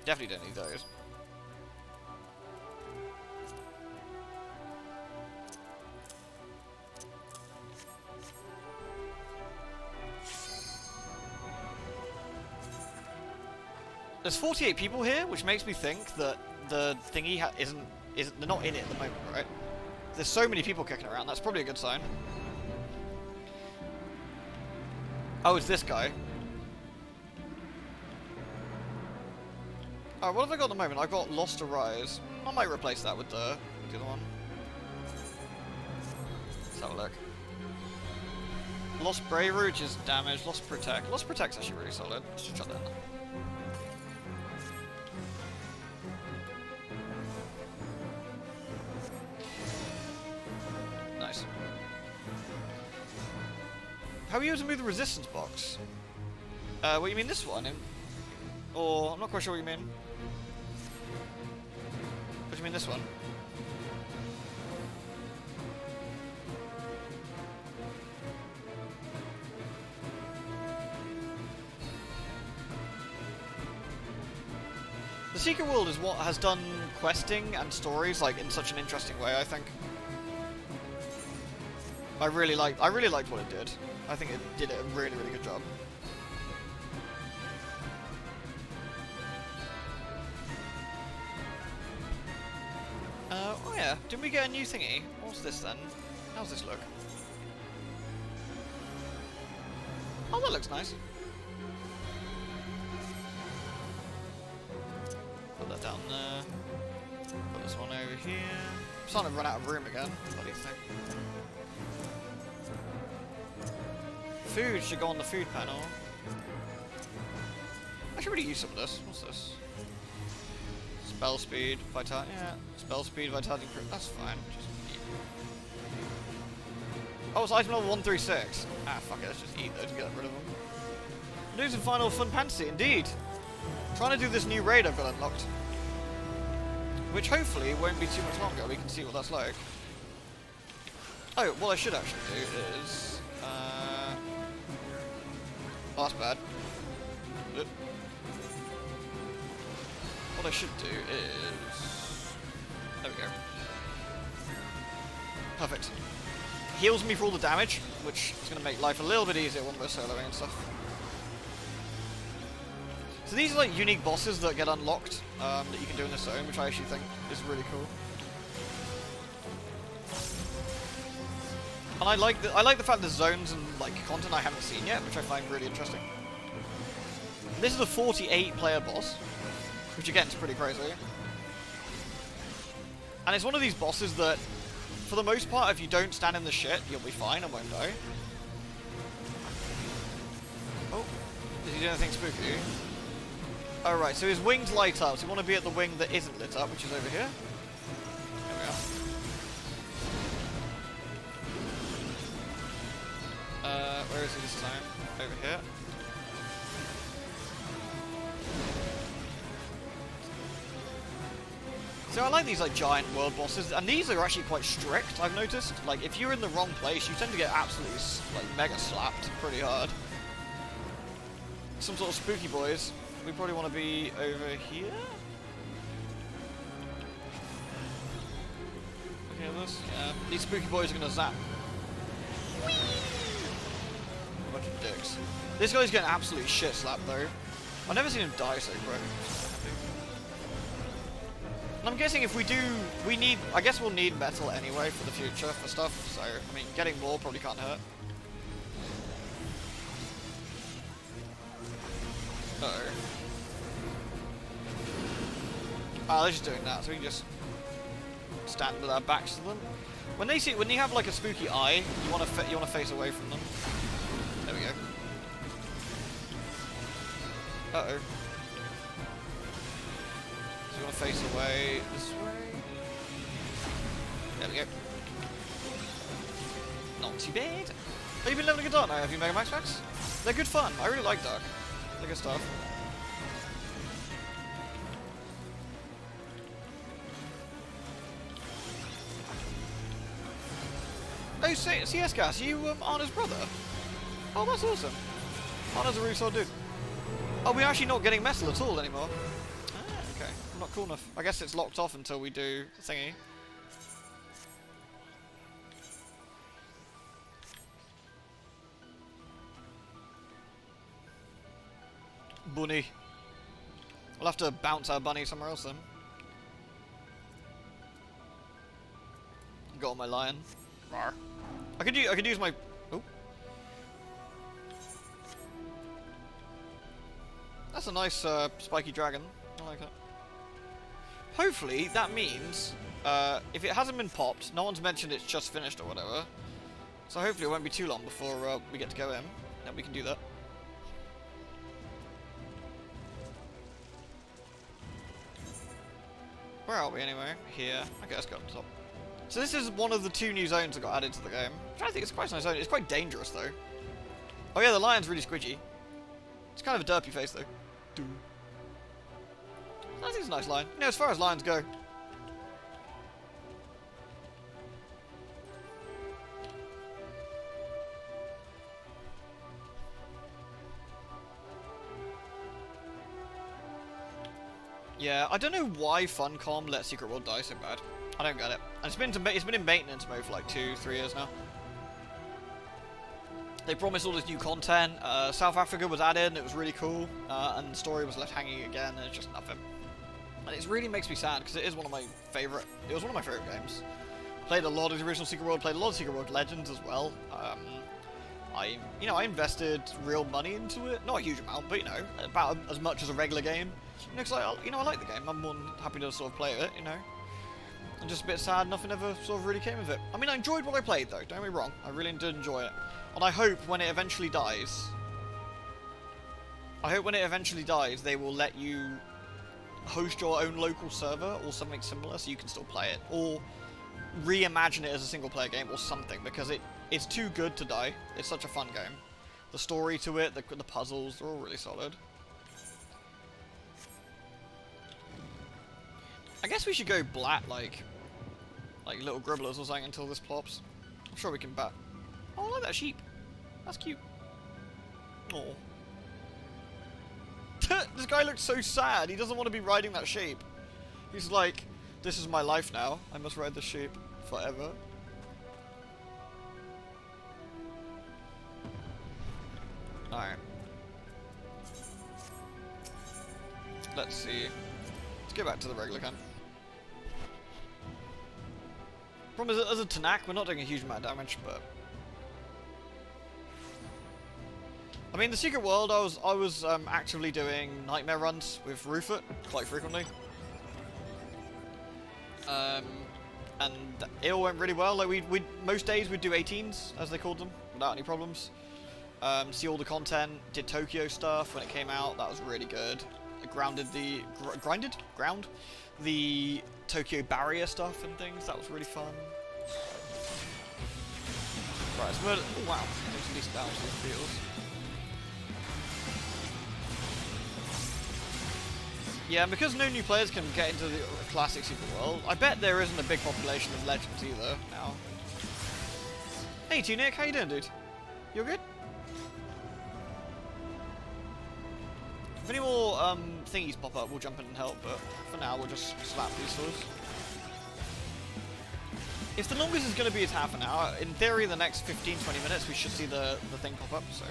Definitely don't need those. There's 48 people here, which makes me think that the thingy isn't they're not in it at the moment, right? There's so many people kicking around. That's probably a good sign. Oh, it's this guy. Alright, what have I got at the moment? I've got Lost to Rise. I might replace that with the other one. Let's have a look. Lost Bravery, which is damage. Lost Protect. Lost Protect's actually really solid. Let's just chuck that in there. Nice. How are you able to move the resistance box? What, you mean this one? Or, I'm not quite sure what you mean. What do you mean this one? The Secret World is what has done questing and stories like in such an interesting way, I think. I really liked what it did. I think it did a really, really good job. Oh yeah, didn't we get a new thingy? What's this then? How's this look? Oh, that looks nice. Put that down there. Put this one over here. I'm starting to run out of room again. Bloody thing. Food should go on the food panel. I should really use some of this. What's this? Spell speed, vitality. Yeah, spell speed, vitality. That's fine. Just eat. Oh, it's item level 136. Ah, fuck it. Let's just eat those to get rid of them. News and final fun fantasy, indeed. Trying to do this new raid I've got unlocked, which hopefully won't be too much longer. We can see what that's like. Oh, what I should actually do is. Oh, that's bad. What I should do is... There we go. Perfect. Heals me for all the damage, which is going to make life a little bit easier when we're soloing and stuff. So these are like unique bosses that get unlocked, that you can do in the zone, which I actually think is really cool. And I like the fact there's zones and like content I haven't seen yet, which I find really interesting. This is a 48 player boss, which again is pretty crazy. And it's one of these bosses that, for the most part, if you don't stand in the shit, you'll be fine and won't die. Oh, is he doing anything spooky? Oh right, so his wings light up, so you want to be at the wing that isn't lit up, which is over here. There we are. Where is he this time? Over here. So I like these like giant world bosses, and these are actually quite strict, I've noticed. Like, if you're in the wrong place, you tend to get absolutely like mega slapped pretty hard. Some sort of spooky boys. We probably want to be over here. Look at this. Yeah, these spooky boys are gonna zap. Whee! A bunch of dicks. This guy's getting absolutely shit slapped though. I've never seen him die so quick. And I'm guessing if we do, I guess we'll need metal anyway for the future for stuff, so, I mean, getting more probably can't hurt. Uh-oh. Oh, they're just doing that, so we can just stand with our backs to them. When you have like a spooky eye, you want to face away from them. There we go. Uh-oh. So you want to face away this way. There we go. Not too bad. Oh, you've been leveling a Dark now, have you, Mega Max Max? They're good fun. I really like Dark. They're good stuff. Oh, CS Gas, you Anna's brother? Oh, that's awesome. Anna's a really solid dude. Oh, we're actually not getting metal at all anymore. Ah, okay. Not cool enough. I guess it's locked off until we do the thingy. Bunny. We'll have to bounce our bunny somewhere else then. Got on my lion. Rawr. I could use my... Oh. That's a nice spiky dragon. I like it. Hopefully that means if it hasn't been popped, no one's mentioned it's just finished or whatever. So hopefully it won't be too long before we get to go in. Then we can do that. Where are we anyway? Here. Okay, let's go up the top. So this is one of the 2 new zones that got added to the game. Which I think it's quite a nice zone. It's quite dangerous though. Oh yeah, the lion's really squidgy. It's kind of a derpy face though. I think it's a nice lion. You know, as far as lions go. Yeah, I don't know why Funcom let Secret World die so bad. I don't get it. And it's been in maintenance mode for like 2-3 years now. They promised all this new content. South Africa was added, and it was really cool. And the story was left hanging again, and it's just nothing. And it really makes me sad because it is one of my favorite. It was one of my favorite games. Played a lot of the original Secret World. Played a lot of Secret World Legends as well. I invested real money into it. Not a huge amount, but about as much as a regular game. Because I like the game. I'm more than happy to sort of play it. I'm just a bit sad nothing ever sort of really came of it. I mean, I enjoyed what I played though. Don't get me wrong. I really did enjoy it. And I hope when it eventually dies, they will let you host your own local server or something similar so you can still play it. Or reimagine it as a single player game or something, because it's too good to die. It's such a fun game. The story to it, the puzzles, they're all really solid. I guess we should go black like little gribblers or something until this plops. I'm sure we can bat. Oh, I like that sheep. That's cute. Oh. This guy looks so sad. He doesn't want to be riding that sheep. He's like, this is my life now. I must ride the sheep forever. Alright. Let's see. Let's go back to the regular camp. Problem is, as a Tanak, we're not doing a huge amount of damage, but... I mean, the Secret World, I was actively doing nightmare runs with Rufus quite frequently. And it all went really well. Like most days we'd do 18s, as they called them, without any problems. See all the content, did Tokyo stuff when it came out, that was really good. Ground the Tokyo barrier stuff and things, that was really fun. Right, it's murder. Oh, wow, doing some decent damage to these beetles. Yeah, and because no new players can get into the classic Super World, I bet there isn't a big population of Legends either now. Hey T-Nick, how you doing, dude? You good? If any more thingies pop up, we'll jump in and help, but for now we'll just slap these swords. If the longest is going to be at half an hour, in theory the next 15-20 minutes we should see the thing pop up, so...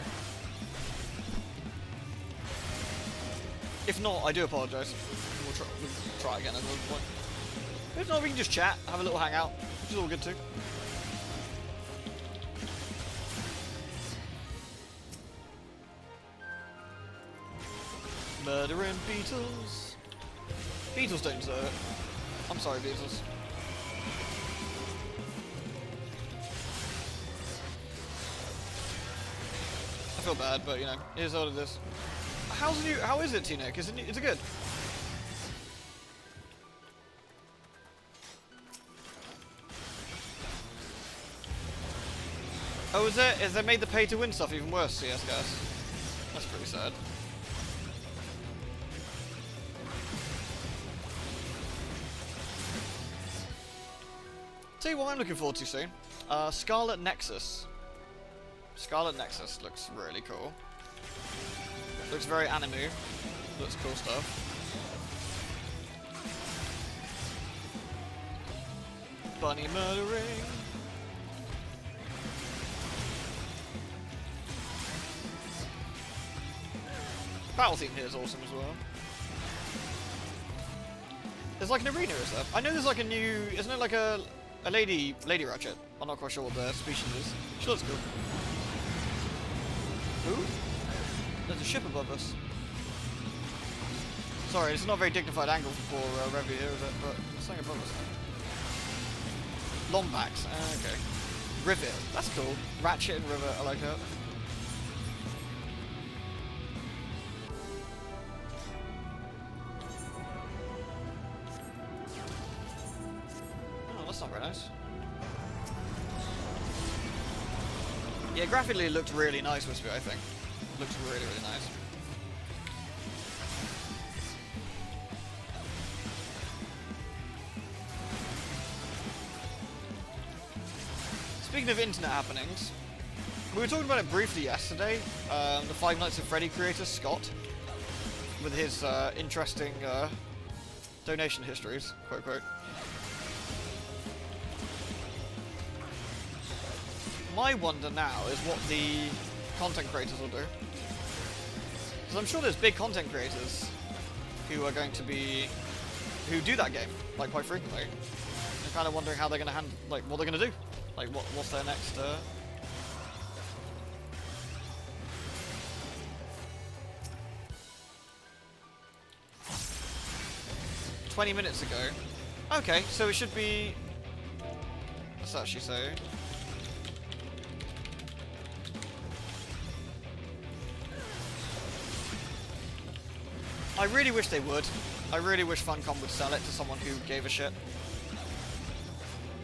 If not, I do apologise. We'll try again at another point. If not, we can just chat, have a little hangout, which is all good too. Murdering beetles. Beetles don't deserve it. I'm sorry, beetles. I feel bad, but it is what it is. How is it, T-Nick? Is it good? Oh, is they made the pay to win stuff even worse, CS guys? That's pretty sad. Tell you what I'm looking forward to soon. Scarlet Nexus. Scarlet Nexus looks really cool. Looks very anime. Looks cool stuff. Bunny murdering. The battle theme here is awesome as well. There's like an arena, is there? I know there's like a new... Isn't it like a lady ratchet? I'm not quite sure what the species is. She looks cool. Ooh. There's a ship above us. Sorry, it's not a very dignified angle for poor Revy here, is it? But there's something above us. Longbacks. Okay. Rivet. That's cool. Ratchet and Rivet. I like that. Oh, that's not very nice. Yeah, graphically it looked really nice, Wispy, I think. Looks really, really nice. Speaking of internet happenings, we were talking about it briefly yesterday. The Five Nights at Freddy creator, Scott, with his interesting donation histories, quote, quote. My wonder now is what the content creators will do. Because I'm sure there's big content creators who are going to be... who do that game, like, quite frequently. I'm kind of wondering how they're going to handle... like, what they're going to do. Like, what's their next... 20 minutes ago. Okay, so it should be... what's that she say? I really wish they would. I really wish Funcom would sell it to someone who gave a shit.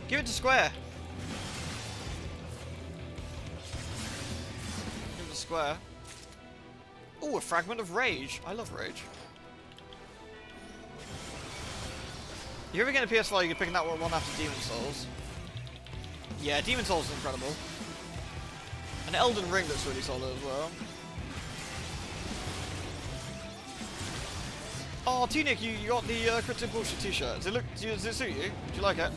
Give it to Square. Give it to Square. Ooh, a fragment of Rage. I love Rage. If you ever get a PS4, you can pick that one after Demon Souls. Yeah, Demon Souls is incredible. And Elden Ring looks really solid as well. Oh, T-Nick, you got the Cryptid Bullshit t-shirt. Does it suit you? Do you like it?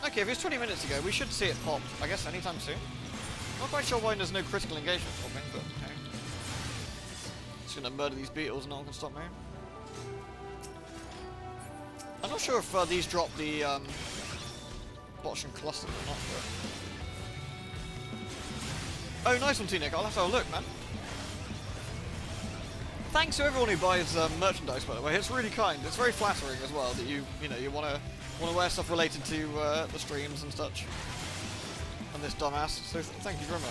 Okay, if it's 20 minutes ago, we should see it pop, I guess, anytime soon. Not quite sure why there's no critical engagement popping, but hey. Just gonna murder these beetles and no one can stop me. I'm not sure if these drop the Botchan cluster or not, but... Oh, nice one, T-Nick. I'll have to have a look, man. Thanks to everyone who buys merchandise, by the way. It's really kind. It's very flattering as well that you want to wear stuff related to the streams and such. And this dumbass. So thank you very much.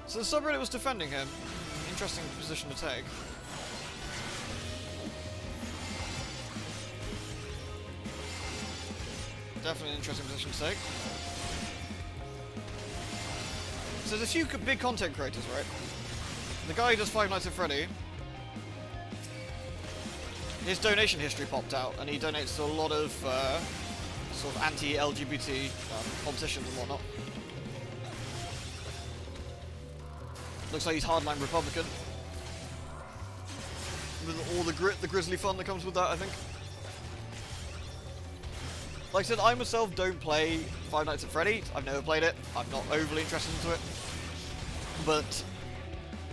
So the subreddit was defending him. Interesting position to take. Definitely an interesting position to take. So there's a few big content creators, right? The guy who does Five Nights at Freddy, his donation history popped out, and he donates to a lot of sort of anti-LGBT politicians and whatnot. Looks like he's hardline Republican. With all the grit, the grisly fun that comes with that, I think. Like I said, I myself don't play Five Nights at Freddy. I've never played it. I'm not overly interested into it. But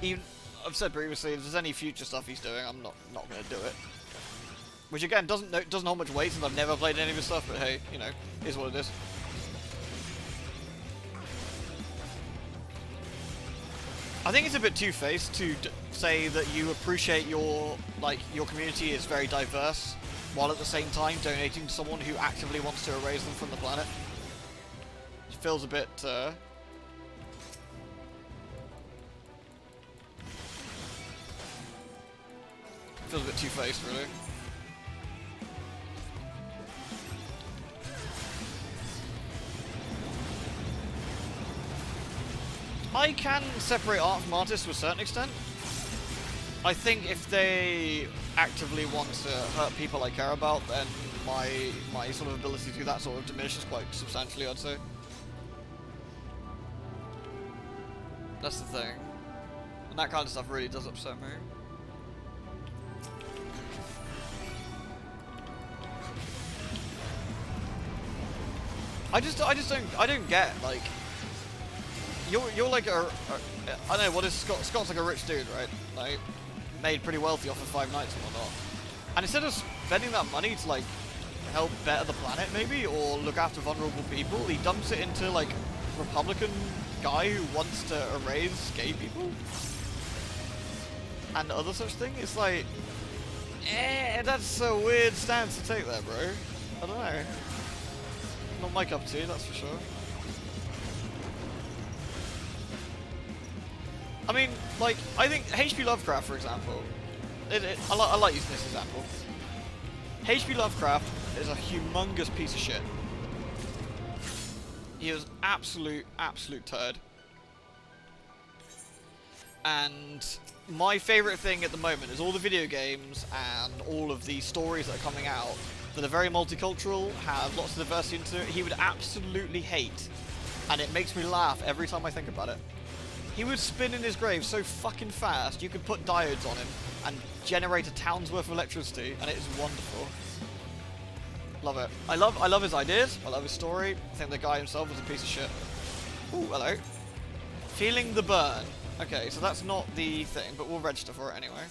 even I've said previously, if there's any future stuff he's doing, I'm not going to do it. Which again doesn't hold much weight since I've never played any of his stuff. But hey, you know, is what it is. I think it's a bit two-faced to say that you appreciate your community is very diverse, while at the same time donating to someone who actively wants to erase them from the planet. It feels a bit, feels a bit two-faced, really. I can separate art from artists to a certain extent. I think if they actively want to hurt people I care about, then my sort of ability to do that sort of diminishes quite substantially, I'd say. That's the thing. And that kind of stuff really does upset me. I don't get, like... you're like I don't know what is Scott. Scott's like a rich dude, right? Like made pretty wealthy off of 5 nights and whatnot. And instead of spending that money to like help better the planet maybe or look after vulnerable people, he dumps it into like Republican guy who wants to erase gay people and other such thing. It's like, that's a weird stance to take there, bro. I don't know. Not my cup of tea, that's for sure. I mean, like, I think H.P. Lovecraft, for example, I like using this example. H.P. Lovecraft is a humongous piece of shit. He is absolute turd. And my favourite thing at the moment is all the video games and all of the stories that are coming out that are very multicultural, have lots of diversity into it. He would absolutely hate, and it makes me laugh every time I think about it. He would spin in his grave so fucking fast, you could put diodes on him and generate a town's worth of electricity, and it is wonderful. Love it. I love his ideas, I love his story. I think the guy himself was a piece of shit. Ooh, hello. Feeling the burn. Okay, so that's not the thing, but we'll register for it anyway.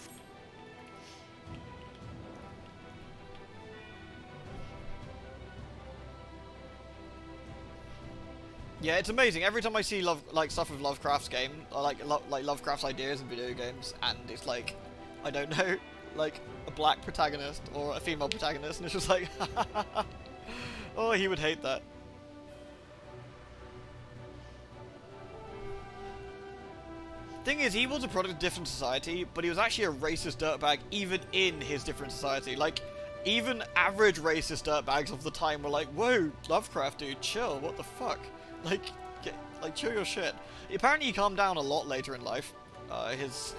Yeah, it's amazing. Every time I see stuff with Lovecraft's game, I like Lovecraft's ideas in video games, and it's like, I don't know, like a black protagonist or a female protagonist, and it's just like, oh, he would hate that. Thing is, he was a product of different society, but he was actually a racist dirtbag even in his different society. Like, even average racist dirtbags of the time were like, whoa, Lovecraft, dude, chill, what the fuck? Like, chill your shit. Apparently he calmed down a lot later in life. His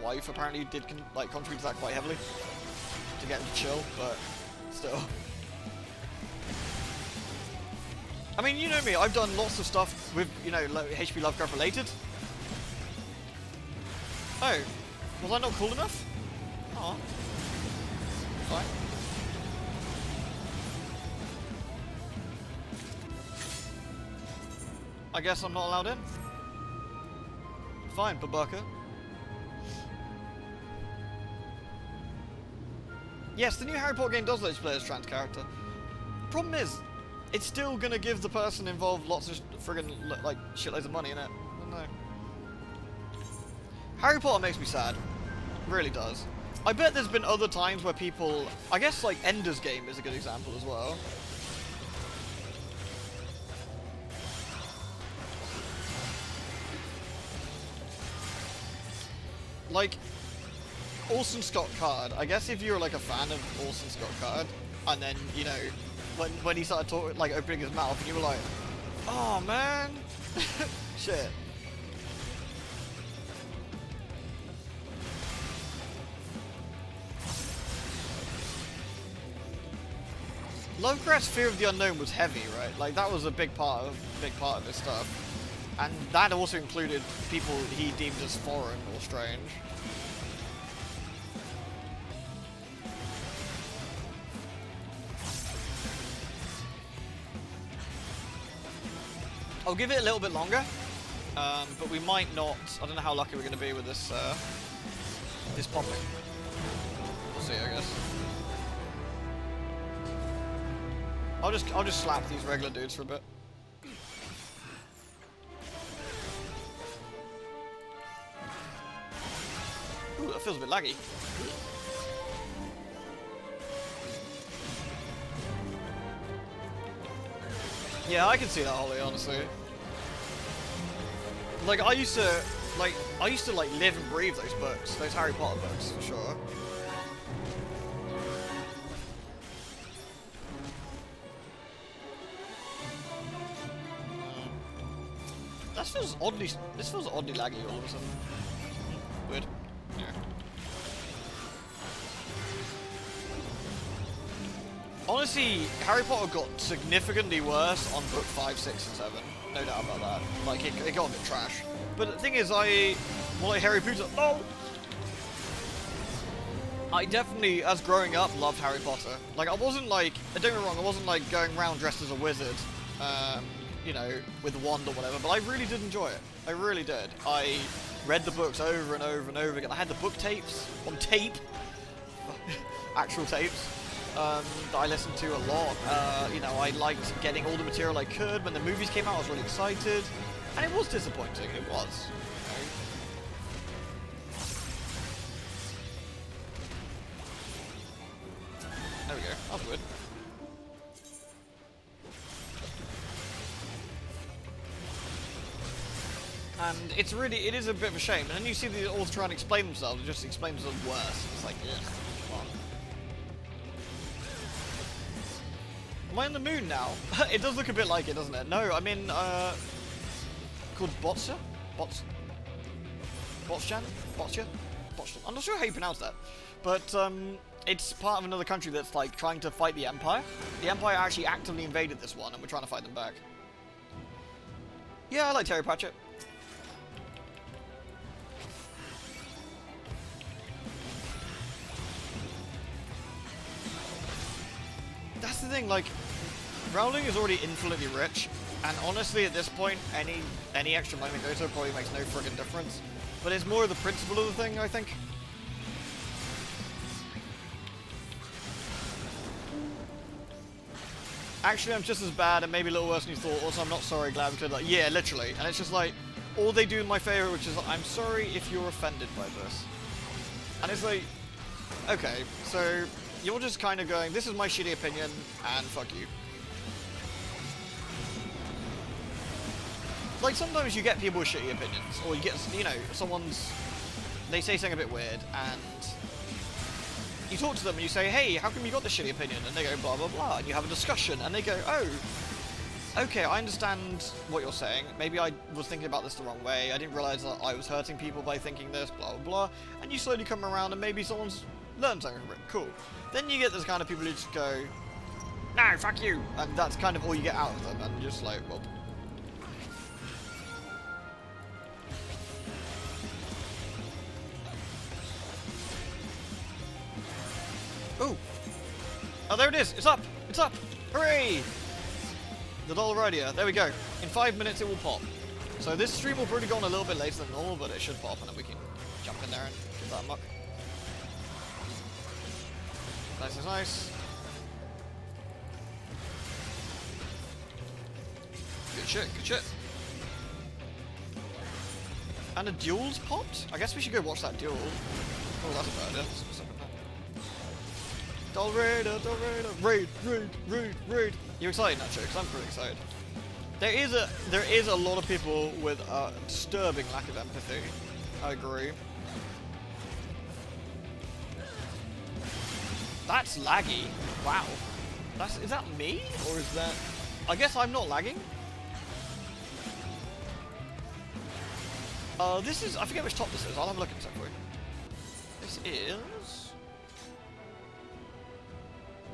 wife apparently did contribute to that quite heavily to get him to chill, but still. I mean, you know me, I've done lots of stuff with, you know, H.P. Lovecraft related. Oh, was I not cool enough? Oh, fine. I guess I'm not allowed in. Fine, Babaka. Yes, the new Harry Potter game does let you play as trans character. Problem is, it's still gonna give the person involved lots of friggin' like shitloads of money, innit? I don't know. Harry Potter makes me sad. It really does. I bet there's been other times where people, I guess like Ender's Game is a good example as well. Like, Orson Scott Card. I guess if you're like a fan of Orson Scott Card, and then, you know, when he started talking, like opening his mouth, and you were like, oh man, shit. Lovecraft's fear of the unknown was heavy, right? Like that was a big part of his stuff. And that also included people he deemed as foreign or strange. I'll give it a little bit longer, but we might not. I don't know how lucky we're going to be with this this popping. We'll see, I guess. I'll just slap these regular dudes for a bit. Ooh, that feels a bit laggy. Yeah, I can see that, Holly, honestly. Like, I used to live and breathe those books, those Harry Potter books, for sure. This feels oddly laggy all of a sudden. Weird. Yeah. Honestly, Harry Potter got significantly worse on book 5, 6, and 7. No doubt about that. Like, it got a bit trash. But the thing is, Harry Potter. Oh! I definitely, as growing up, loved Harry Potter. Like, I wasn't like, don't get me wrong, I wasn't like going around dressed as a wizard. you know, with wand or whatever, but I really did enjoy it. I really did. I read the books over and over and over again. I had the book tapes on tape, actual tapes, that I listened to a lot. You know, I liked getting all the material I could. When the movies came out, I was really excited, and it was disappointing. It was. There we go. That was good. And it's really, it is a bit of a shame. And then you see the author try and explain themselves, it just explains them worse. It's like, ugh, come on. Am I on the moon now? It does look a bit like it, doesn't it? No, I'm in, called Botscha? Botsjan? I'm not sure how you pronounce that. But, it's part of another country that's, like, trying to fight the Empire. The Empire actually actively invaded this one, and we're trying to fight them back. Yeah, I like Terry Pratchett. That's the thing, like, Rowling is already infinitely rich, and honestly, at this point, any extra money that goes to it probably makes no friggin' difference. But it's more the principle of the thing, I think. Actually, I'm just as bad and maybe a little worse than you thought. Also, I'm not sorry, glad we could. Like, yeah, literally. And it's just like, all they do in my favour, which is, I'm sorry if you're offended by this. And it's like, okay, so you're just kind of going, this is my shitty opinion, and fuck you. Like, sometimes you get people with shitty opinions, or you get, you know, they say something a bit weird, and you talk to them and you say, hey, how come you got this shitty opinion? And they go, blah, blah, blah. And you have a discussion. And they go, oh, okay, I understand what you're saying. Maybe I was thinking about this the wrong way. I didn't realize that I was hurting people by thinking this, blah, blah, blah. And you slowly come around and maybe someone's learned something from it. Cool. Then you get this kind of people who just go, no, fuck you. And that's kind of all you get out of them. And you're just like, well. Ooh. Oh, there it is. It's up. It's up. Hooray! The dollar radio. There we go. In 5 minutes it will pop. So this stream will probably go on a little bit later than normal, but it should pop, and then we can jump in there and give that a muck. Nice, nice, nice. Good shit, good shit. And a duel's popped? I guess we should go watch that duel. Oh, that's a bad idea. Dalraider, raid. You excited, Nacho? Because I'm pretty excited. There is a lot of people with a disturbing lack of empathy. I agree. That's laggy. Wow. Is that me? Or is that... I guess I'm not lagging. This is... I forget which top this is. I'll have a look at this for you. This is...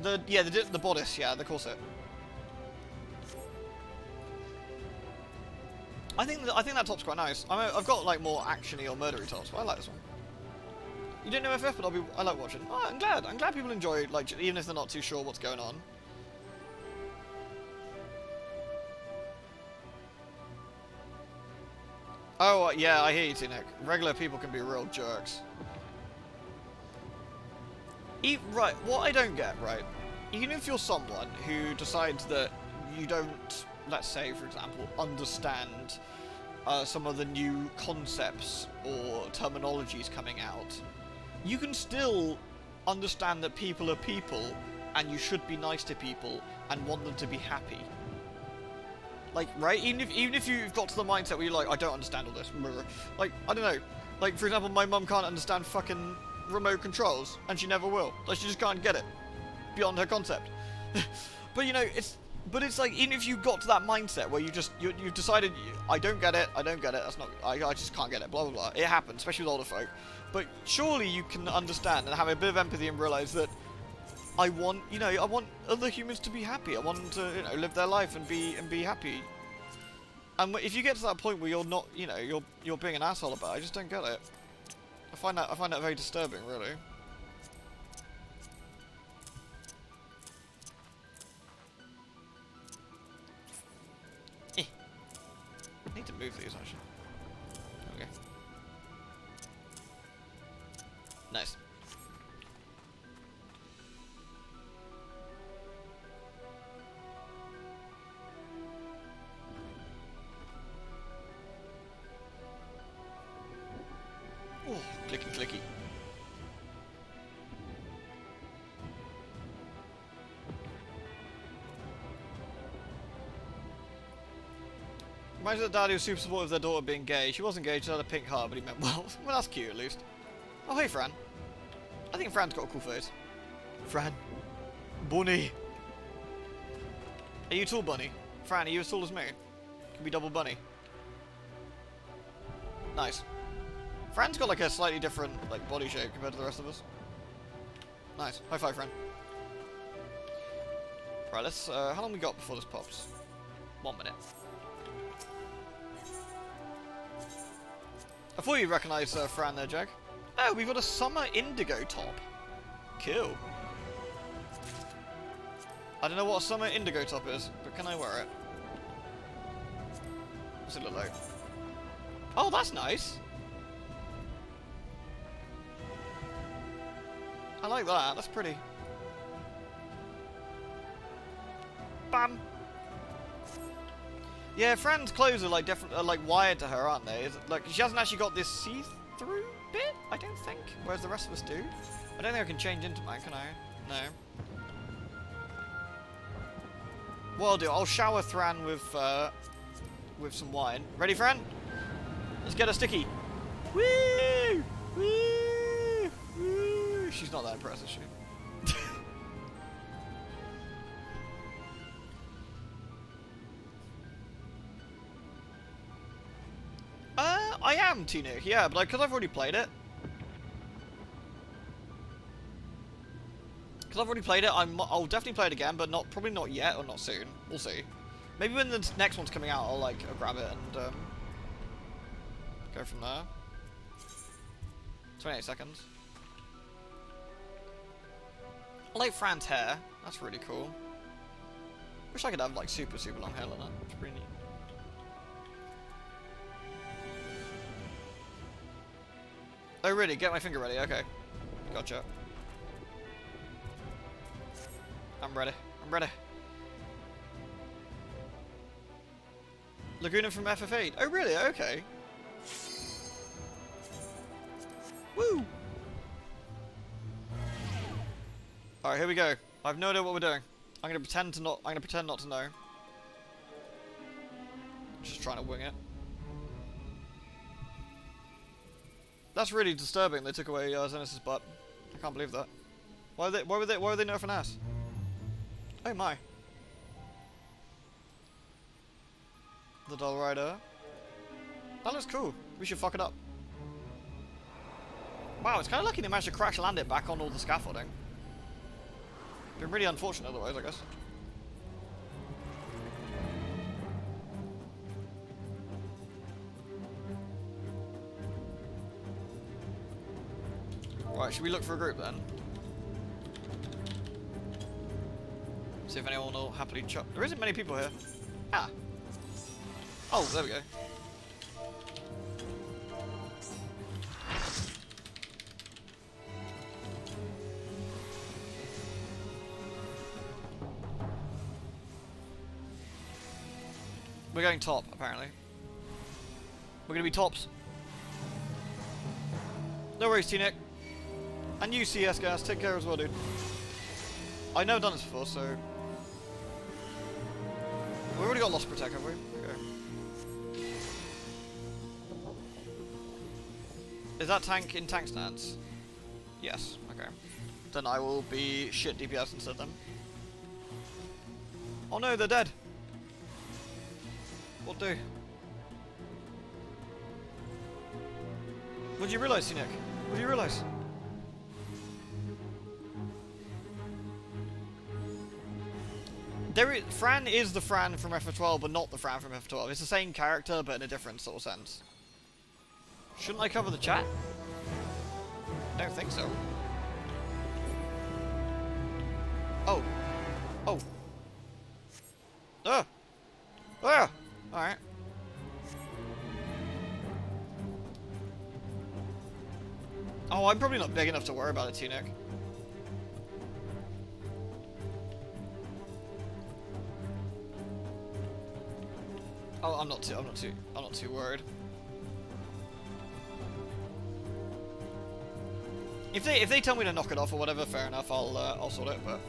the bodice, yeah, the corset. I think that top's quite nice. I've got like more actiony or murdery tops, but I like this one. You didn't know FF, but I like watching. Oh, I'm glad people enjoy, like, even if they're not too sure what's going on. Oh yeah, I hear you, T-Nick. Regular people can be real jerks. Right, what I don't get, right, even if you're someone who decides that you don't, let's say, for example, understand some of the new concepts or terminologies coming out, you can still understand that people are people, and you should be nice to people, and want them to be happy. Like, right, even if you've got to the mindset where you're like, I don't understand all this, like, I don't know, like, for example, my mum can't understand fucking remote controls, and she never will. Like, she just can't get it beyond her concept. But you know, it's like, even if you got to that mindset where you've decided, I don't get it, that's not, I just can't get it, blah blah blah. It happens, especially with older folk. But surely you can understand and have a bit of empathy and realize that I want other humans to be happy. I want them to, you know, live their life and be happy. And if you get to that point where you're not, you know, you're being an asshole about it, I just don't get it. I find that very disturbing, really. Eh. I need to move these, actually. Okay. Nice. Oh, clicky clicky. Reminds me of the dad who was super supportive of their daughter being gay. She wasn't gay, she had a pink heart, but he meant well. Well, that's cute at least. Oh, hey, Fran. I think Fran's got a cool face. Fran. Bunny. Are you tall, Bunny? Fran, are you as tall as me? Can we double Bunny? Nice. Fran's got like a slightly different like body shape compared to the rest of us. Nice. High five, Fran. Right, let's... how long we got before this pops? 1 minute. I thought you'd recognise Fran there, Jack. Oh, we've got a summer indigo top. Cool. I don't know what a summer indigo top is, but can I wear it? What's it look like? Oh, that's nice. I like that. That's pretty. Bam. Yeah, Fran's clothes are like different, like wired to her, aren't they? Is it, like she hasn't actually got this see-through bit, I don't think. Whereas the rest of us do. I don't think I can change into mine, can I? No. What I'll do, I'll shower Thran with some wine. Ready, Fran? Let's get her sticky. Woo! Woo! Woo! She's not that impressed, is she? I am T-Nick, yeah, but because I've already played it. Because I've already played it, I'll definitely play it again, but probably not yet or not soon. We'll see. Maybe when the next one's coming out, I'll grab it and go from there. 28 seconds. I like Fran's hair. That's really cool. Wish I could have like super long hair like that. It's pretty neat. Oh really? Get my finger ready. Okay. Gotcha. I'm ready. I'm ready. Laguna from FF8. Oh really? Okay. Woo! Alright, here we go. I have no idea what we're doing. I'm gonna pretend not to know. Just trying to wing it. That's really disturbing. They took away Xenos' butt. I can't believe that. Why were they nerfing ass? Oh my. The Dull Rider. That looks cool. We should fuck it up. Wow, it's kind of lucky they managed to crash land it back on all the scaffolding. Been really unfortunate otherwise, I guess. Right, should we look for a group then? See if anyone will happily chop. There isn't many people here. Ah. Oh, there we go. We're going top, apparently. We're gonna be tops. No worries, T-Nick. And you, CS Gas, take care as well, dude. I've never done this before, so... We've already got Lost Protect, have we? Okay. Is that tank in tank stance? Yes, okay. Then I will be shit DPS instead then. Oh no, they're dead! What do? What did you realise, T-Nick? What did you realise? Fran is the Fran from FF12, but not the Fran from FF12. It's the same character, but in a different sort of sense. Shouldn't I cover the chat? I don't think so. Oh. Oh. Ah! Ah! Alright. Oh, I'm probably not big enough to worry about a tunic. Oh, I'm not too worried. If they tell me to knock it off or whatever, fair enough. I'll sort it. But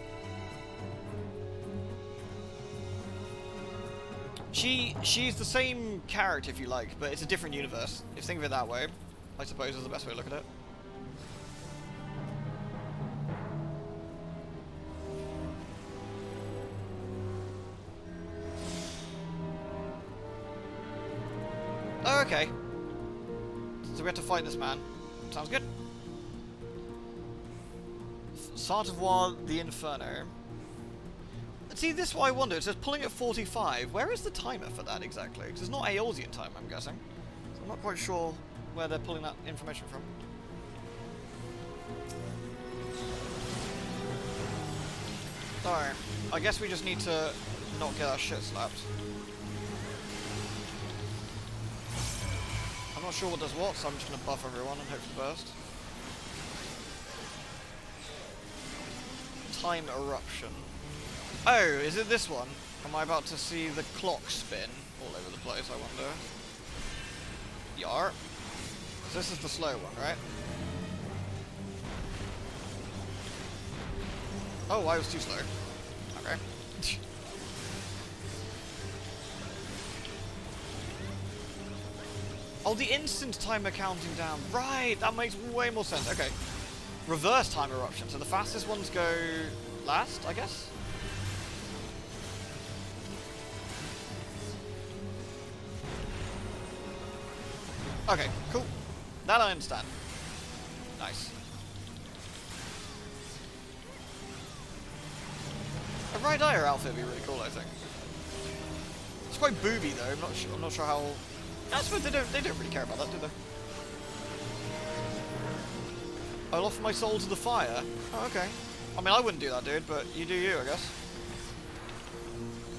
she's the same character if you like, but it's a different universe. If you think of it that way, I suppose is the best way to look at it. Oh, okay. So we have to fight this man. Sounds good. Sartevoir the Inferno. See, this is what I wonder. It says pulling at 45. Where is the timer for that exactly? Because it's not Aeolsian time, I'm guessing. So I'm not quite sure where they're pulling that information from. Alright. I guess we just need to not get our shit slapped. I'm not sure what does what, so I'm just going to buff everyone and hope for the best. Time eruption. Oh, is it this one? Am I about to see the clock spin all over the place, I wonder? Yar. So this is the slow one, right? Oh, I was too slow. Okay. Oh, the instant timer counting down. Right, that makes way more sense. Okay. Reverse time eruption. So the fastest ones go last, I guess? Okay, cool. That I understand. Nice. A Ride Ire outfit would be really cool, I think. It's quite booby though. I'm not sure how. That's what they don't really care about that, do they? I'll offer my soul to the fire. Oh, okay. I mean, I wouldn't do that, dude, but you do you, I guess.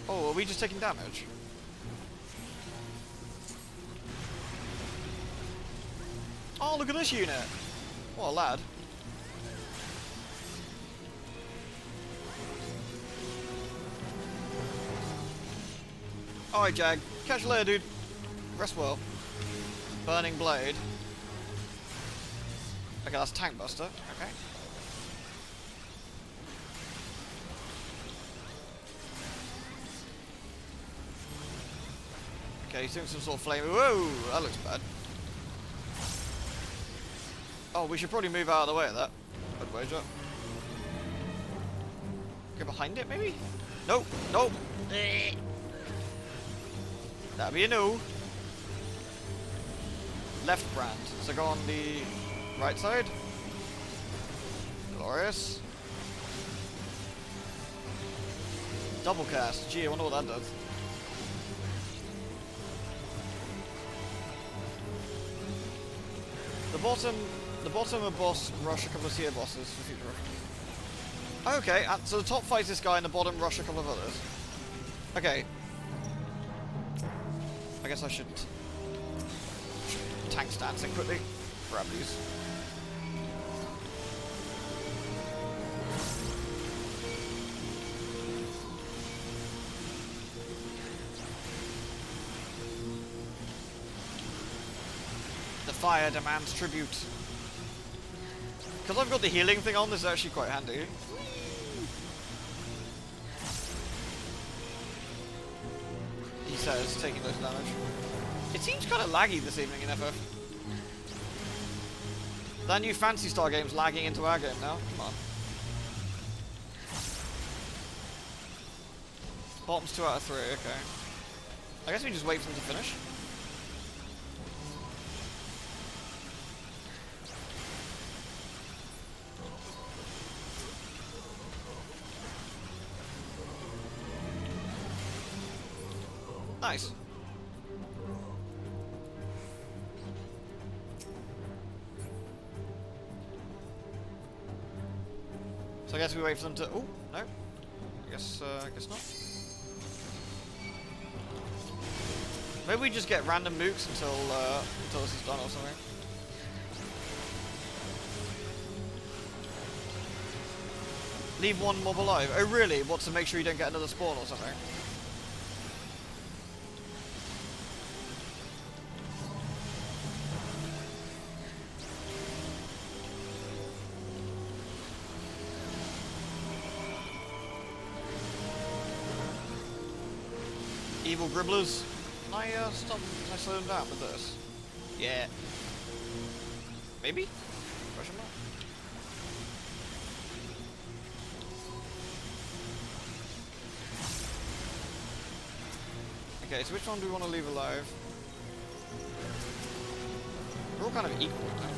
Oh, are we just taking damage? Oh, look at this unit! What a lad. Alright, Jag. Catch you later, dude. Rest well. Burning Blade. Okay, that's Tank Buster. Okay. Okay, he's doing some sort of flame. Whoa! That looks bad. Oh, we should probably move out of the way of that. I'd wager. Go behind it, maybe? Nope. Nope. That'd be a no. Left brand. So go on the right side. Glorious. Double cast. Gee, I wonder what that does. The bottom of boss rush a couple of tier bosses for future reference. Okay, so the top fights this guy and the bottom rush a couple of others. Okay. I guess I should tank stats in quickly. Grab these. The fire demands tribute. Because I've got the healing thing on, this is actually quite handy. He says, taking those damage. It seems kind of laggy this evening in FF. That new Fantasy Star game's lagging into our game now. Come on. Bottom's 2 out of 3, okay. I guess we just wait for them to finish. Nice. So I guess we wait for them to. Oh no, I guess not. Maybe we just get random nukes until this is done or something. Leave one mob alive. Oh really? What, to make sure you don't get another spawn or something? Evil gribblers. Can I stop? Can I slow them down with this? Yeah. Maybe? Question mark? Okay, so which one do we want to leave alive? They're all kind of equal now.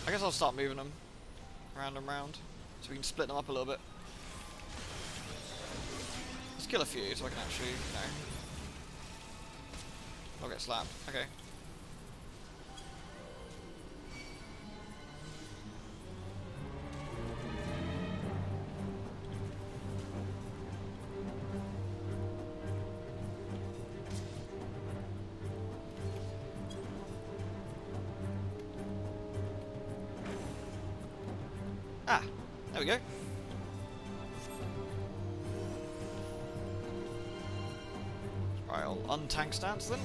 I guess I'll start moving them round and round so we can split them up a little bit. Let's kill a few so I can actually, you know, not get slapped. Okay. Ah, there we go. Right, I'll untank stance then.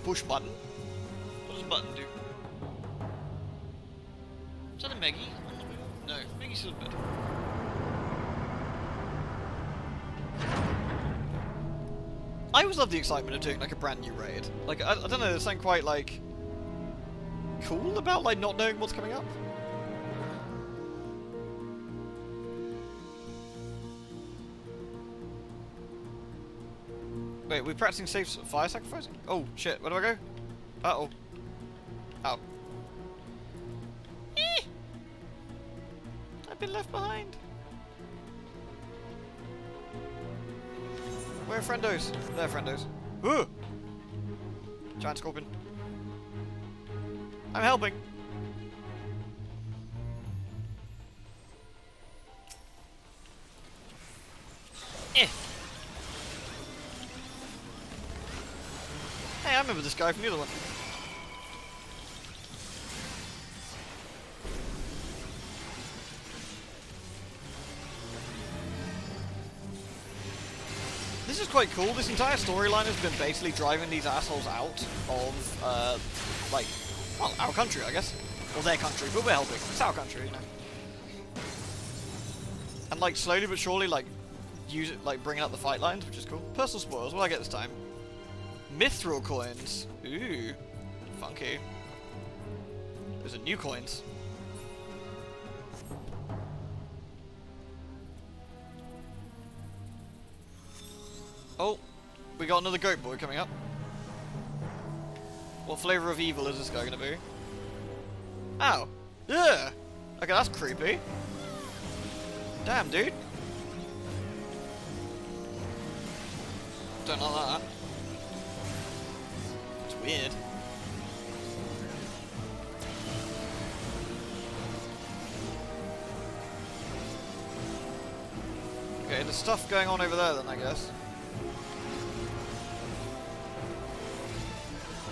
Push button. What does button do? Is that a Meggie? No, Meggie's still bed. I always love the excitement of doing like a brand new raid. Like, I don't know, there's something quite like cool about like not knowing what's coming up. Wait, we're practicing safe fire sacrificing? Oh shit, where do I go? Uh-oh. Oh. I've been left behind. Where are friendos? There, friendos. Ooh! Giant scorpion. I'm helping. Eh. Hey, I remember this guy from the other one. This is quite cool. This entire storyline has been basically driving these assholes out of, like, well, our country, I guess. Or their country, but we're helping. It's our country, you know. And, like, slowly but surely, like, use it, like, bringing up the fight lines, which is cool. Personal spoils. What do I get this time? Mithril coins. Ooh. Funky. Those are new coins. Oh, we got another goat boy coming up. What flavour of evil is this guy gonna be? Ow. Yeah. Okay, that's creepy. Damn, dude. Don't like that. It's weird. Okay, there's stuff going on over there then, I guess.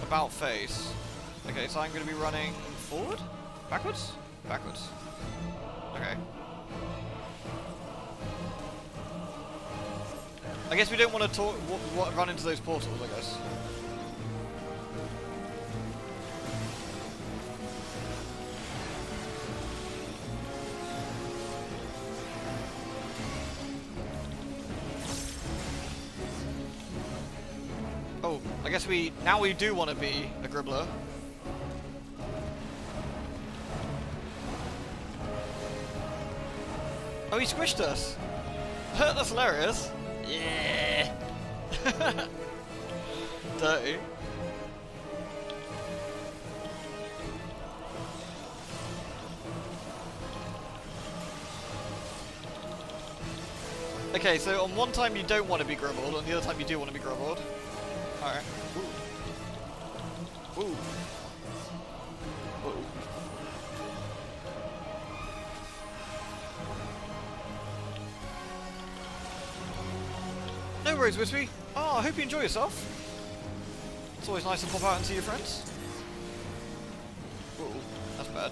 About face. Okay, so I'm going to be running forward? Backwards? Backwards. Okay. I guess we don't want to run into those portals, I guess. Oh, I guess now we do want to be a gribbler. Oh, he squished us! That's hilarious! Yeah! Dirty. Okay, so on one time you don't want to be gribbled, on the other time you do want to be gribbled. Alright. Ooh. Ooh. Ooh. No worries, Wispy. Oh, I hope you enjoy yourself. It's always nice to pop out and see your friends. Ooh, that's bad.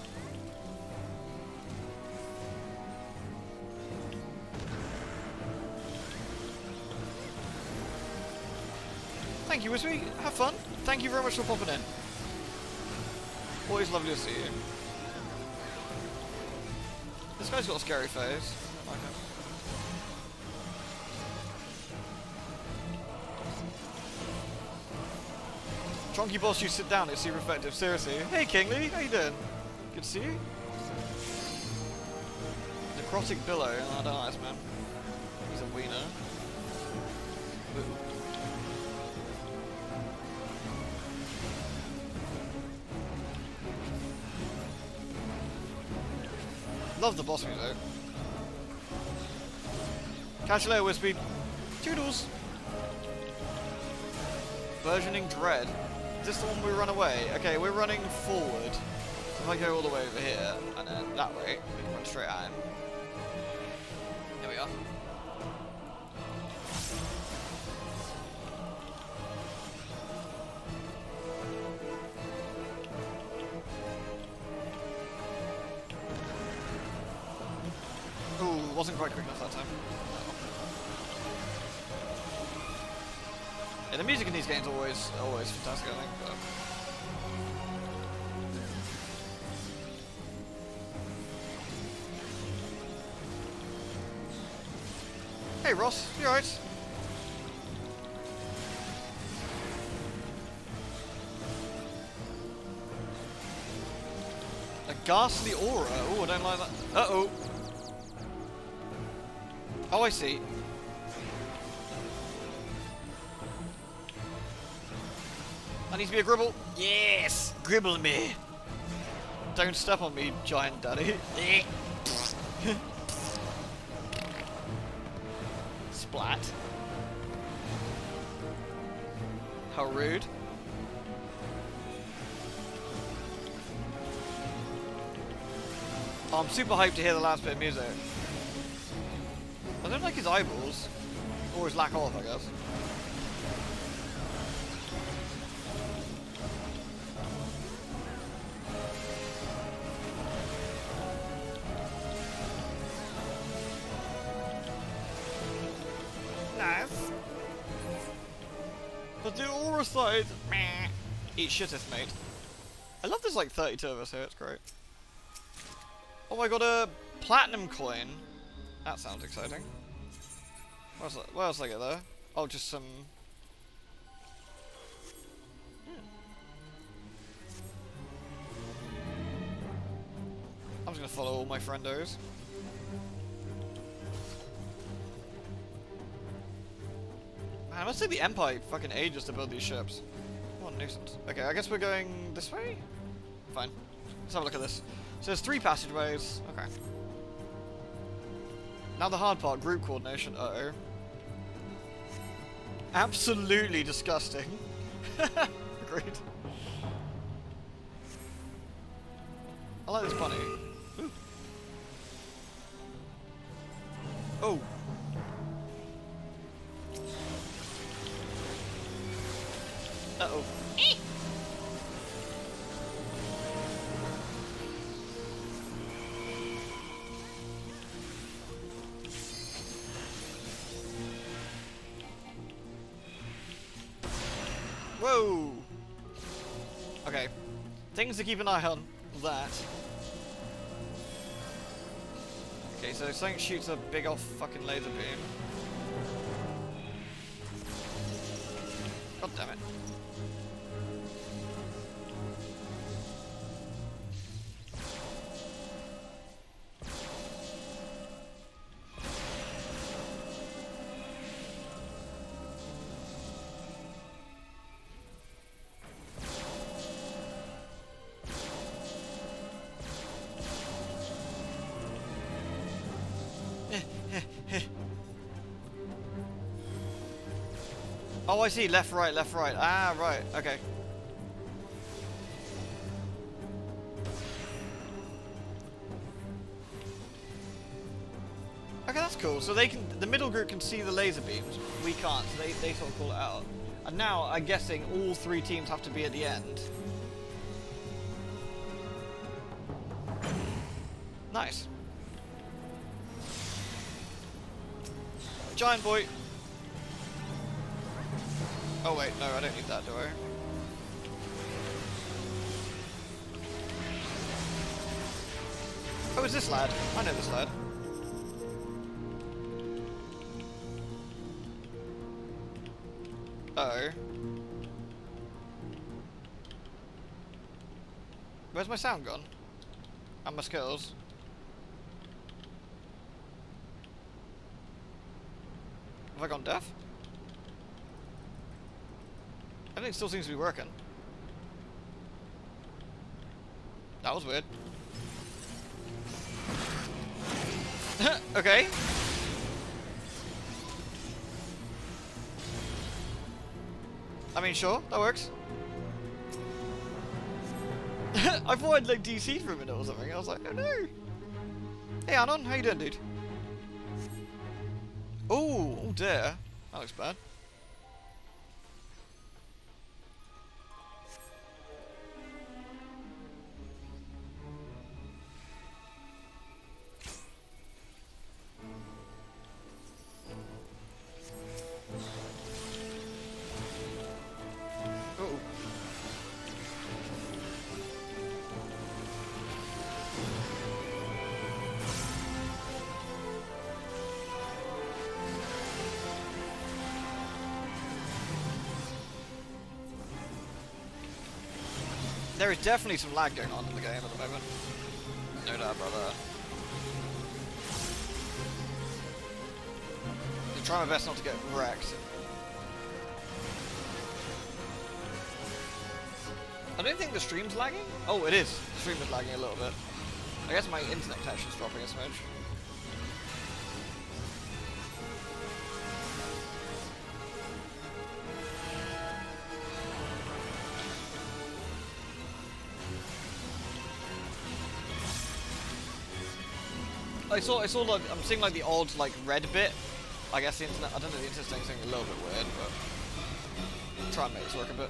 Thank you, Wispy. Have fun. Thank you very much for popping in. Always lovely to see you. This guy's got a scary face. I like him. Chonky boss, you sit down. It's super effective. Seriously. Hey, Kingly. How you doing? Good to see you. Necrotic Billow. Oh, I don't know this man. He's a wiener. Ooh. Love the boss music. Catch you later, Wispy. Toodles. Burgeoning Dread. Is this the one we run away? Okay, we're running forward. So if I go all the way over here, and then that way, we can run straight at him. There we are. Ooh, wasn't quite quick enough that time. Yeah, the music in these games always fantastic, I think. But hey, Ross, you alright? A ghastly aura. Oh, I don't like that. Uh-oh. Oh, I see. I need to be a gribble. Yes! Gribble me. Don't step on me, giant daddy. Splat. How rude. Oh, I'm super hyped to hear the last bit of music. I don't like his eyeballs. Or his lack of, I guess. Nice. But the aura side, meh. Eat shitteth, mate. I love there's like 32 of us here, it's great. Oh, I got a platinum coin. That sounds exciting. What else did I get there? Oh, just some... I'm just gonna follow all my friendos. Man, I must say the Empire fucking ages to build these ships. What a nuisance. Okay, I guess we're going this way? Fine. Let's have a look at this. So there's 3 passageways. Okay. Now the hard part, group coordination. Uh-oh. Absolutely disgusting. Agreed. I like this bunny. Ooh. Oh. Uh-oh. Whoa! Okay. Things to keep an eye on. That. Okay, so something shoots a big old fucking laser beam. God damn it. Oh, I see. Left, right, left, right. Ah, right. Okay. Okay, that's cool. So they can, the middle group can see the laser beams. We can't, so they sort of call it out. And now, I'm guessing all 3 teams have to be at the end. Nice. Giant boy. Oh wait, no, I don't need that, do I? Oh, it's this lad. I know this lad. Uh-oh. Where's my sound gone? And my skills? Have I gone deaf? Everything still seems to be working. That was weird. Okay. I mean, sure, that works. I thought I'd like DC'd for a minute or something. I was like, oh no. Hey Anon, how you doing, dude? Ooh, oh dear. That looks bad. Uh-oh. There is definitely some lag going on in the game at the moment. No doubt about that. I'm trying my best not to get wrecked. I don't think the stream's lagging. Oh, it is. The stream is lagging a little bit. I guess my internet connection's dropping a smidge. I saw like, I'm seeing like the odd like red bit. I guess the internet, I don't know, the internet's saying something a little bit weird, but I'll try and make this work a bit.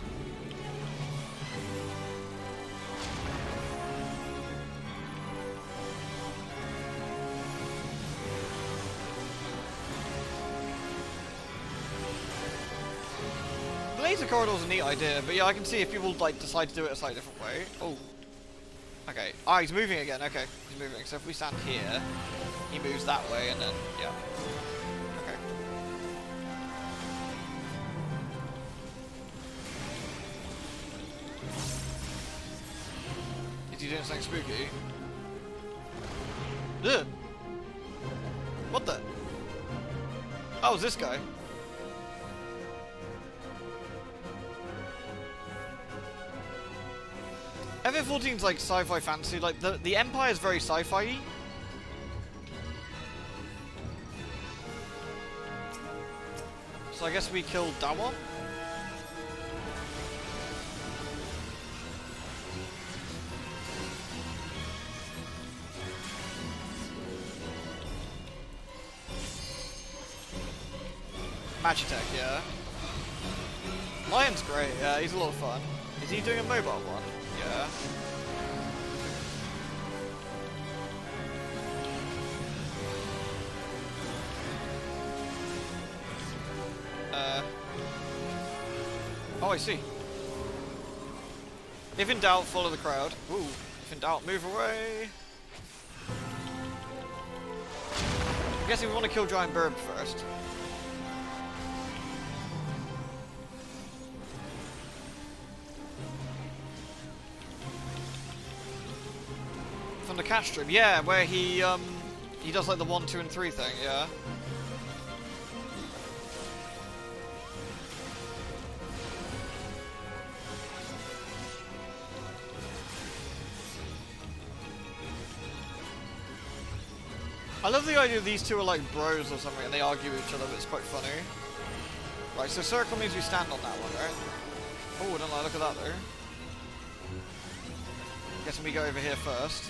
The laser corridor's a neat idea, but yeah, I can see if people like decide to do it a slightly different way. Oh. Okay. Ah, he's moving again. Okay. He's moving. So if we stand here, he moves that way, and then, yeah. Okay. Is he doing something spooky? Ugh. What the? Oh, it's this guy. FF14's like sci-fi fantasy, like the Empire is very sci-fi-y. So I guess we killed that one. Magitech, yeah. Lion's great, yeah, he's a lot of fun. Is he doing a mobile one? Yeah. Oh, I see. If in doubt, follow the crowd. Ooh. If in doubt, move away. I'm guessing we want to kill Giant Burb first. From the catch strip, yeah, where he does like the 1, 2, and 3 thing, yeah. I love the idea these two are like bros or something and they argue with each other, but it's quite funny. Right, so circle means we stand on that one, right? Oh, I don't like, look at that though. Guessing we go over here first.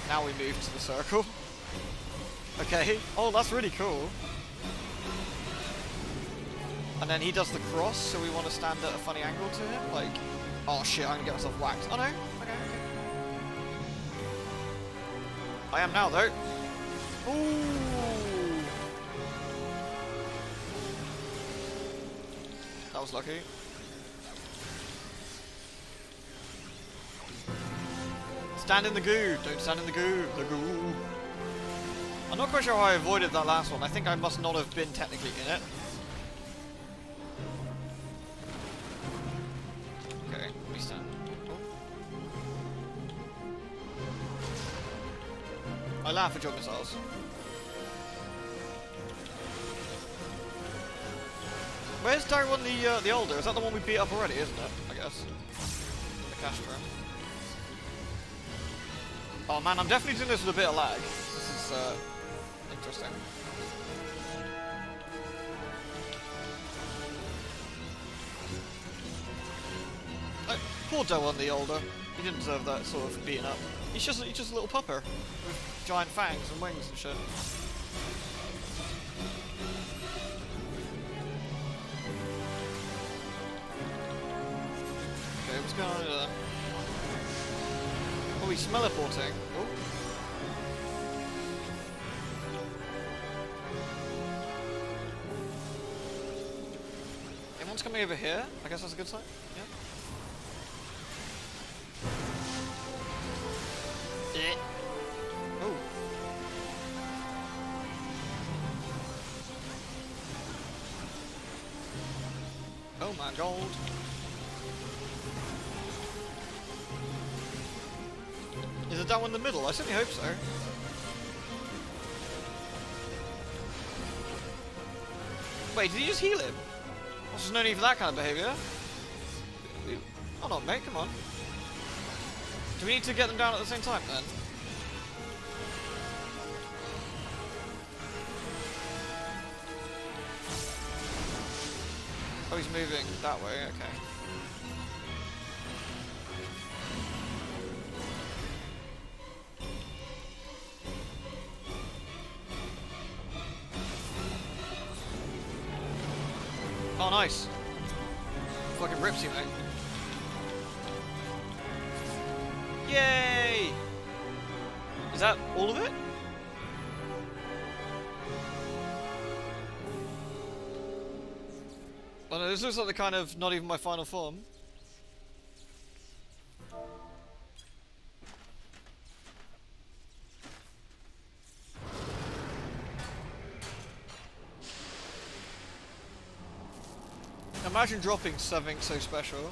Now we move to the circle. Okay. Oh, that's really cool. And then he does the cross, so we want to stand at a funny angle to him. Like, oh shit, I'm gonna get myself whacked. Oh no. Okay. I am now, though. Ooh. That was lucky. Stand in the goo. Don't stand in the goo. The goo. I'm not quite sure how I avoided that last one. I think I must not have been technically in it. Okay, let me stand. Oh. I laugh at your missiles. Where's Darwin the older? Is that the one we beat up already, isn't it? I guess. The Castro. Oh man, I'm definitely doing this with a bit of lag. This is interesting. Poor Darwin the older. He didn't deserve that sort of beating up. He's just a little pupper with giant fangs and wings and shit. Okay, what's going on here then? Oh, he's teleporting. Oh. Anyone's coming over here? I guess that's a good sign. Yeah. Oh. Oh my god. Is it that one in the middle? I certainly hope so. Wait, did he just heal him? There's no need for that kind of behaviour. Oh no, mate, come on. Do we need to get them down at the same time then? Oh, he's moving that way, okay. Oh, nice. Fucking rips you, mate. Yay! Is that all of it? Oh no, this looks like the kind of not even my final form. Imagine dropping something so special.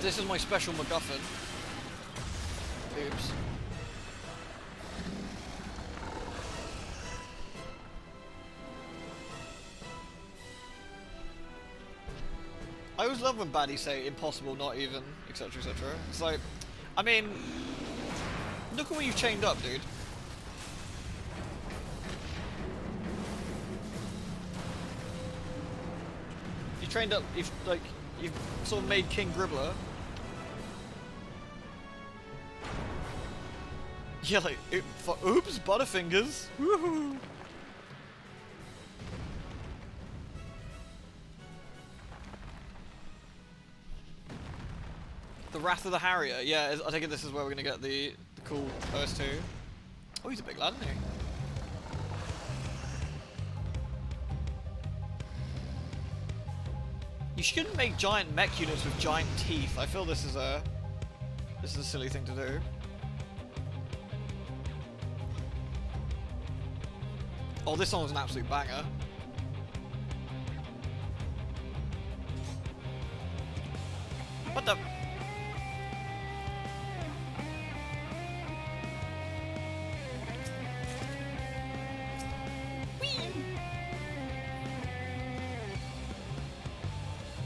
This is my special MacGuffin. Oops. I always love when baddies say impossible, not even, etc, etc. It's like, I mean, look at what you've chained up, dude. You trained up, you've sort of made King Gribbler. Yeah, like, oops, Butterfingers. Woohoo! The Wrath of the Harrier. Yeah, I take it this is where we're gonna get the cool OS2. Oh, he's a big lad, isn't he? You shouldn't make giant mech units with giant teeth. I feel this is a silly thing to do. Oh, this one was an absolute banger. What the?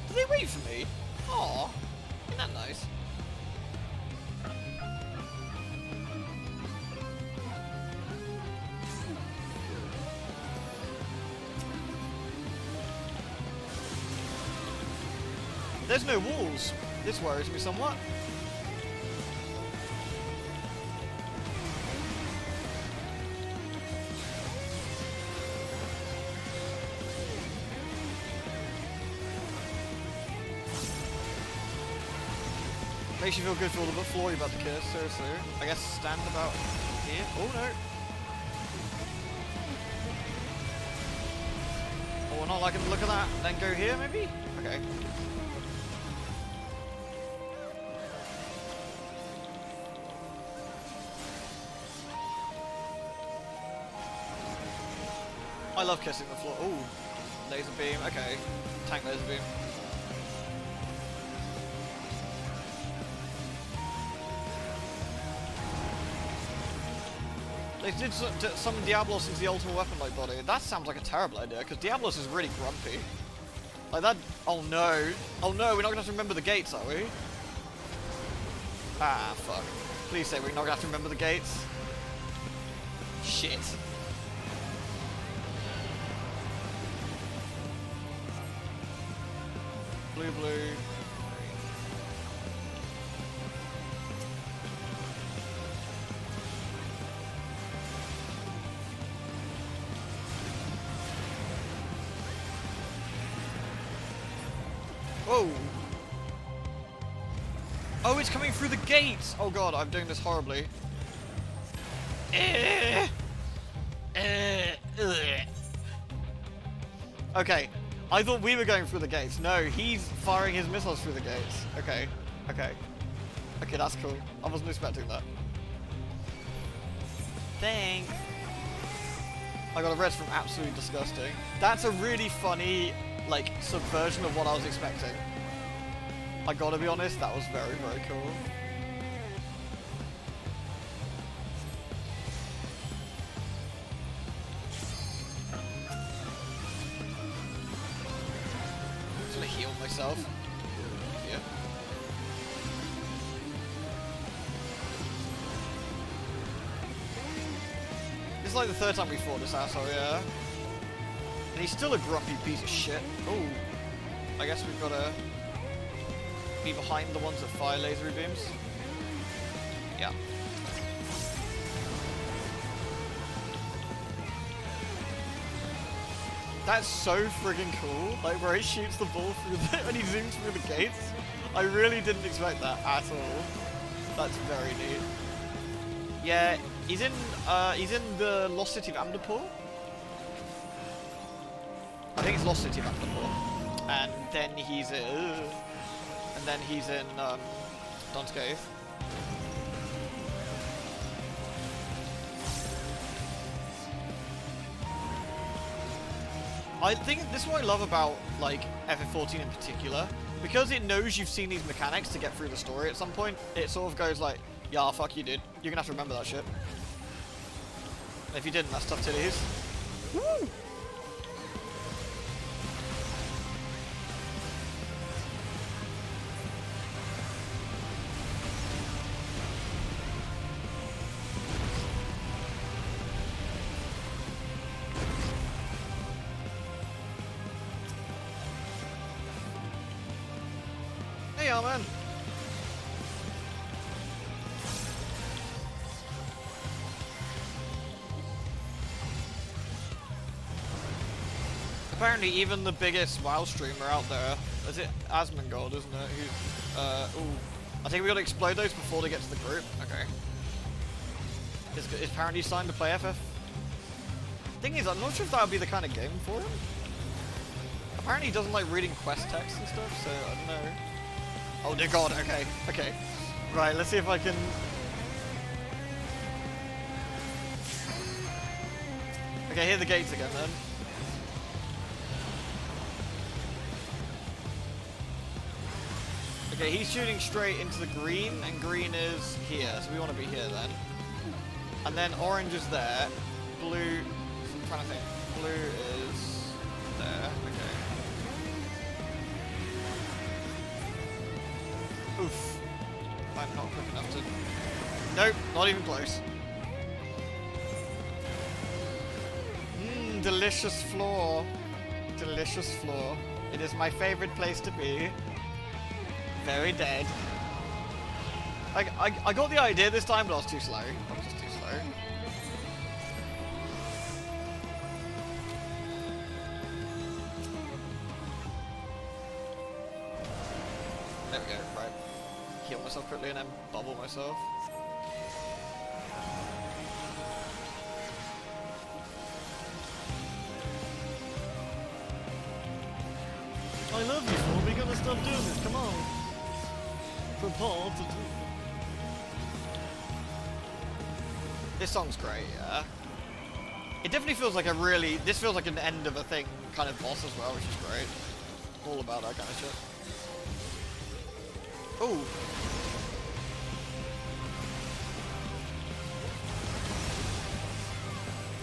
Do they wait for me? Aw, isn't that nice? There's no walls. This worries me somewhat. Makes you feel good for all the floor you're about to kiss, seriously. I guess stand about here. Oh no. Oh, we're not liking the look of that. Then go here, maybe? Okay. I love kissing the floor. Ooh. Laser beam. Okay. Tank laser beam. They did summon Diablos into the ultimate weapon-like body. That sounds like a terrible idea, because Diablos is really grumpy. Like that... Oh no. Oh no, we're not going to have to remember the gates, are we? Ah, fuck. Please say we're not going to have to remember the gates. Shit. Blue, blue. Whoa! Oh, it's coming through the gates! Oh god, I'm doing this horribly. Okay, I thought we were going through the gates. No, he's firing his missiles through the gates. Okay, okay. Okay, that's cool. I wasn't expecting that. Thanks. I got a red from absolutely disgusting. That's a really funny, like, subversion of what I was expecting. I gotta be honest, that was very, very cool. I'm just gonna heal myself. Yeah. This is like the third time we fought this asshole, yeah. And he's still a grumpy piece of shit. Oh, I guess we've got to be behind the ones that fire laser beams. Yeah. That's so friggin' cool. Like where he shoots the ball through the and he zooms through the gates. I really didn't expect that at all. That's very neat. Yeah, he's in the Lost City of Amenable. I think it's Lost City of Amenable. And then he's in Dunscape. I think this is what I love about like FF14 in particular, because it knows you've seen these mechanics to get through the story at some point. It sort of goes like, yeah, fuck you, dude. You're gonna have to remember that shit. And if you didn't, that's tough titties. Woo! Hey, man. Apparently, even the biggest WoW streamer out there, is it Asmongold, isn't it? Who's, ooh. I think we gotta explode those before they get to the group. Okay. Is apparently signed to play FF. Thing is, I'm not sure if that would be the kind of game for him. Apparently, he doesn't like reading quest text and stuff, so I don't know. Oh dear god, okay, okay. Right, let's see if I can... Okay, here are the gates again then. Okay, he's shooting straight into the green, and green is here, so we want to be here then. And then orange is there, blue... I'm trying to think. Blue is there, okay. Oof. I'm not quick enough to... Nope, not even close. Mmm, delicious floor. Delicious floor. It is my favorite place to be. Very dead. I got the idea this time, but I was too slow. I was just too slow. There we go, right. Heal myself health quickly and then bubble myself. I love you, Ford. We're gonna stop doing this. Come on. From Paul to do. This song's great, yeah. It definitely feels like a really. This feels like an end of a thing kind of boss as well, which is great. All about that kind of shit. Ooh.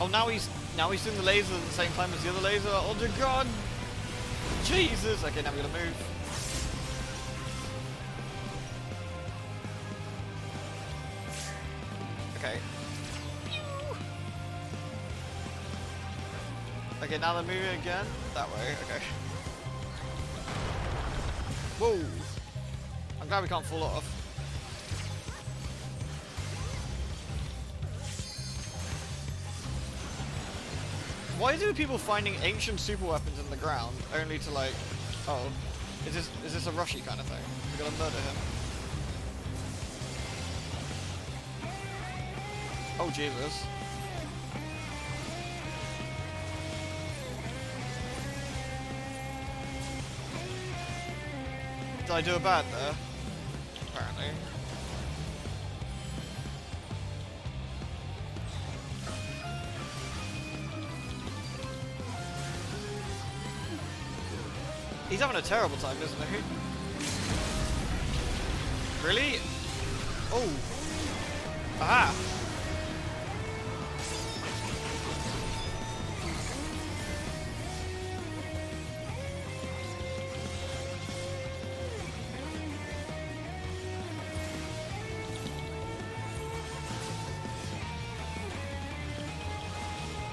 Oh, now he's doing the laser at the same time as the other laser. Oh dear God! Jesus! Okay, now we're gonna move. Okay. Okay, now they're moving again. That way. Okay. Whoa! I'm glad we can't fall off. Why do people finding ancient super weapons in the ground only to like, oh, is this a rushy kind of thing? We gotta murder him. Oh Jesus. Did I do a bad there? Apparently. He's having a terrible time, isn't he? Really? Oh. Aha!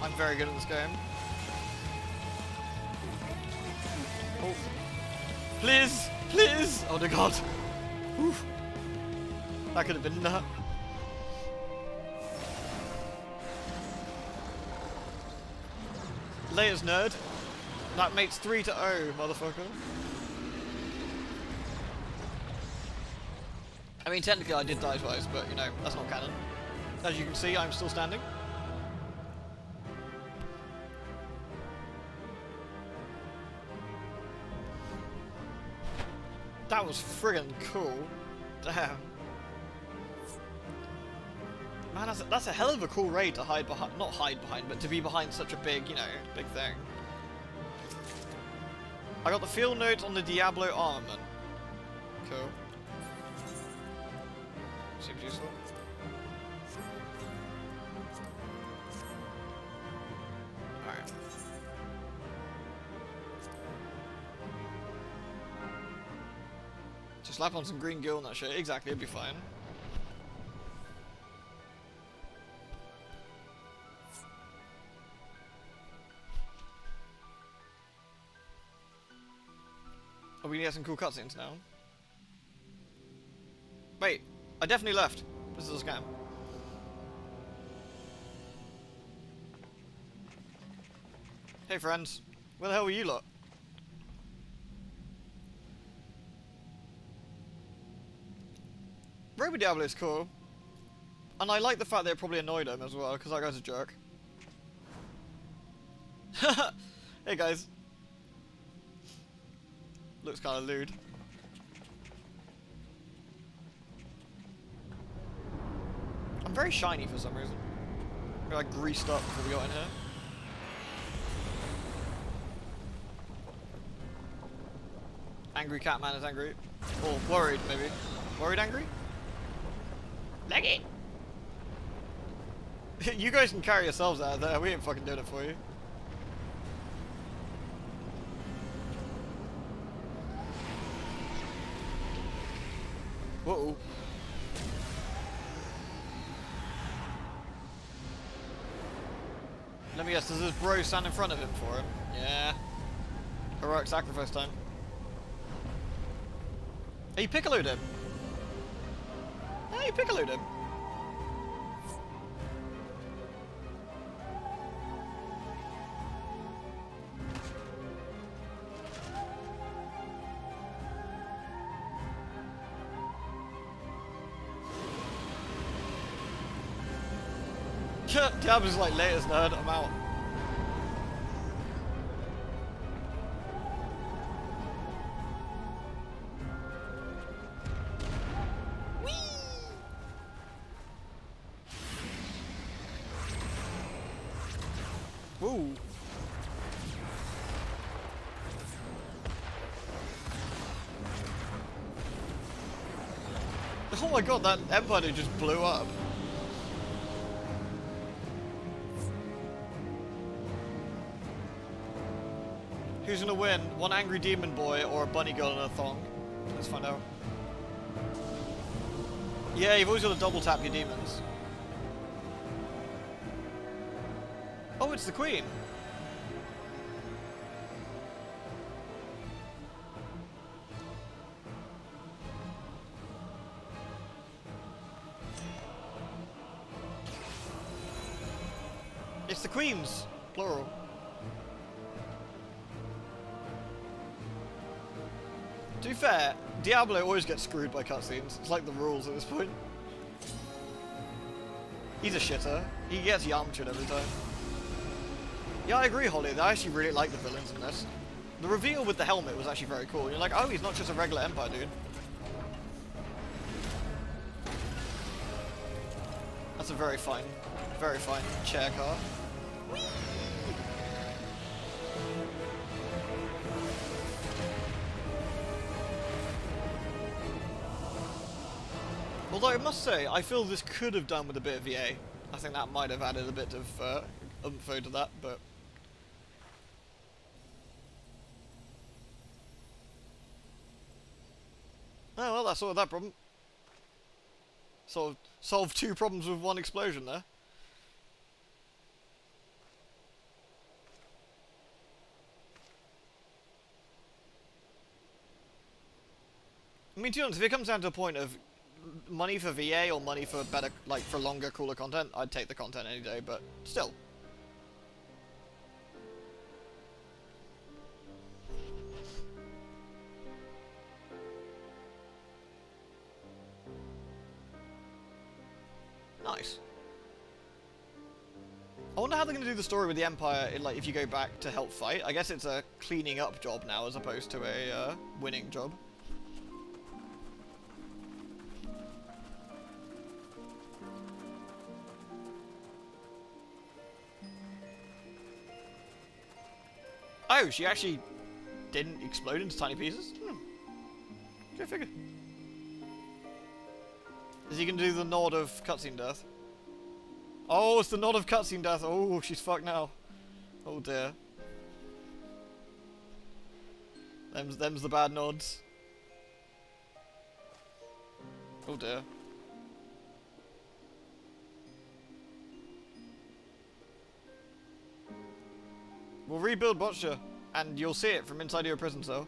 I'm very good at this game. Oh. Please! Please! Oh dear God! Oof. That could have been that. Layers, nerd. That makes 3-0, motherfucker. I mean, technically I did die twice, but you know, that's not canon. As you can see, I'm still standing. That was friggin' cool. Damn. Man, that's a hell of a cool raid to hide behind. Not hide behind, but to be behind such a big, you know, big thing. I got the field note on the Diablo armament. Cool. Seems useful. Alright. Just slap on some green gil and that shit. Exactly, it'd be fine. Oh, we can get some cool cutscenes now. Wait, I definitely left. This is a scam. Hey friends, where the hell were you lot? Robo Diablo is cool. And I like the fact that it probably annoyed him as well, because that guy's a jerk. Hey guys. Looks kind of lewd. I'm very shiny for some reason. We're like greased up before we got in here. Angry Catman is angry. Or worried, maybe. Worried angry? Leggy! You guys can carry yourselves out of there. We ain't fucking doing it for you. Whoa. Let me guess, does this bro stand in front of him for him? Yeah. Heroic sacrifice time. Hey, you piccoloed him. Hey, you piccoloed him. Diablo's like, latest nerd, I'm out. Woo. Oh my god, that Empire just blew up. Who's gonna win? One angry demon boy or a bunny girl in a thong? Let's find out. Yeah, you've always got to double tap your demons. Oh, it's the Queen. It's the Queens, plural. To be fair, Diablo always gets screwed by cutscenes. It's like the rules at this point. He's a shitter. He gets Yamcha'd every time. Yeah, I agree, Holly. I actually really like the villains in this. The reveal with the helmet was actually very cool. You're like, oh, he's not just a regular Empire dude. That's a very fine chair car. Whee! Although I must say, I feel this could have done with a bit of VA. I think that might have added a bit of info to that, but... Oh, well, that sorted that problem. Sort of solved two problems with one explosion there. I mean, to be honest, if it comes down to a point of money for VA or money for better, like, for longer, cooler content, I'd take the content any day, but still. Nice. I wonder how they're going to do the story with the Empire, like, if you go back to help fight. I guess it's a cleaning up job now as opposed to a winning job. Oh, she actually didn't explode into tiny pieces? Go figure. Is he gonna do the nod of cutscene death? Oh, it's the nod of cutscene death. Oh, she's fucked now. Oh dear. Them's the bad nods. Oh dear. We'll rebuild Botcha, and you'll see it from inside your prison cell.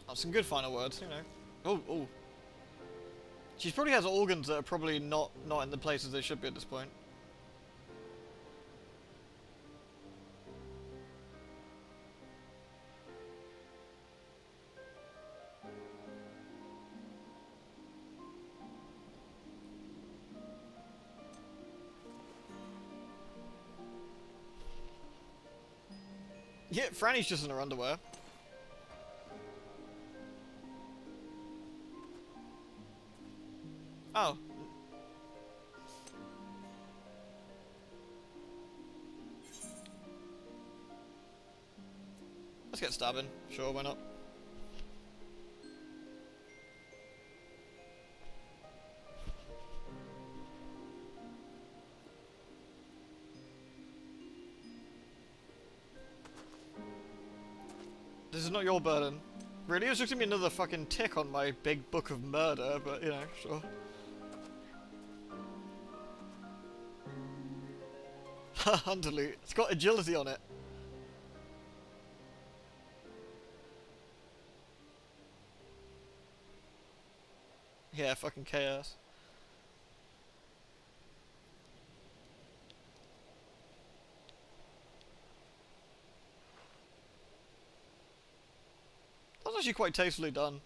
Oh, some good final words, you know. Oh, oh. She probably has organs that are probably not in the places they should be at this point. Yeah, Franny's just in her underwear. Oh. Let's get stabbing. Sure, why not? This is not your burden. Really? It was just gonna be another fucking tick on my big book of murder, but you know, sure. Hunterly. It's got agility on it. Yeah, fucking chaos. That's actually quite tastefully done.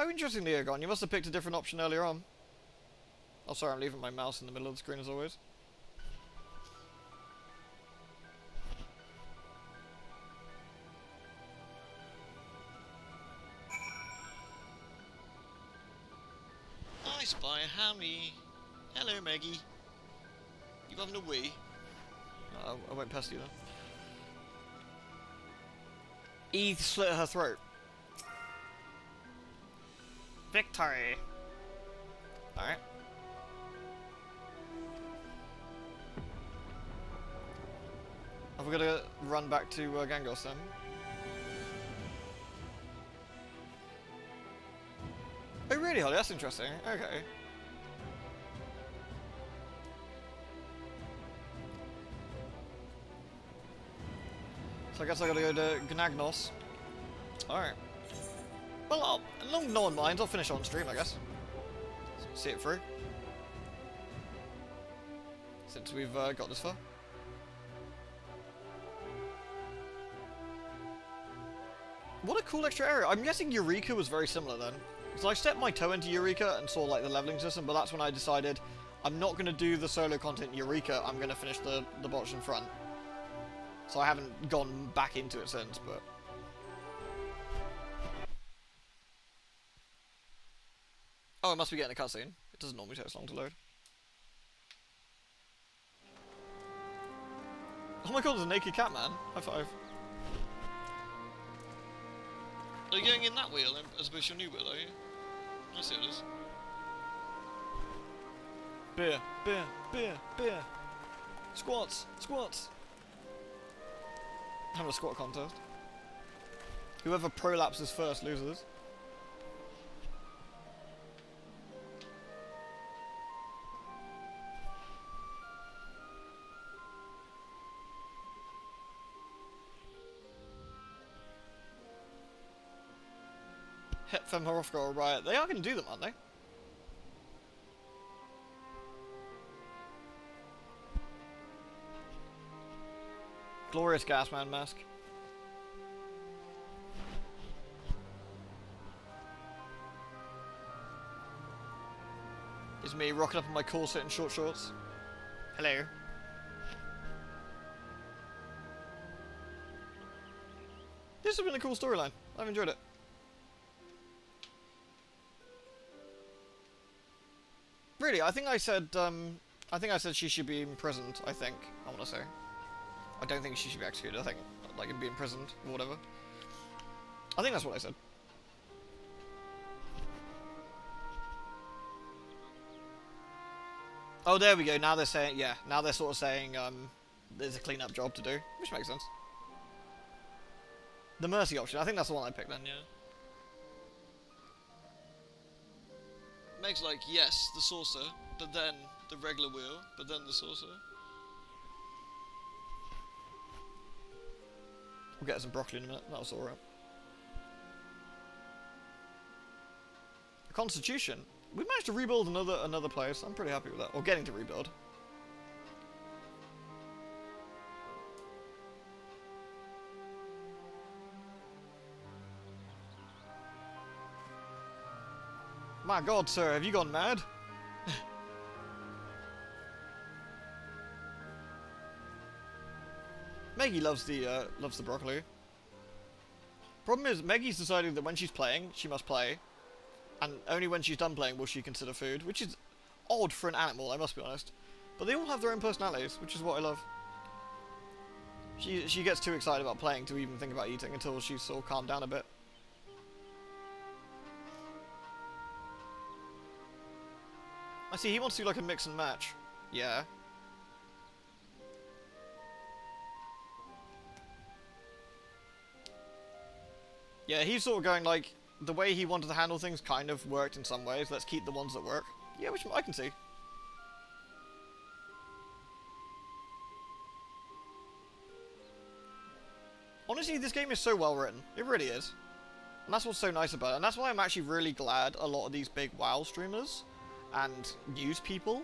Oh, interestingly, Aegon, you must have picked a different option earlier on. Oh, sorry, I'm leaving my mouse in the middle of the screen as always. I spy a Hammy. Hello, Maggie. You having a wee? No, I won't pest you then. Eve slit her throat. Victory! Alright. Have we got to run back to Gangos then? Oh really, Holly? That's interesting. Okay. So I guess I gotta go to Gnagnos. Alright. Well, as long as no one minds, I'll finish on stream, I guess. See it through. Since we've got this far. What a cool extra area. I'm guessing Eureka was very similar then. Because I stepped my toe into Eureka and saw like the leveling system, but that's when I decided I'm not going to do the solo content in Eureka, I'm going to finish the botch in front. So I haven't gone back into it since, but... Oh, it must be getting a cutscene. It doesn't normally take this long to load. Oh my god, there's a naked cat man. High five. Are you going in that wheel as opposed to your new wheel, are you? I see what it is. Beer, beer, beer, beer. Squats, squats. Having a squat contest. Whoever prolapses first loses. Hepfem Horofka or Riot. They are going to do them, aren't they? Glorious Gasman mask. It's me rocking up in my corset and short shorts. Hello. This has been a cool storyline. I've enjoyed it. Really, I think I said she should be imprisoned, I want to say. I don't think she should be executed, I think, like, be imprisoned, or whatever. I think that's what I said. Oh, there we go, now they're saying, yeah, now they're sort of saying, there's a clean-up job to do, which makes sense. The mercy option, I think that's the one I picked then, yeah. Meg's like, yes, the saucer, but then the regular wheel, but then the saucer. We'll get some broccoli in a minute, that was alright. Constitution. We managed to rebuild another place, I'm pretty happy with that. Or getting to rebuild. My god, sir, have you gone mad? Maggie loves the broccoli. Problem is, Maggie's deciding that when she's playing, she must play, and only when she's done playing will she consider food, which is odd for an animal, I must be honest. But they all have their own personalities, which is what I love. She gets too excited about playing to even think about eating until she's sort of calmed down a bit. I see, he wants to do like a mix and match. Yeah. Yeah, he's sort of going like, the way he wanted to handle things kind of worked in some ways. Let's keep the ones that work. Yeah, which I can see. Honestly, this game is so well written. It really is. And that's what's so nice about it. And that's why I'm actually really glad a lot of these big WoW streamers and news people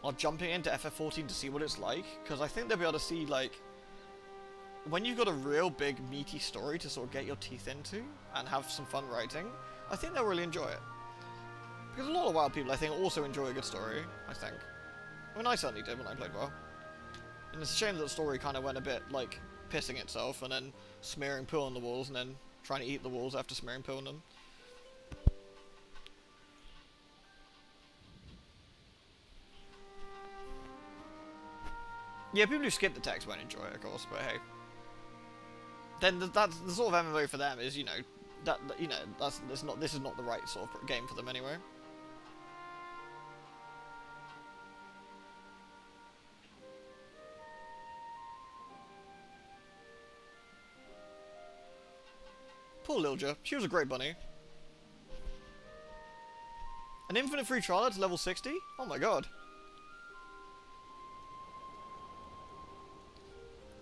are jumping into FF14 to see what it's like. Because I think they'll be able to see, like, when you've got a real big meaty story to sort of get your teeth into and have some fun writing, I think they'll really enjoy it. Because a lot of WoW people, I think, also enjoy a good story, I think. I mean, I certainly did when I played WoW. And it's a shame that the story kind of went a bit, like, pissing itself and then smearing poo on the walls and then trying to eat the walls after smearing poo on them. Yeah, people who skip the text won't enjoy it, of course, but hey. Then that's the sort of MMO for them is, you know, this is not the right sort of game for them anyway. Poor Lilja, she was a great bunny. An infinite free trial to level 60? Oh my god.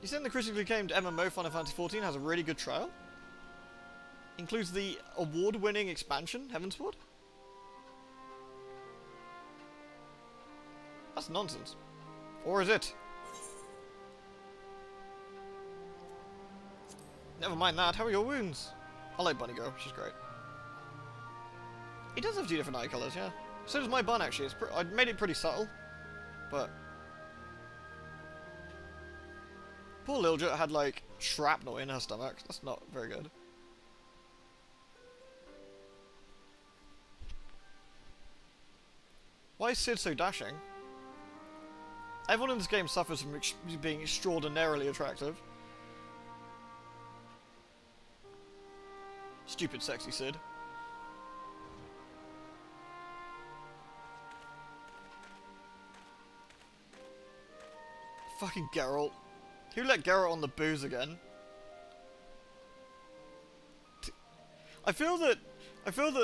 You saying the critically acclaimed MMO Final Fantasy XIV has a really good trial? Includes the award-winning expansion, Heavensward? That's nonsense. Or is it? Never mind that, how are your wounds? I like Bunny Girl, she's great. He does have 2 different eye colours, yeah. So does my bun, actually. I made it pretty subtle, but... Poor Lilja had, like, shrapnel in her stomach. That's not very good. Why is Cid so dashing? Everyone in this game suffers from being extraordinarily attractive. Stupid sexy Cid. Fucking Geralt. Who let Geralt on the booze again? I feel that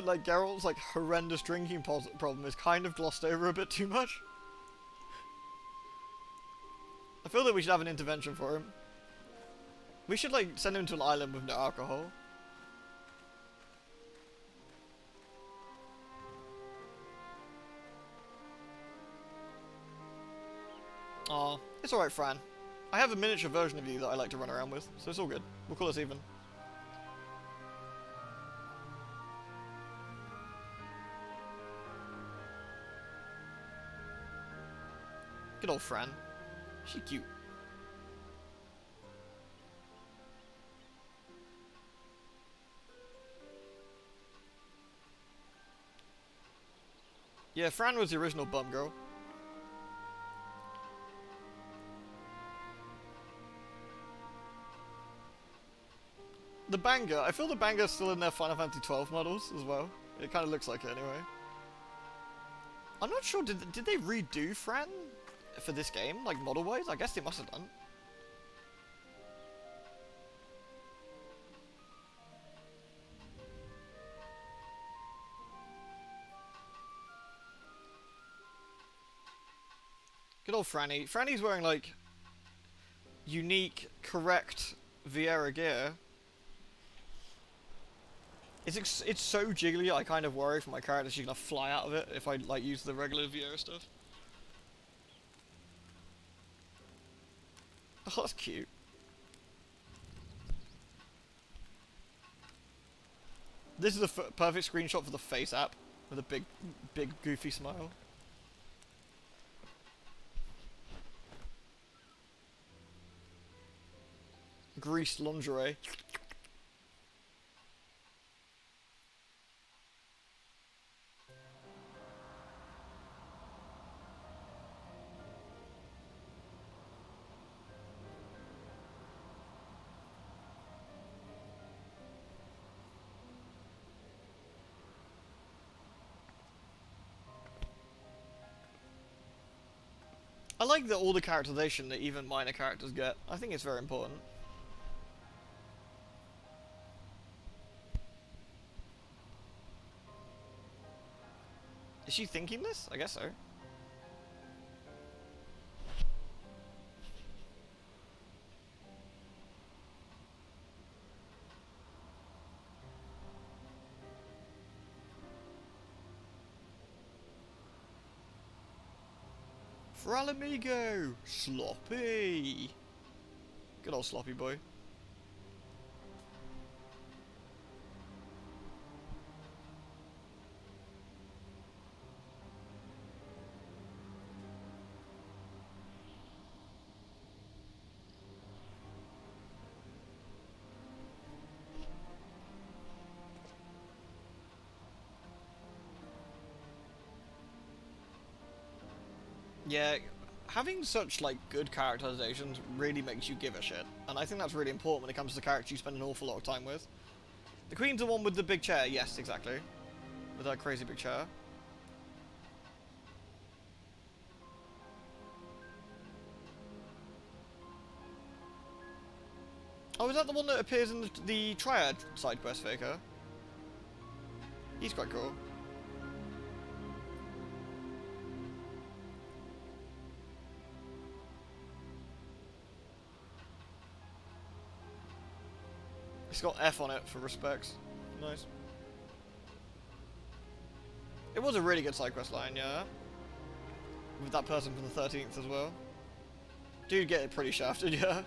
like Geralt's like horrendous drinking problem is kind of glossed over a bit too much. I feel that we should have an intervention for him. We should like send him to an island with no alcohol. Aw, it's alright, Fran. I have a miniature version of you that I like to run around with, so it's all good. We'll call us even. Good old Fran. She's cute. Yeah, Fran was the original bum girl. The banger, I feel the banger's still in their Final Fantasy XII models as well. It kind of looks like it anyway. I'm not sure, did they redo Fran for this game, like model-wise? I guess they must have done. Good old Franny. Franny's wearing like unique, correct Vieira gear. It's so jiggly, I kind of worry for my character she's gonna fly out of it if I like use the regular Vieira stuff. Oh, that's cute. This is a perfect screenshot for the face app with a big goofy smile. Greased lingerie. I like all the characterization that even minor characters get. I think it's very important. Is she thinking this? I guess so. Fralamigo! Sloppy! Good old Sloppy boy. Yeah, having such like good characterizations really makes you give a shit, and I think that's really important when it comes to characters you spend an awful lot of time with. The Queen's the one with the big chair, yes, exactly, with that crazy big chair. Oh, is that the one that appears in the Triad side quest, Faker? He's quite cool. It's got F on it for respects. Nice. It was a really good side quest line, yeah. With that person from the 13th as well. Dude, get it pretty shafted, yeah.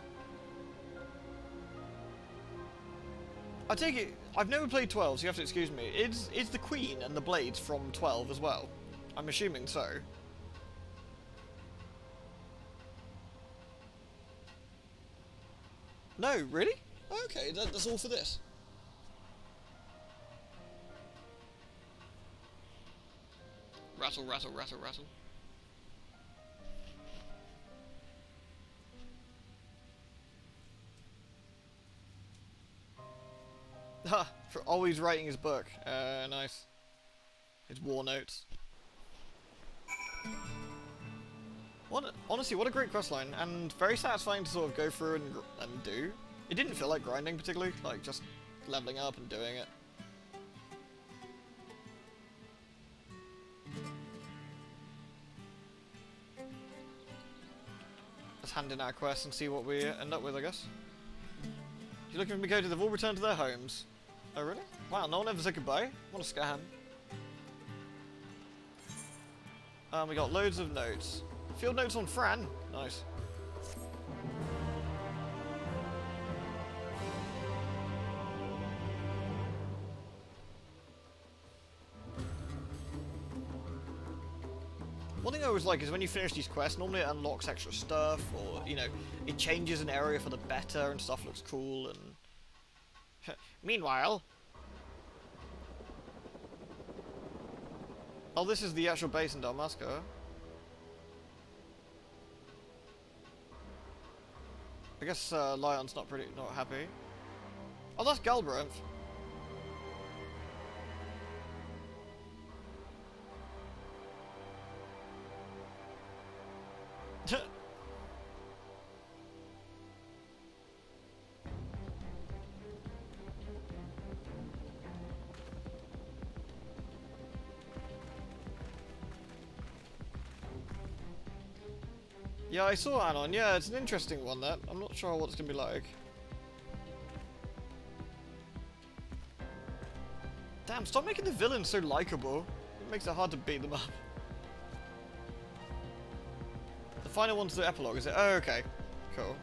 I take it, I've never played 12, so you have to excuse me. Is the Queen and the Blades from 12 as well? I'm assuming so. No, really? Okay, that's all for this. Rattle, rattle, rattle, rattle. Ha! For always writing his book. Nice. His war notes. Honestly, what a great questline, and very satisfying to sort of go through and do. It didn't feel like grinding particularly, like just leveling up and doing it. Let's hand in our quest and see what we end up with, I guess. If you're looking for me go to, they've all returned to their homes. Oh really? Wow, no one ever said goodbye? What a scam. We got loads of notes. Field notes on Fran. Nice. One thing I always like is when you finish these quests, normally it unlocks extra stuff, or, you know, it changes an area for the better and stuff looks cool, and... Meanwhile... Oh, this is the actual base in Dalmasca. I guess Lyon's not happy. Oh, that's Galbraith. Yeah, I saw Anon. Yeah, it's an interesting one, that. I'm not sure what it's going to be like. Damn, stop making the villains so likable. It makes it hard to beat them up. The final one's the epilogue, is it? Oh, okay. Cool.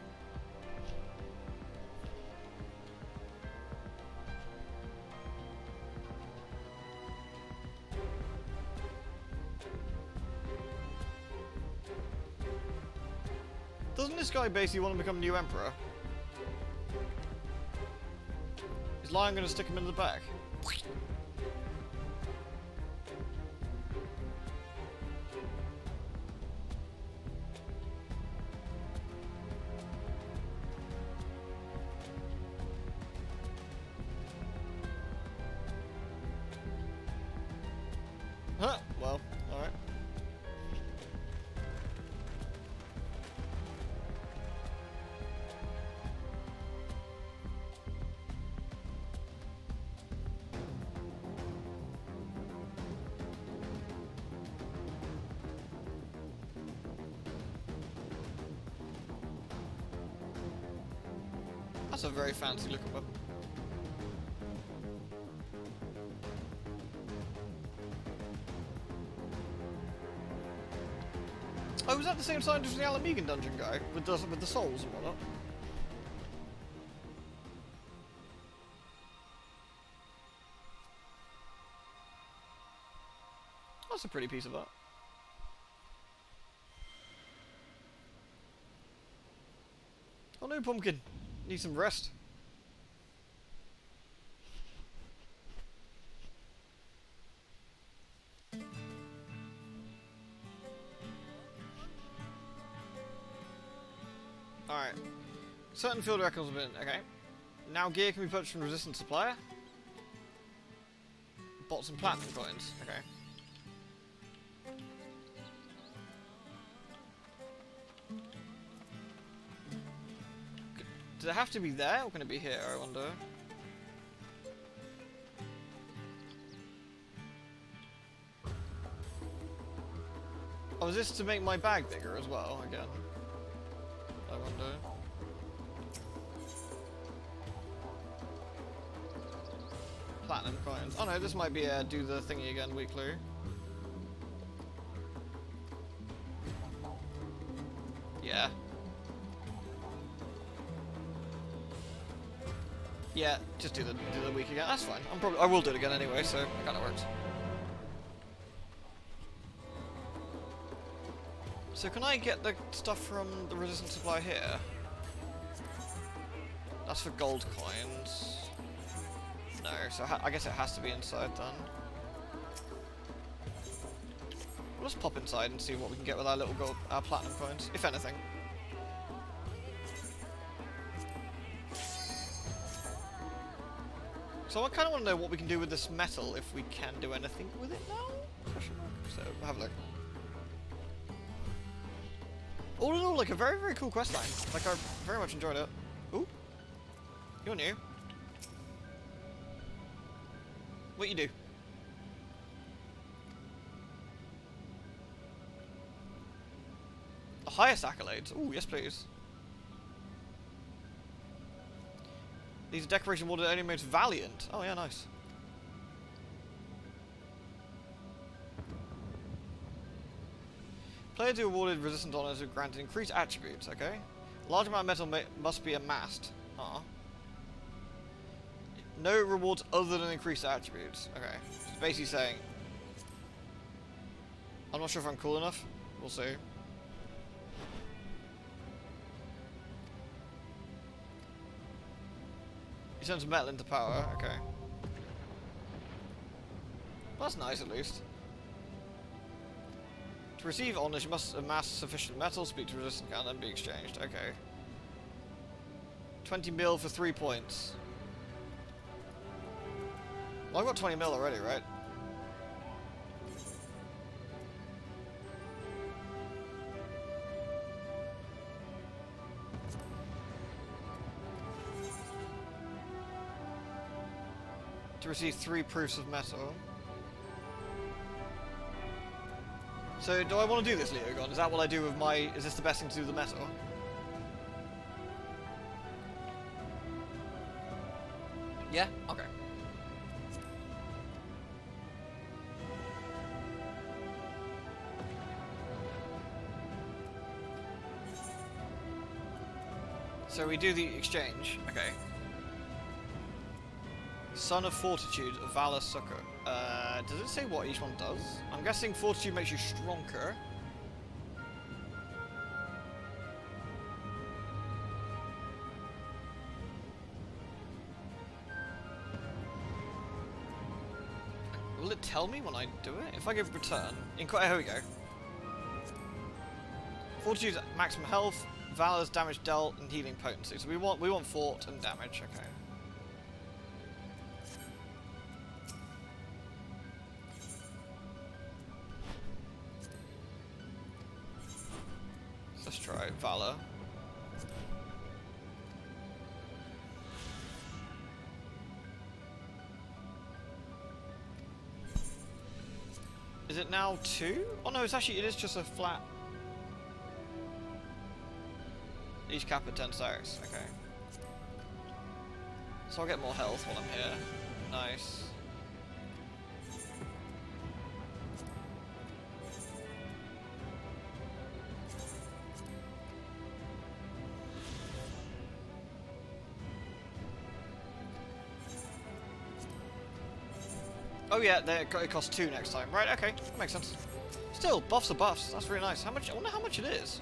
Doesn't this guy basically want to become new emperor? Is Lion going to stick him in the back? Huh, well, alright. That's a very fancy looking weapon. Oh, was that the same scientist as the Alamegan dungeon guy with the souls and whatnot? That's a pretty piece of art. Oh no, Pumpkin. Need some rest. Alright. Certain field records have been... Okay. Now gear can be purchased from resistant supplier. Bots and platinum coins. Okay. Does it have to be there, or can it be here, I wonder? Oh, is this to make my bag bigger as well, again? I wonder. Platinum coins. Oh no, this might be do the thingy again weekly. Yeah. Yeah, just do the week again. That's fine. I will do it again anyway, so it kind of works. So can I get the stuff from the resistant supply here? That's for gold coins. No, so I guess it has to be inside then. Well, let's pop inside and see what we can get with our little our platinum coins, if anything. So I kind of want to know what we can do with this metal, if we can do anything with it now? So, have a look. All in all, like a very, very cool questline. Like, I very much enjoyed it. Ooh. You're new. What you do? The highest accolades. Ooh, yes please. These are decoration awarded only most valiant. Oh yeah, nice. Players who awarded resistant honors are granted increased attributes, okay? A large amount of metal must be amassed. No rewards other than increased attributes. Okay. It's basically saying... I'm not sure if I'm cool enough. We'll see. He turns metal into power, okay. Well, that's nice at least. To receive honors, you must amass sufficient metal, speak to resistant, and then be exchanged. Okay. 20 mil for 3 points. Well, I've got 20 mil already, right? To receive 3 proofs of metal. So, do I want to do this, Leogon? Is that what I do with my... Is this the best thing to do with the metal? Yeah? Okay. So we do the exchange. Okay. Son of Fortitude, of Valor, Succor. Does it say what each one does? I'm guessing Fortitude makes you stronger. Will it tell me when I do it? If I give return... Here we go. Fortitude's maximum health, Valor's damage dealt, and healing potency. So we want fort and damage, okay. Let's try Valor. Is it now 2? Oh no, it is just a flat. Each cap at 10 stacks, okay. So I'll get more health while I'm here. Nice. Oh yeah, it costs 2 next time. Right, okay, that makes sense. Still, buffs are buffs. That's really nice. How much? I wonder how much it is.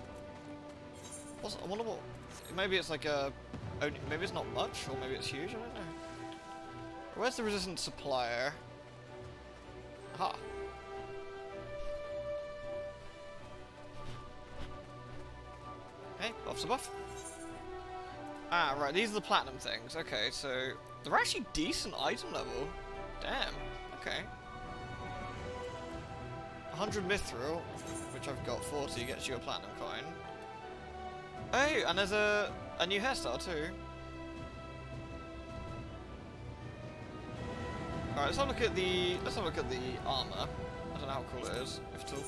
I wonder what... Maybe it's like a... Maybe it's not much, or maybe it's huge, I don't know. Where's the resistant supplier? Aha. Hey, buff's a buff. Ah, right, these are the platinum things. Okay, so they're actually decent item level. Damn, okay. 100 mithril, which I've got 40, gets you a platinum coin. Oh, and there's a new hairstyle too. Alright, let's have a look at the armor. I don't know how cool it is, if at all.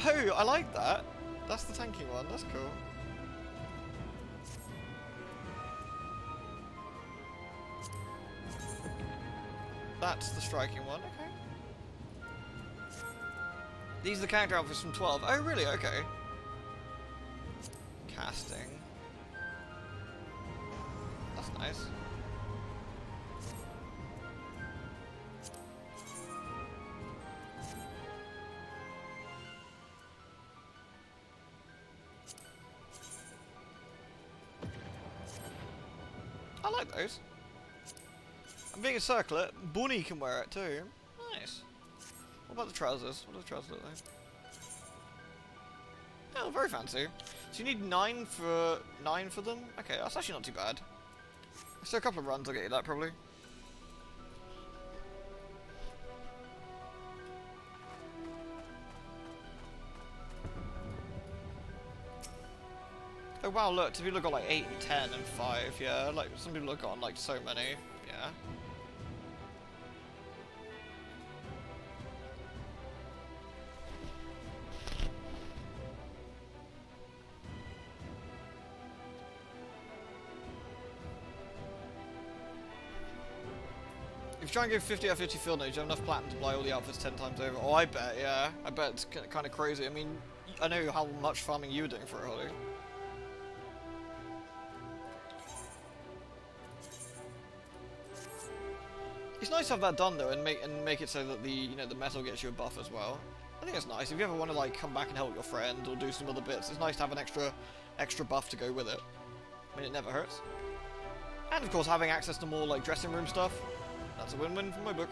Oh, I like that. That's the tanky one, that's cool. That's the striking one, okay. These are the character outfits from 12. Oh, really? Okay. Casting. That's nice. I like those. And being a circlet, Bunny can wear it too. Nice. What about the trousers? What do the trousers look like? Oh, very fancy. So you need 9 for them? Okay, that's actually not too bad. So a couple of runs will get you that probably. Oh wow, look, some people have got like 8 and 10 and 5, yeah. Like some people have got like so many, yeah. If you try and go 50 out of 50 field notes, you have enough platinum to buy all the outfits 10 times over. Oh, I bet, yeah. I bet it's kind of crazy. I mean, I know how much farming you were doing for a hobby. It's nice to have that done though, and make it so that the the metal gets you a buff as well. I think it's nice. If you ever want to like come back and help your friend or do some other bits, it's nice to have an extra buff to go with it. I mean, it never hurts. And of course, having access to more like dressing room stuff. That's a win-win from my book.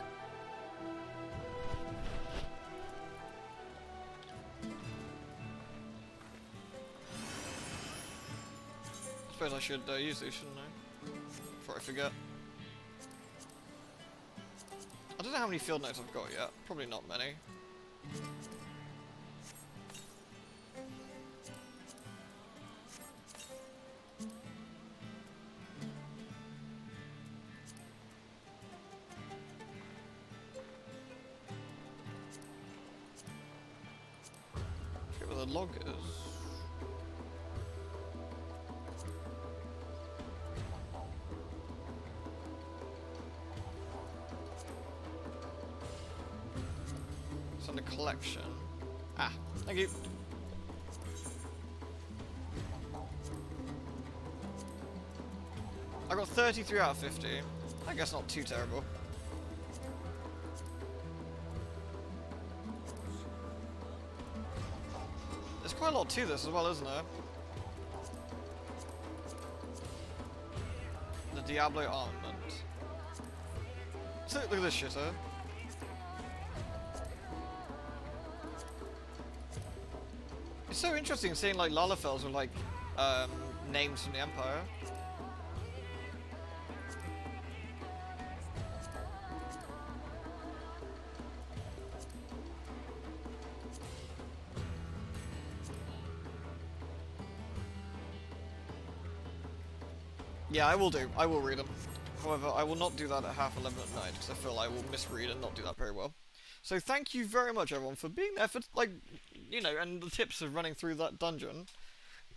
I suppose I should use these, shouldn't I? Before I forget. I don't know how many field notes I've got yet. Probably not many. The log is. It's under collection. Ah, thank you. I got 33 out of 50. I guess not too terrible. Quite a lot to this as well, isn't there? The Diablo armament. So, look at this shit, huh? It's so interesting seeing like Lalafels with like names from the Empire. Yeah, I will do. I will read them. However, I will not do that at 11:30 at night, because I feel I will misread and not do that very well. So thank you very much, everyone, for being there for, like, and the tips of running through that dungeon.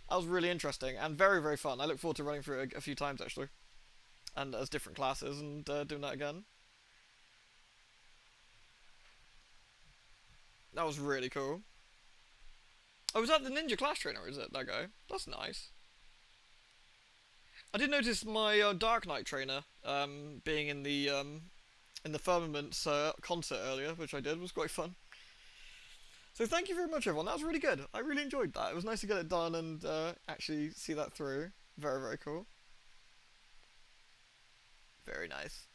That was really interesting, and very, very fun. I look forward to running through it a few times, actually. And as different classes, and doing that again. That was really cool. Oh, was that the ninja class trainer, is it, that guy? That's nice. I did notice my Dark Knight trainer being in the in the Firmaments concert earlier, which I did, was quite fun. So thank you very much, everyone. That was really good. I really enjoyed that. It was nice to get it done and actually see that through. Very, very cool. Very nice.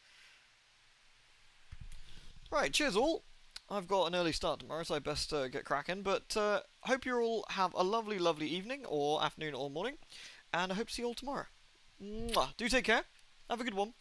Right, cheers all. I've got an early start tomorrow, so I best get cracking. But hope you all have a lovely, lovely evening, or afternoon, or morning. And I hope to see you all tomorrow. Mwah. Do take care. Have a good one.